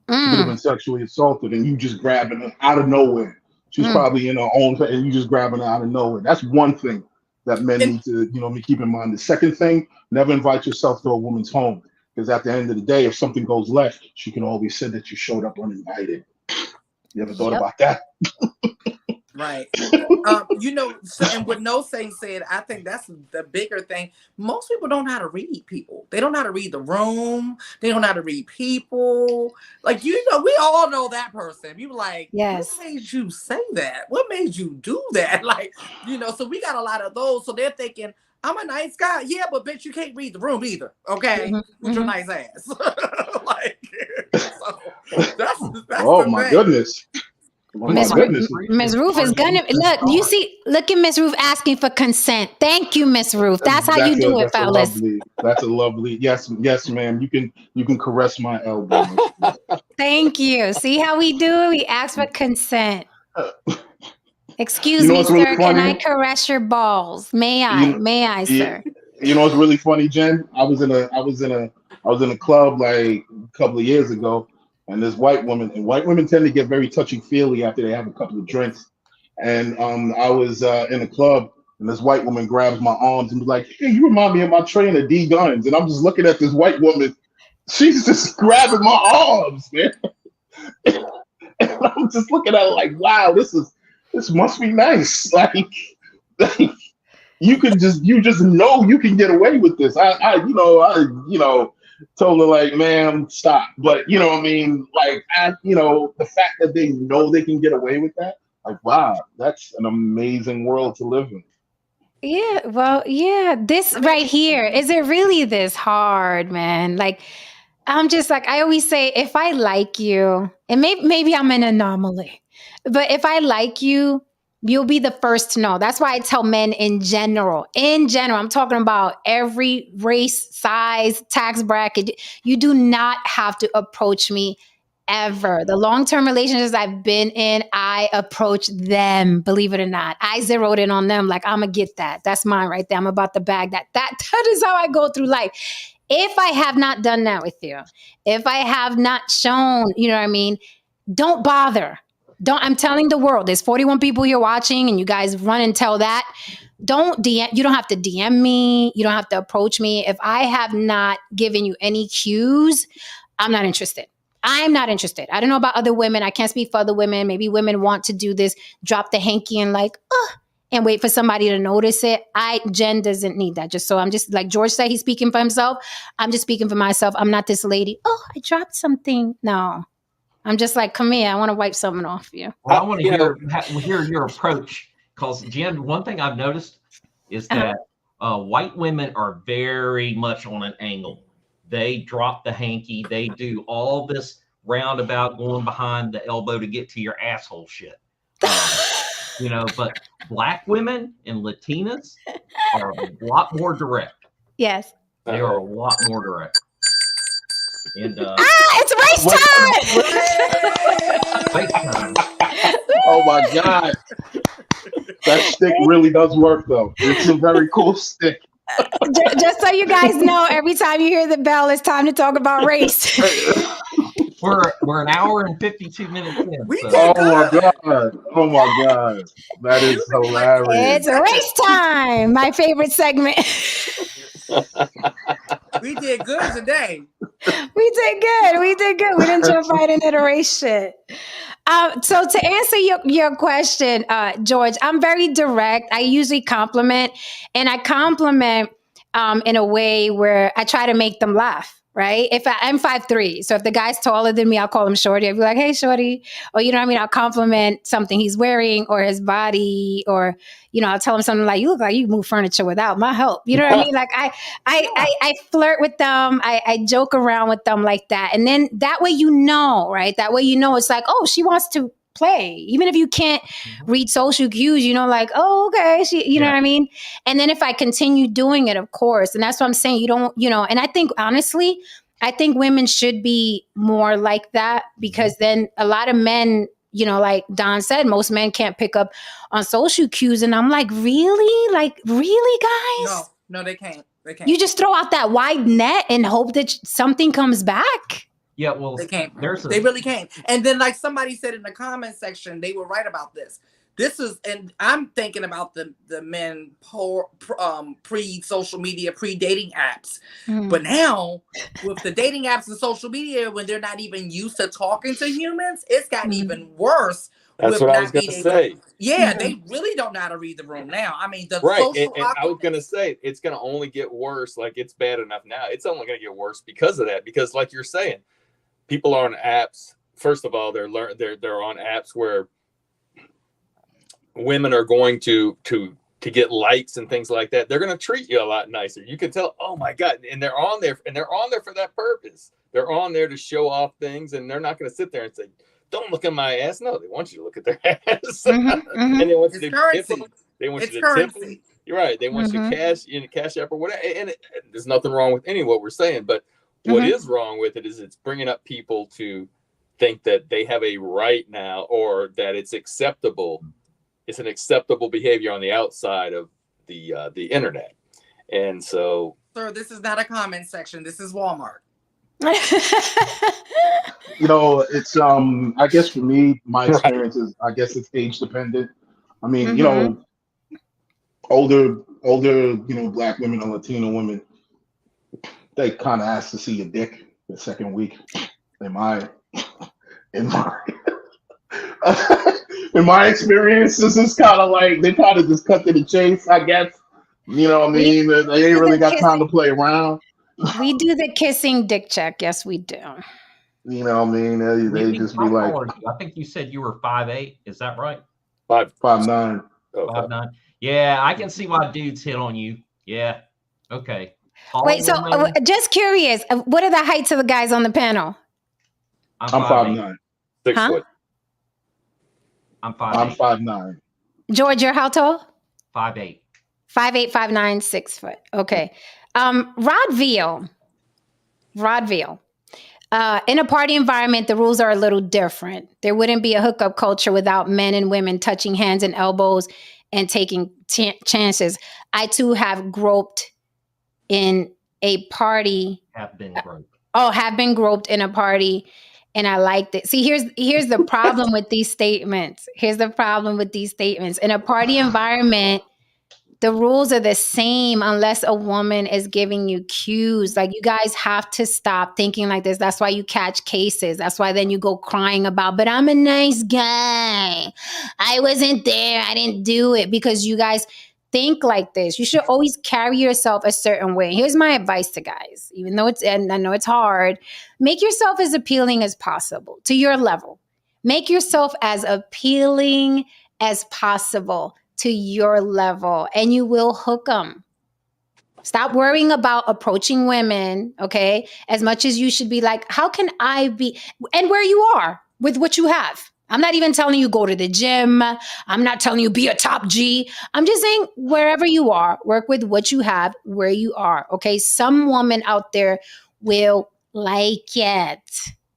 Speaker 1: She could have been sexually assaulted, and you just grabbing her out of nowhere. She's probably in her own, and you just grabbing her out of nowhere. That's one thing that men need to, keep in mind. The second thing, never invite yourself to a woman's home, because at the end of the day, if something goes left, she can always say that you showed up uninvited. You ever thought about that?
Speaker 3: Right. And what No Say said, I think that's the bigger thing. Most people don't know how to read people. They don't know how to read the room. They don't know how to read people. Like, we all know that person. You like,
Speaker 2: yes.
Speaker 3: What made you say that? What made you do that? Like, so we got a lot of those. So they're thinking, I'm a nice guy. Yeah, but bitch, you can't read the room either. Okay? With your nice ass. Like, so that's
Speaker 1: oh my goodness.
Speaker 2: Miss Roof is gonna look. You see, look at Miss Roof asking for consent. Thank you, Miss Roof. That's how you do it, fellas.
Speaker 1: That's a lovely. Yes, ma'am. You can caress my elbow.
Speaker 2: Thank you. See how we do it? We ask for consent. Excuse me, sir.
Speaker 1: Really
Speaker 2: can I caress your balls? May I, sir?
Speaker 1: You know what's really funny, Jen? I was in a club like a couple of years ago, and this white woman, and white women tend to get very touchy-feely after they have a couple of drinks. And I was in a club, and this white woman grabs my arms and was like, "Hey, you remind me of my trainer, D Guns." And I'm just looking at this white woman. She's just grabbing my arms, man. And I'm just looking at her like, "Wow, this must be nice." Like you just know you can get away with this. I told her like, "Ma'am, stop." But you know what I mean? Like, the fact that they know they can get away with that, like, wow, that's an amazing world to live in.
Speaker 2: Yeah, well, yeah, this right here, is it really this hard, man? Like, I'm just like, I always say, if I like you, and maybe I'm an anomaly, but if I like you, you'll be the first to know. That's why I tell men in general, I'm talking about every race, size, tax bracket. You do not have to approach me ever. The long-term relationships I've been in, I approach them, believe it or not. I zeroed in on them like, I'm going to get that. That's mine right there. I'm about to bag that. That is how I go through life. If I have not done that with you, if I have not shown, you know what I mean, don't bother. I'm telling the world, there's 41 people here watching, and you guys run and tell that. Don't DM. You don't have to DM me. You don't have to approach me. If I have not given you any cues, I'm not interested. I'm not interested. I don't know about other women. I can't speak for other women. Maybe women want to do this, drop the hanky and like, and wait for somebody to notice it. Jen doesn't need that. Just so I'm just like George said, he's speaking for himself. I'm just speaking for myself. I'm not this lady. Oh, I dropped something. No, I'm just like, come here. I want to wipe something off you.
Speaker 4: Well, I want to hear your approach, because Jen, one thing I've noticed is that white women are very much on an angle. They drop the hanky. They do all this roundabout going behind the elbow to get to your asshole shit. But Black women and Latinas are a lot more direct.
Speaker 2: Yes.
Speaker 4: They are a lot more direct. And
Speaker 2: it's
Speaker 1: race time! Oh my God. That stick really does work though. It's a very cool stick.
Speaker 2: Just so you guys know, every time you hear the bell, it's time to talk about race.
Speaker 4: We're an hour and 52 minutes in.
Speaker 1: Oh my God. That is hilarious.
Speaker 2: It's race time. My favorite segment.
Speaker 3: We did good today.
Speaker 2: We did good. We didn't jump right into the race shit. So to answer your question, George, I'm very direct. I usually compliment, and I compliment in a way where I try to make them laugh. Right? I'm 5'3", so if the guy's taller than me, I'll call him shorty. I'll be like, "Hey, shorty," or you know what I mean. I'll compliment something he's wearing or his body, or I'll tell him something like, "You look like you move furniture without my help." You know what I mean? Like I flirt with them. I joke around with them like that, and then that way right? That way it's like, oh, she wants to play, even if you can't read social cues, like, oh, okay, you know what I mean? And then if I continue doing it, of course, and that's what I'm saying, you don't, and I think honestly, women should be more like that, because then a lot of men, like Don said, most men can't pick up on social cues. And I'm like, really, guys?
Speaker 3: No, they can't.
Speaker 2: You just throw out that wide net and hope that something comes back.
Speaker 4: Yeah, well,
Speaker 3: they can't. They really can't. And then, like somebody said in the comment section, they were right about this. And I'm thinking about the men pre-social media, pre-dating apps. But now, with the dating apps and social media, when they're not even used to talking to humans, it's gotten even worse.
Speaker 5: That's what I was going to say.
Speaker 3: They really don't know how to read the room now. I mean, and
Speaker 5: I was going to say, it's going to only get worse. Like, it's bad enough now. It's only going to get worse because of that. Because, like you're saying, people are on apps. First of all, they're on apps where women are going to get likes and things like that. They're going to treat you a lot nicer. You can tell, oh my God, and they're on there for that purpose. They're on there to show off things, and they're not going to sit there and say, don't look at my ass. No, they want you to look at their ass. And they want you to tip them. They want you to tip them. You're right. They want you to cash up or whatever. And there's nothing wrong with any of what we're saying. But what is wrong with it is it's bringing up people to think that they have a right now, or that it's acceptable. It's an acceptable behavior on the outside of the internet. And so,
Speaker 3: sir, this is not a comment section. This is Walmart.
Speaker 1: You know, it's I guess for me, my experience is, I guess it's age dependent. I mean, you know, older, you know, Black women or Latino women, they kind of ask to see your dick the second week. In my in my experience, this is kind of like they kind of just cut to the chase, I guess. You know what I mean? They ain't really got time to play around.
Speaker 2: We do the kissing dick check. Yes, we do.
Speaker 1: You know what I mean? They just be like,
Speaker 4: I think you said you were 5'8". Is that right?
Speaker 1: 5'9".
Speaker 4: 5'9". Yeah, I can see why dudes hit on you. Yeah. Okay.
Speaker 2: Wait, so just curious, what are the heights of the guys on the panel?
Speaker 1: I'm 5'9".
Speaker 5: 6 foot.
Speaker 4: I'm 5'8".
Speaker 1: I'm 5'9".
Speaker 2: George, you're how tall?
Speaker 4: 5'8".
Speaker 2: 5'8", 5'9", 6 foot. Okay. Rod Veal. In a party environment, the rules are a little different. There wouldn't be a hookup culture without men and women touching hands and elbows and taking chances. I too have groped in a party.
Speaker 4: Have been groped
Speaker 2: In a party, and I liked it. See, here's the problem with these statements. In a party environment, the rules are the same unless a woman is giving you cues. Like, you guys have to stop thinking like this. That's why you catch cases. That's why then you go crying about, but I'm a nice guy. I wasn't there. I didn't do it. Because you guys think like this. You should always carry yourself a certain way. Here's my advice to guys, even though and I know it's hard, make yourself as appealing as possible to your level. Make yourself as appealing as possible to your level, and you will hook them. Stop worrying about approaching women, okay? As much as you should be like, how can I be, and where you are with what you have. I'm not even telling you go to the gym. I'm not telling you be a top G. I'm just saying wherever you are, work with what you have where you are, okay? Some woman out there will like it.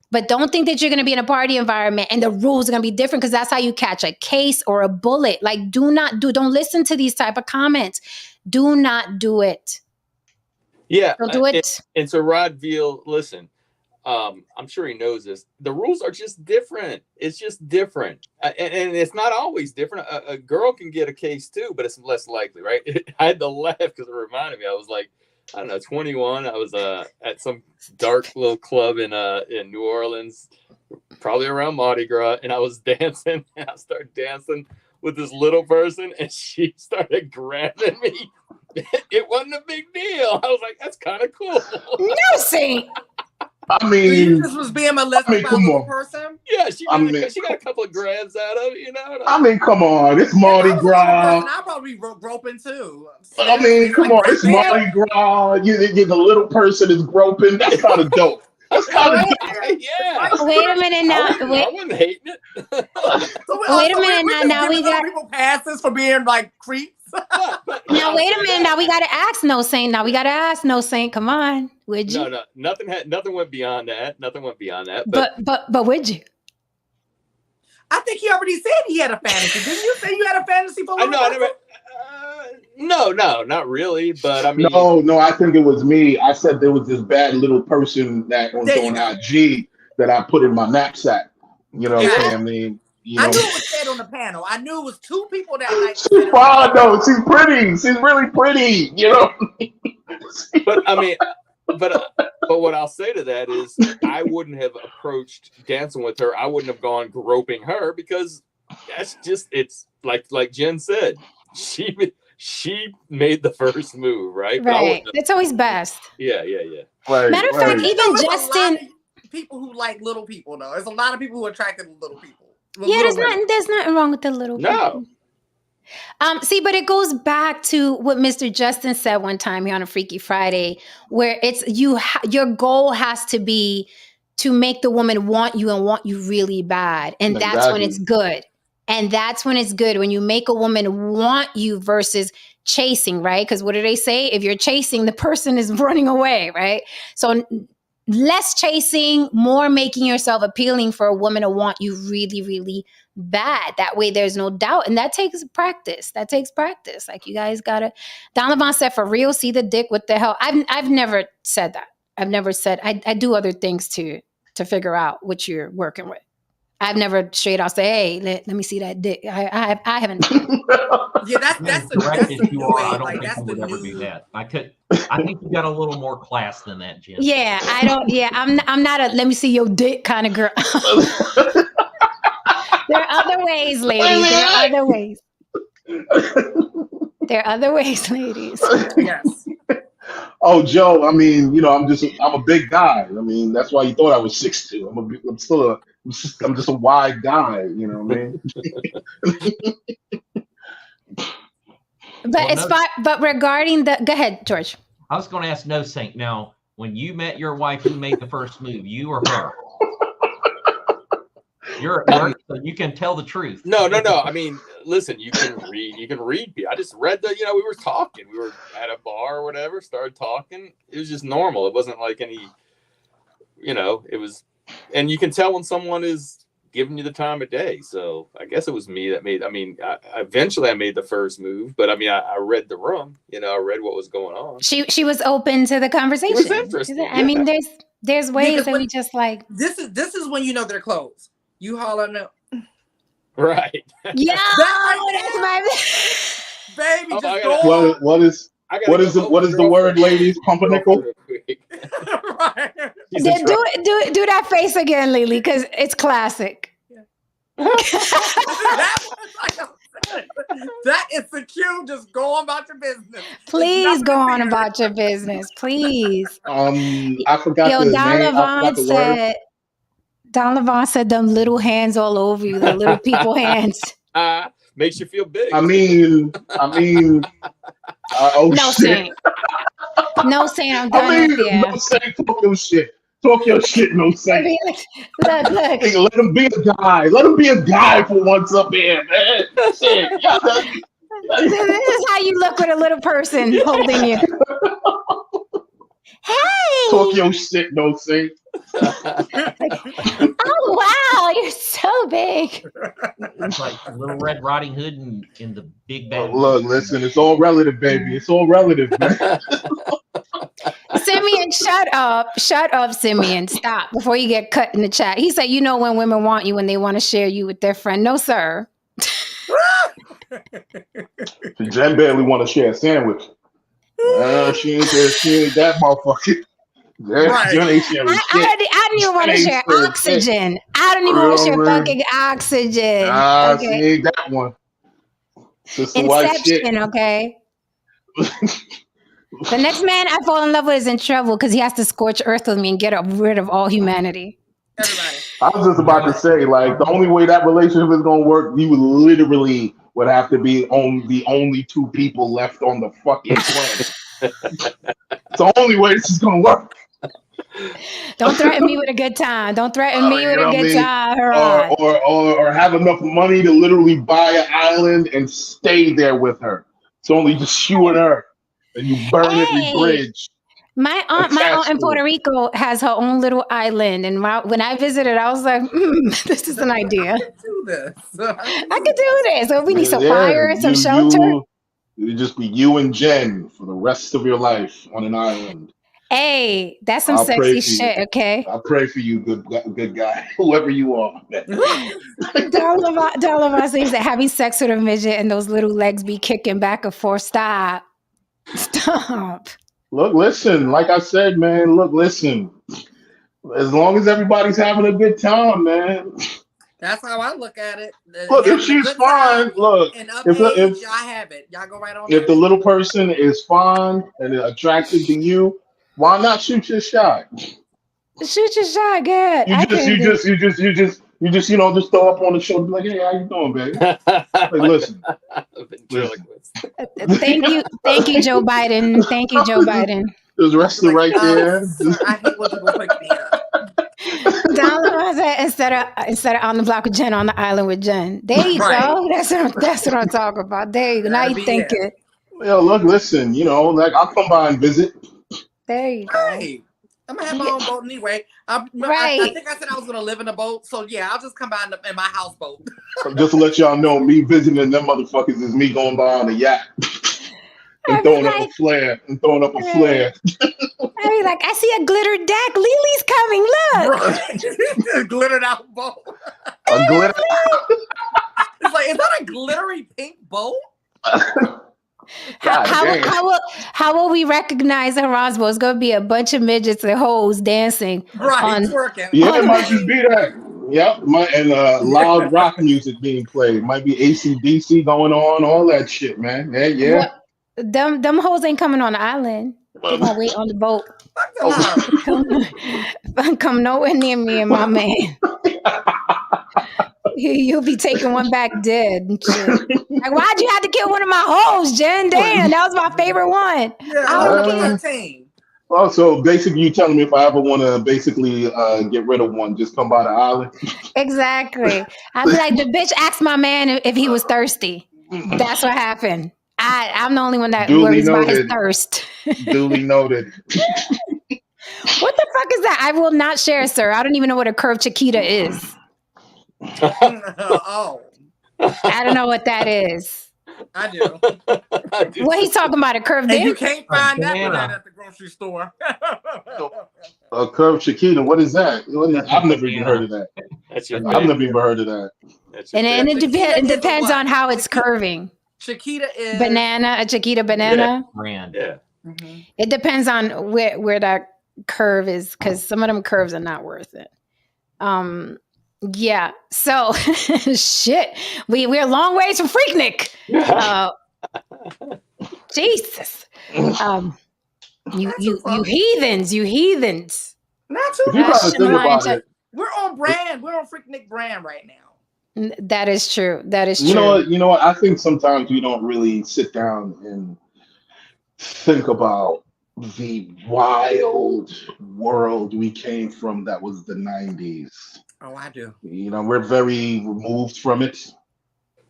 Speaker 2: But don't think that you're going to be in a party environment and the rules are going to be different, because that's how you catch a case or a bullet. Like, don't listen to these type of comments. Do not do it.
Speaker 5: Yeah.
Speaker 2: Don't do it.
Speaker 5: And so Rod Veal, listen, I'm sure he knows this. The rules are just different. It's just different. And it's not always different. A girl can get a case too, but it's less likely, right? I had to laugh because it reminded me. I was like, I don't know, 21. I was at some dark little club in New Orleans, probably around Mardi Gras, and I was dancing. And I started dancing with this little person, and she started grabbing me. It wasn't a big deal. I was like, that's kind of cool.
Speaker 2: No, see.
Speaker 1: I mean,
Speaker 3: this was being molested by a little person.
Speaker 5: Yeah, she got a couple of grabs out of it, you know.
Speaker 1: I mean, come on, it's Mardi Gras.
Speaker 3: I'll probably be groping too.
Speaker 1: I mean, come on, it's Mardi Gras. The little person is groping. That's kind of dope. That's kind of dope.
Speaker 5: Yeah.
Speaker 2: Wait a minute now.
Speaker 5: I wasn't hating it.
Speaker 2: Wait a minute now. Now we got
Speaker 3: people passes for being like creeps.
Speaker 2: Now wait a minute. Now we got to ask No Saint. Come on, would you?
Speaker 5: No, nothing went beyond that.
Speaker 2: But would you?
Speaker 3: I think he already said he had a fantasy. Didn't you say you had a fantasy for?
Speaker 5: I never. No, not really. But I mean,
Speaker 1: no. I think it was me. I said there was this bad little person that was on IG that I put in my knapsack. You know what I'm saying? I mean.
Speaker 3: I knew it was said on the panel. I knew it was two people that night.
Speaker 1: She's fine though. She's pretty. She's really pretty. You know.
Speaker 5: But I mean, but what I'll say to that is, I wouldn't have approached dancing with her. I wouldn't have gone groping her, because that's just, it's like Jen said, she made the first move, right?
Speaker 2: Right. It's always best.
Speaker 5: Yeah.
Speaker 1: Right,
Speaker 2: Matter of fact, even Justin.
Speaker 3: People who like little people, though. There's a lot of people who are attracted to little people.
Speaker 2: Yeah, there's nothing wrong with the little people. See, but it goes back to what Mr. Justin said one time here on a Freaky Friday, where it's your goal has to be to make the woman want you and want you really bad. And that's when it's good. And that's when it's good, when you make a woman want you versus chasing, right? Because what do they say? If you're chasing, the person is running away, right? So less chasing, more making yourself appealing for a woman to want you really, really bad. That way there's no doubt. And that takes practice. Like, you guys gotta. Don Levon said, for real, see the dick, what the hell? I've never said that. I've never said, I do other things to figure out what you're working with. I've never straight out say, hey, let me see that dick. I haven't.
Speaker 3: Yeah, that's the new way.
Speaker 4: I don't
Speaker 3: like,
Speaker 4: think
Speaker 3: that's
Speaker 4: you
Speaker 3: the
Speaker 4: would ever
Speaker 3: new.
Speaker 4: do that. I think you got a little more class than that, Jen.
Speaker 2: Yeah, I don't. Yeah, I'm not a let me see your dick kind of girl. There are other ways, ladies. There are other ways. There are other ways, ladies.
Speaker 3: Yes.
Speaker 1: Oh, Joe, I mean, you know, I'm a big guy. I mean, that's why you thought I was 6'2". I'm just a wide guy, you know what I mean?
Speaker 2: But regarding the, go ahead, George.
Speaker 4: I was going to ask No Saint. Now, when you met your wife, who made the first move, you or her? You're at work, so you can tell the truth.
Speaker 5: No. I mean, listen, you can read. I just read we were talking. We were at a bar or whatever, started talking. It was just normal. It wasn't like any, it was, and you can tell when someone is giving you the time of day. So I guess it was me that made, eventually I made the first move, but I read the room, I read what was going on.
Speaker 2: She was open to the conversation.
Speaker 5: It was interesting.
Speaker 2: I mean, there's ways that we just like.
Speaker 3: This is when you know they're closed. You holler no.
Speaker 5: Right.
Speaker 2: Yeah,
Speaker 3: that's my baby. Just go.
Speaker 1: What is the word, ladies? Pumpernickel.
Speaker 3: Right.
Speaker 2: Do that face again, Lily, because it's classic.
Speaker 3: That is the cue. Just go on about your business.
Speaker 2: Please go on about your business, please.
Speaker 1: I forgot the name.
Speaker 2: Don Levon said them little hands all over you, the little people hands.
Speaker 5: Makes you feel big.
Speaker 2: No Saint. No Saint, I'm done with you.
Speaker 1: No Saint, talk your shit. Talk your shit, No Saint.
Speaker 2: Look.
Speaker 1: Hey, let him be a guy. Let him be a guy for once up here, man. Shit.
Speaker 2: This is how you look with a little person holding you. Hey!
Speaker 1: Talk your shit, No Saint.
Speaker 2: Oh wow, you're so big.
Speaker 4: It's like Little Red Riding Hood in the Big Bad.
Speaker 1: Look, listen, it's all relative, baby. It's all relative, man.
Speaker 2: Simeon, shut up, Simeon. Stop before you get cut in the chat. He said, you know when women want you when they want to share you with their friend. No, sir.
Speaker 1: Jen barely want to share a sandwich. She ain't that motherfucker.
Speaker 2: Right. I don't even want to share oxygen. I don't even want to share fucking oxygen.
Speaker 1: Okay. She ain't that one.
Speaker 2: Inception, okay? The next man I fall in love with is in trouble because he has to scorch earth with me and get rid of all humanity.
Speaker 3: Everybody.
Speaker 1: I was just about to say, like, the only way that relationship is going to work, you would have to be the only two people left on the fucking planet. It's the only way this is going to work.
Speaker 2: Don't threaten me with a good time. Don't threaten me with a good time.
Speaker 1: Or have enough money to literally buy an island and stay there with her. It's only just you and her. And you burn every bridge.
Speaker 2: My aunt in Puerto Rico has her own little island, and when I visited, I was like, "This is an idea. I could do this. So we need some fire and some shelter.
Speaker 1: It'll just be you and Jen for the rest of your life on an island.
Speaker 2: Hey, that's some sexy shit, okay?
Speaker 1: I pray for you, good guy, whoever you are.
Speaker 2: Darla says that having sex with a midget and those little legs be kicking back and forth. Stop.
Speaker 1: Look, listen, like I said, man, listen. As long as everybody's having a good time, man.
Speaker 3: That's how I look at it.
Speaker 1: Look, if she's fine, look.
Speaker 3: If y'all have it, y'all go right on.
Speaker 1: If the little person is fine and attracted to you, why not shoot your shot?
Speaker 2: Shoot your shot, good.
Speaker 1: You just throw up on the shoulder, like, hey, how you doing, baby? Like, listen.
Speaker 2: Thank you, Joe Biden. Thank you, Joe Biden.
Speaker 1: There's wrestling right there.
Speaker 3: I hate when people pick me up.
Speaker 2: Download instead of on the block with Jen, on the island with Jen. There you go. That's what I'm talking about. There you go. Now you thinking.
Speaker 1: Yo, look, listen, like I'll come by and visit.
Speaker 2: There you go.
Speaker 3: Right. I'm gonna have my own boat anyway. I think I said I was gonna live in a boat, so yeah, I'll just come by in my houseboat.
Speaker 1: Just to let y'all know, me visiting them motherfuckers is me going by on a yacht and throwing up a flare. I
Speaker 2: mean, like, I see a glitter deck. Lily's coming. Look,
Speaker 3: right. Glittered out boat.
Speaker 1: A glitter.
Speaker 3: It's like, is that a glittery pink boat?
Speaker 2: How will we recognize a Roswell? It's gonna be a bunch of midgets and hoes dancing,
Speaker 3: right? Twerking.
Speaker 1: Yeah, it might just be that. Yep, and loud rock music being played. Might be AC/DC going on, all that shit, man. Yeah.
Speaker 2: Well, them hoes ain't coming on the island. They're gonna wait on the boat. Come nowhere near me and my man. You'll be taking one back dead and shit. Like, why'd you have to kill one of my hoes, Jen? Damn, that was my favorite one.
Speaker 3: Yeah,
Speaker 1: well, so basically you telling me if I ever want to basically get rid of one, just come by the island?
Speaker 2: Exactly. I'd be like, the bitch asked my man if he was thirsty. That's what happened. I'm the only one that worries about his thirst.
Speaker 1: Duly noted.
Speaker 2: What the fuck is that? I will not share, sir. I don't even know what a curved chiquita is.
Speaker 3: Oh.
Speaker 2: I don't know what that is.
Speaker 3: I do.
Speaker 2: What he's talking about, a curved dick?
Speaker 3: You can't find that at the grocery store.
Speaker 1: A curved chiquita, what is that? I've never even heard of that. I've never even heard of that.
Speaker 2: And it depends on how it's curving.
Speaker 3: Chiquita is
Speaker 2: a Chiquita banana.
Speaker 4: Brand.
Speaker 5: Yeah.
Speaker 2: Mm-hmm. It depends on where that curve is, because some of them curves are not worth it. Yeah. So shit. We're a long ways from Freaknik. Jesus. You heathens.
Speaker 3: Not too
Speaker 1: if you gotta think about it.
Speaker 3: We're on brand. We're on Freaknik brand right now.
Speaker 2: That is true.
Speaker 1: You know what? I think sometimes we don't really sit down and think about the wild world we came from that was the 90s.
Speaker 3: Oh, I do.
Speaker 1: We're very removed from it,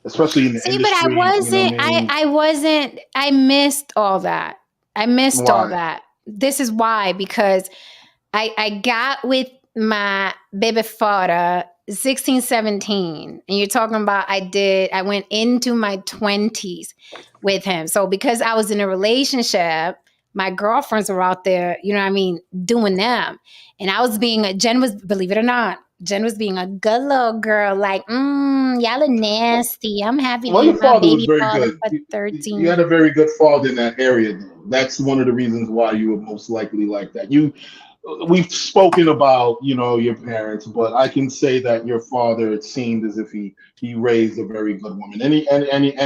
Speaker 1: especially in the industry.
Speaker 2: But I wasn't. I wasn't. I missed all that. All that. This is why, because I got with my baby father 16, 17, and you're talking about I went into my 20s with him. So because I was in a relationship, my girlfriends were out there, doing them. And Jen was, believe it or not, Jen was being a good little girl, like, y'all are nasty. I'm happy to be my baby father for 13.
Speaker 1: You had a very good father in that area. That's one of the reasons why you were most likely like that. We've spoken about, your parents, but I can say that your father, it seemed as if he raised a very good woman, and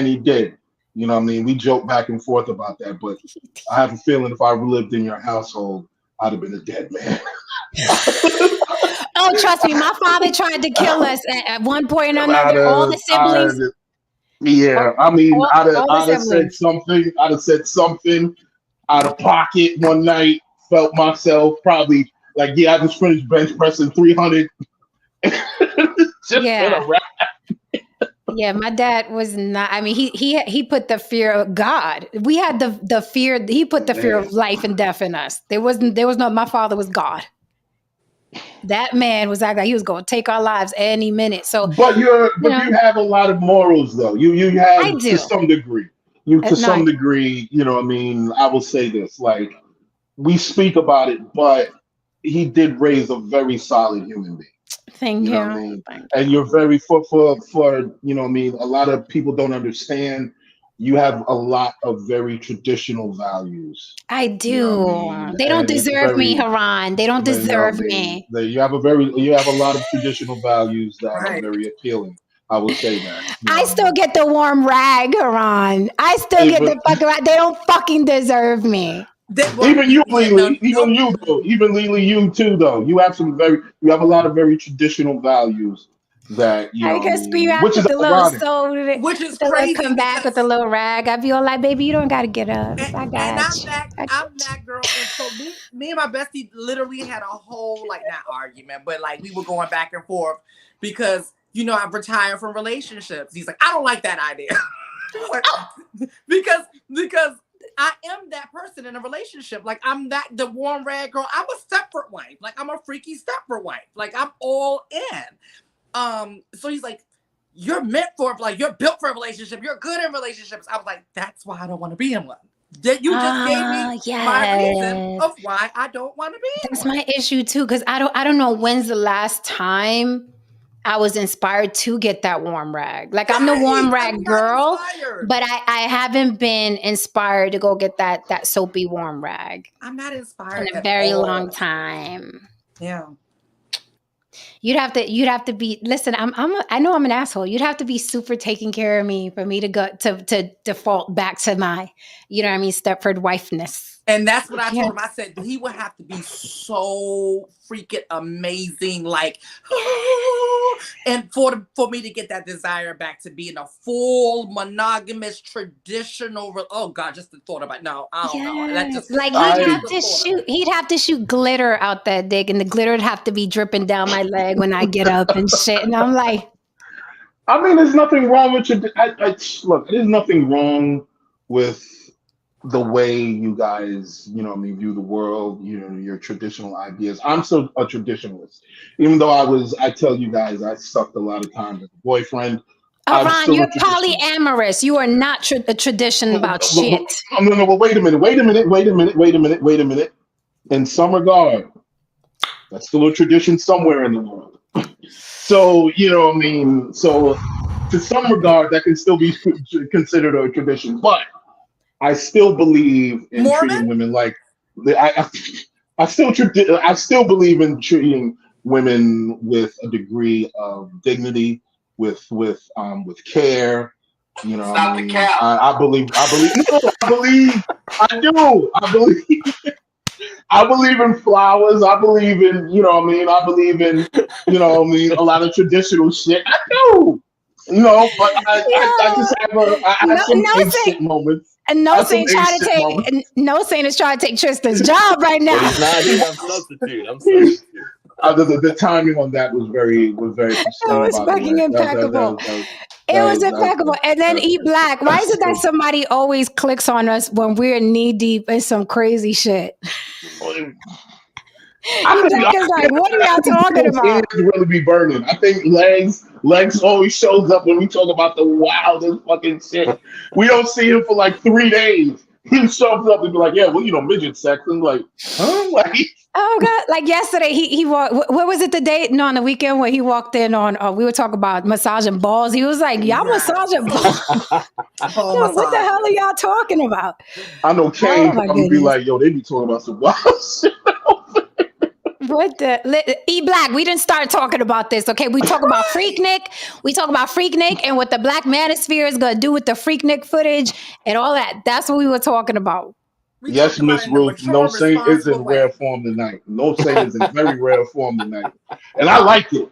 Speaker 1: he did. We joke back and forth about that, but I have a feeling if I lived in your household, I'd have been a dead man.
Speaker 2: Oh, trust me, my father tried to kill us at one point or another. All the siblings.
Speaker 1: I'd have said something. I'd have said something out of pocket one night. Felt myself probably like, I just finished bench pressing 300.
Speaker 2: Yeah, my dad was not. I mean, he put the fear of God. We had the fear. He put the fear of life and death in us. There was no. My father was God. That man was like he was going to take our lives any minute. So,
Speaker 1: but you have a lot of morals, though. You have to some degree. Some degree, I will say this, like, we speak about it, but he did raise a very solid human being.
Speaker 2: Thank you.
Speaker 1: What I mean? And you're very for a lot of people don't understand. You have a lot of very traditional values.
Speaker 2: I do. They don't deserve me, Haran. They don't deserve me.
Speaker 1: You have a lot of traditional values that are very appealing. I will say that.
Speaker 2: I still get the warm rag, Haran. I still get the fucking rag. They don't fucking deserve me.
Speaker 1: Even you, Lily. Even you, though. Even Lily, you too, though. You have a lot of very traditional values that
Speaker 2: which is ironic. Which is crazy. Come back with a little rag. I feel like, baby, you don't got to get up. I got you.
Speaker 3: I'm that girl in So me and my bestie literally had a whole, like, not argument, but like we were going back and forth because, you know, I've retired from relationships. He's like, I don't like that idea. because I am that person in a relationship. Like, I'm the warm rag girl. I'm a Stepford wife. Like, I'm a freaky Stepford wife. Like, I'm all in. So he's like, you're meant for, like, you're built for a relationship. You're good in relationships. I was like, that's why I don't want to be in one. You just gave me my reason of why I don't want to be in one.
Speaker 2: That's my issue too, because I don't know when's the last time I was inspired to get that warm rag. Like, I'm the warm rag girl, but I haven't been inspired to go get that soapy warm rag.
Speaker 3: I'm not inspired
Speaker 2: in a very long time.
Speaker 3: Yeah.
Speaker 2: You'd have to be, listen, I know I'm an asshole. You'd have to be super taking care of me for me to go to default back to my, you know what I mean, Stepford wifeness.
Speaker 3: And that's what I told him. I said he would have to be so freaking amazing, like, and for me to get that desire back to being a full monogamous traditional. Oh God, just the thought about I don't know. That just
Speaker 2: like he'd have to shoot glitter out that dick, and the glitter would have to be dripping down my leg when I get up and shit. And I'm like,
Speaker 1: I mean, there's nothing wrong with look. There's nothing wrong with the way you guys, you know, view the world, you know, your traditional ideas. I'm still a traditionalist, even though I tell you guys, I sucked a lot of time as a boyfriend.
Speaker 2: Ron, you're polyamorous. You are not a tradition about shit.
Speaker 1: No, but wait a minute. In some regard, that's still a tradition somewhere in the world. So, you know what I mean? So, to some regard, that can still be considered a tradition, but I still believe in treating women like I still believe in treating women with a degree of dignity, with care. You know,
Speaker 5: Stop the cap.
Speaker 1: I believe in flowers. I believe in, you know what I mean? I believe in, you know what I mean, a lot of traditional shit. I do. You know, but I just have some instant moments.
Speaker 2: And No Saint is trying to take Tristan's job right now.
Speaker 5: He's not here. I'm substitute.
Speaker 1: The timing on that was very
Speaker 2: It was fucking impeccable. It was impeccable. And then E Black. Why is it that somebody always clicks on us when we're knee deep in some crazy shit?
Speaker 1: I think like, what are y'all talking about? It's really be burning. I think Legs always shows up when we talk about the wildest fucking shit. We don't see him for like 3 days. He shows up and be like, yeah, well, you know, midget sex. And like, huh? Like,
Speaker 2: oh God! Like yesterday, he walked. What was it? The day? No, on the weekend when he walked in on. We were talking about massaging balls. He was like, "Y'all massaging balls? Yo, what the hell are y'all talking about?"
Speaker 1: I know Kane would be like, "Yo, they be talking about some wild shit."
Speaker 2: What the E Black? We didn't start talking about this, okay? We talk about Freaknik. We talk about Freaknik and what the Black Manosphere is gonna do with the Freaknik footage and all that. That's what we were talking about.
Speaker 1: Yes, Miss Ruth. No Saint is in rare form tonight. No Saint is in very rare form tonight, and I like it.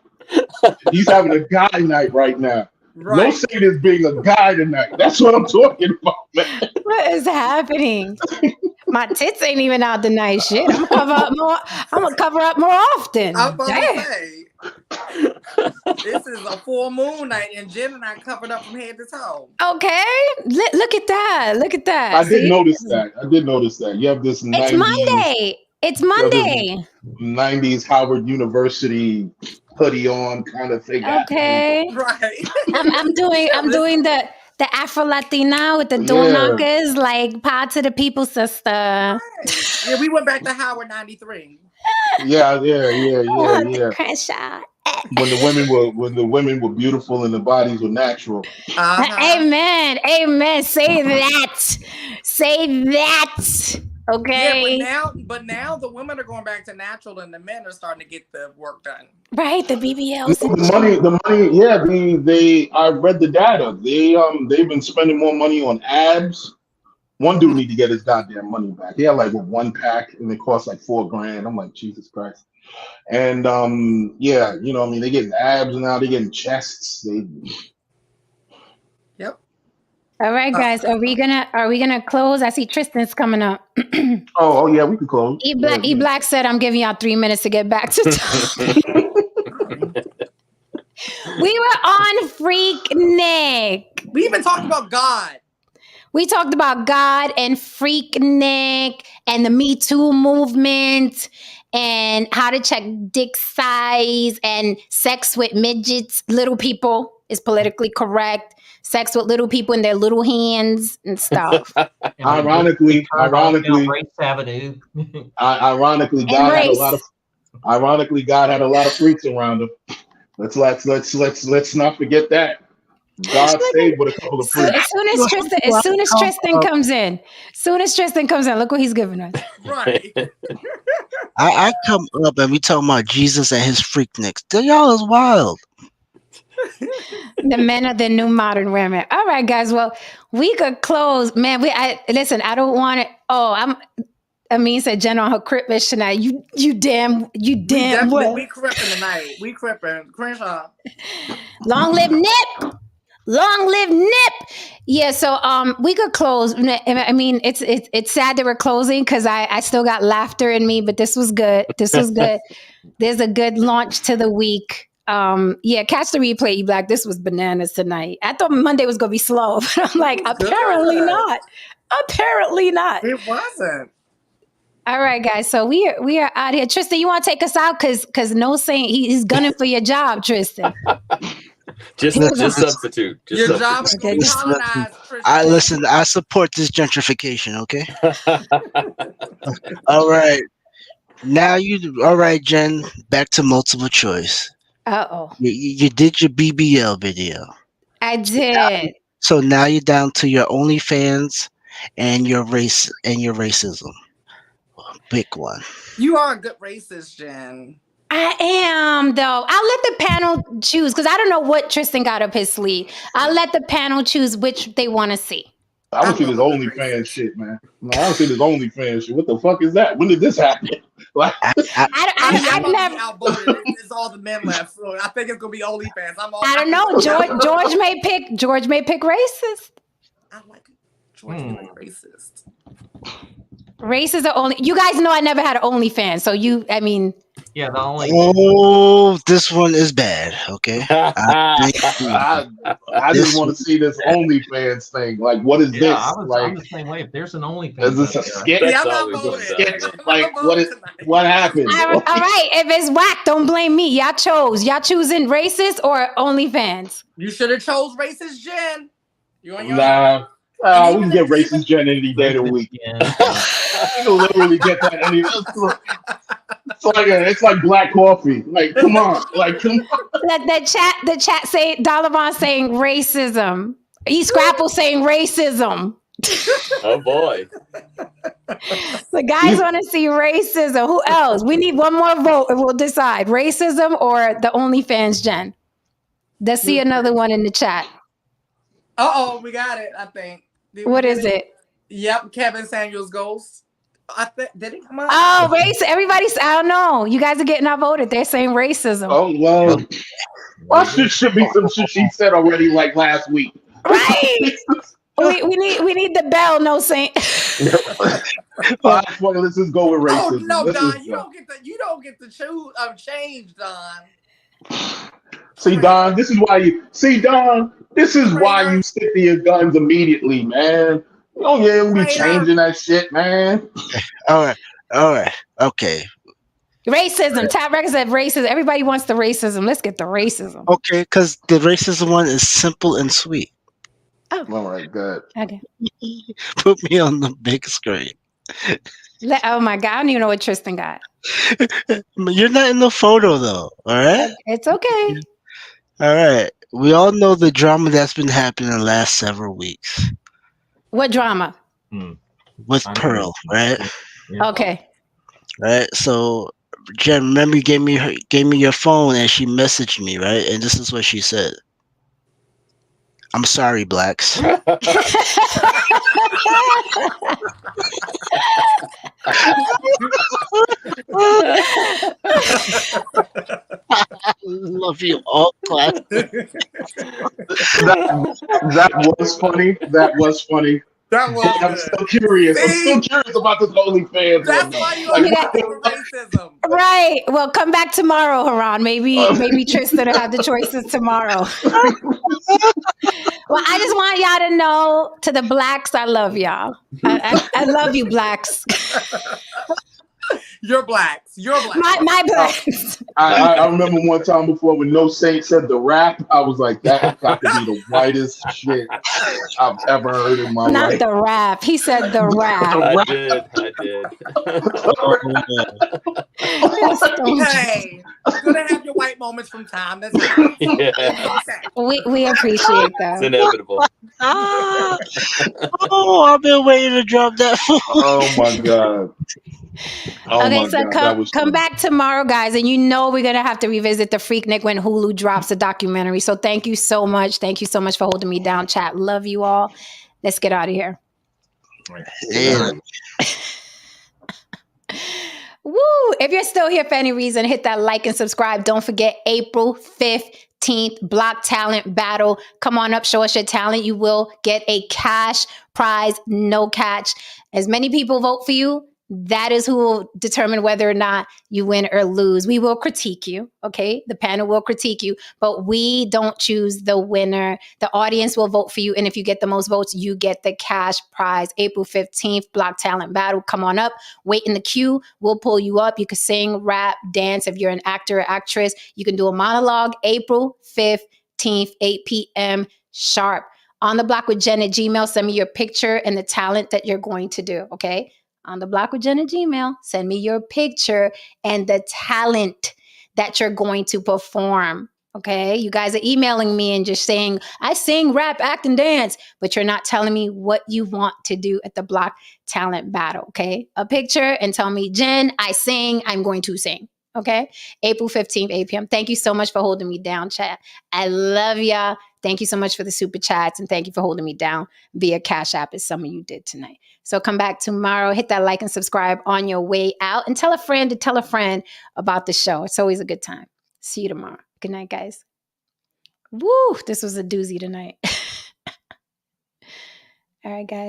Speaker 1: He's having a guy night right now. Right. No Saint is being a guy tonight. That's what I'm talking about, man.
Speaker 2: What is happening? My tits ain't even out tonight. Shit, I'm gonna cover up more often.
Speaker 3: I'm about to say, this is a full moon night, and Jen and I covered up from head to toe.
Speaker 2: Okay, look at that. Look at that.
Speaker 1: I did notice that. You have this.
Speaker 2: It's Monday. It's Monday.
Speaker 1: 90s Howard University hoodie on kind of thing.
Speaker 2: Okay, right. I'm doing the Afro Latina with the door knockers, like pod to the people, sister. Right.
Speaker 3: Yeah, we went back to Howard 93.
Speaker 1: Yeah.
Speaker 2: Crenshaw.
Speaker 1: When the women were beautiful and the bodies were natural.
Speaker 2: Amen. Say that. Okay.
Speaker 3: Yeah, but now the women are going back to natural and the men are starting to get the work done.
Speaker 2: Right, the BBLs.
Speaker 1: The money. Yeah, I read the data. They've been spending more money on abs. One dude need to get his goddamn money back. He had like one pack and it cost like $4,000. I'm like, Jesus Christ. And yeah, you know, I mean, they're getting abs now. They're getting chests.
Speaker 3: Yep.
Speaker 2: All right, guys. Are we gonna close? I see Tristan's coming up.
Speaker 1: Oh yeah, we can close.
Speaker 2: E Black said, "I'm giving y'all 3 minutes to get back to topic." We were on Freaknik.
Speaker 3: We even talked about God.
Speaker 2: We talked about God and Freaknik and the Me Too movement and how to check dick size and sex with midgets, little people is politically correct. Sex with little people in their little hands and stuff.
Speaker 1: Ironically,
Speaker 4: Race Avenue.
Speaker 1: ironically, God had a lot of. Ironically, God had a lot of freaks around him. Let's not forget that. God stayed with a couple of freaks.
Speaker 2: As soon as Tristan comes in, look what he's giving us.
Speaker 3: Right.
Speaker 6: I come up and we talking about Jesus and his Freakniks. Y'all is wild.
Speaker 2: The men are the new modern women. All right, guys. Well, we could close. Man, listen, I don't want it. Oh, Amin said Jen on her crippish tonight. You damn what?
Speaker 3: We cripping tonight. We cripping. Crenshaw.
Speaker 2: Long live Nip. Long live Nip. Yeah, so we could close. I mean, it's sad that we're closing because I still got laughter in me, but this was good. This was good. There's a good launch to the week. Yeah, catch the replay, E Black. This was bananas tonight. I thought Monday was gonna be slow, but I'm like, apparently not. Apparently not.
Speaker 3: It wasn't.
Speaker 2: All right, guys. So we are out here. Tristan, you want to take us out? Cause no saying he's gunning for your job, Tristan.
Speaker 5: Just substitute.
Speaker 3: Your job is going to be colonized,
Speaker 6: Tristan. I support this gentrification. Okay. All right. Now all right, Jen. Back to multiple choice. You did your BBL video.
Speaker 2: I did.
Speaker 6: So now you're down to your OnlyFans and your race and your racism. Big one.
Speaker 3: You are a good racist, Jen.
Speaker 2: I am, though. I'll let the panel choose because I don't know what Tristan got up his sleeve. I'll let the panel choose which they want to see.
Speaker 1: I don't see this OnlyFans shit, man. No, I don't see this OnlyFans shit. What the fuck is that? When did this happen? Like,
Speaker 2: I've never
Speaker 3: outvoted. It's all the men left. So I think it's gonna be OnlyFans.
Speaker 2: I don't know. George may pick racist.
Speaker 3: I like it. George may pick racist.
Speaker 2: Races are only. You guys know I never had an OnlyFans, so
Speaker 4: yeah, the only.
Speaker 6: Oh, this one is bad. Okay,
Speaker 1: I just want to see this OnlyFans thing. Like, what is this?
Speaker 4: I'm the same way. If there's an OnlyFans,
Speaker 1: is this a sketch? Like, what happened?
Speaker 2: All right, if it's whack, don't blame me. Y'all chose. Y'all choosing racist or OnlyFans?
Speaker 3: You should have chose racist, Jen. You on your
Speaker 1: own? We can get racist Jen any day of the week. You can literally get that any. It's like black coffee. Like, come on.
Speaker 2: The chat say Donovan saying racism. Scrapple saying racism.
Speaker 5: Oh boy.
Speaker 2: The guys want to see racism. Who else? We need one more vote and we'll decide racism or the OnlyFans Jen. Let's see another one in the chat.
Speaker 3: We got it, I think.
Speaker 2: What is it?
Speaker 3: Yep, Kevin Samuels Ghost. Did it come out?
Speaker 2: Oh, race. Everybody's, I don't know. You guys are getting outvoted. They're saying racism.
Speaker 1: Oh, well. Well, should be some shit she said already like last week.
Speaker 2: Right. we need the bell, no saying.
Speaker 1: Let's just go with racism.
Speaker 3: Oh, no, Don, you don't get to choose change, Don.
Speaker 1: See, Don, this is why you stick to your guns immediately, man. Oh yeah, we'll be changing that shit, man.
Speaker 6: All right, okay.
Speaker 2: Racism. Top Record said racism. Everybody wants the racism. Let's get the racism.
Speaker 6: Okay, because the racism one is simple and sweet.
Speaker 2: Oh,
Speaker 1: all right, good.
Speaker 2: Okay.
Speaker 6: Put me on the big screen.
Speaker 2: Oh my God, I don't even know what Tristan got.
Speaker 6: You're not in the photo though. All right.
Speaker 2: It's okay.
Speaker 6: All right. We all know the drama that's been happening the last several weeks.
Speaker 2: What drama?
Speaker 6: With Pearl, right?
Speaker 2: Yeah. Okay.
Speaker 6: Right. So, Jen, remember you gave me your phone and she messaged me, right? And this is what she said. I'm sorry, blacks. Love you all, class.
Speaker 1: That was funny. That was funny.
Speaker 3: That was
Speaker 1: I'm
Speaker 3: good.
Speaker 1: still curious. I'm still curious about this OnlyFans.
Speaker 3: That's why you always looking for racism.
Speaker 2: Right. Well, come back tomorrow, Haran. Maybe Tristan will have the choices tomorrow. Well, I just want y'all to know, to the blacks, I love y'all. I love you, blacks.
Speaker 3: You're blacks. You're blacks.
Speaker 2: My blacks.
Speaker 1: I remember one time before when No Saint said the rap, I was like, that got to be the whitest shit I've ever heard in my
Speaker 2: Not
Speaker 1: life.
Speaker 2: the rap. He said the rap.
Speaker 5: I did.
Speaker 3: Hey, you're gonna have your white moments from time to time.
Speaker 5: Yeah.
Speaker 2: We appreciate that.
Speaker 5: It's inevitable.
Speaker 6: Oh, I've been waiting to drop that.
Speaker 1: Oh my God. Oh
Speaker 2: Okay,
Speaker 1: my
Speaker 2: so
Speaker 1: God.
Speaker 2: come back tomorrow, guys, and you know we're gonna have to revisit the Freaknik when Hulu drops the documentary. So thank you so much. Thank you so much for holding me down, chat. Love you all. Let's get out of here.
Speaker 6: Yeah.
Speaker 2: Woo! If you're still here for any reason, hit that like and subscribe. Don't forget April 15th, Block Talent Battle. Come on up, show us your talent. You will get a cash prize, no catch. As many people vote for you, that is who will determine whether or not you win or lose. We will critique you, okay? The panel will critique you, but we don't choose the winner. The audience will vote for you, and if you get the most votes, you get the cash prize. April 15th, Block Talent Battle. Come on up, wait in the queue. We'll pull you up. You can sing, rap, dance. If you're an actor or actress, you can do a monologue. April 15th, 8 p.m. sharp. On the Block with Jen at Gmail, send me your picture and the talent that you're going to do, okay? On the Block with Jen at Gmail, send me your picture and the talent that you're going to perform. Okay, you guys are emailing me and just saying, I sing, rap, act, and dance, but you're not telling me what you want to do at the Block Talent Battle. Okay, a picture and tell me, Jen, I sing, I'm going to sing. Okay, April 15th, 8 p.m. Thank you so much for holding me down, chat. I love y'all. Thank you so much for the super chats, and thank you for holding me down via Cash App, as some of you did tonight. So come back tomorrow, hit that like and subscribe on your way out, and tell a friend to tell a friend about the show. It's always a good time. See you tomorrow. Good night, guys. Woo, this was a doozy tonight. All right, guys.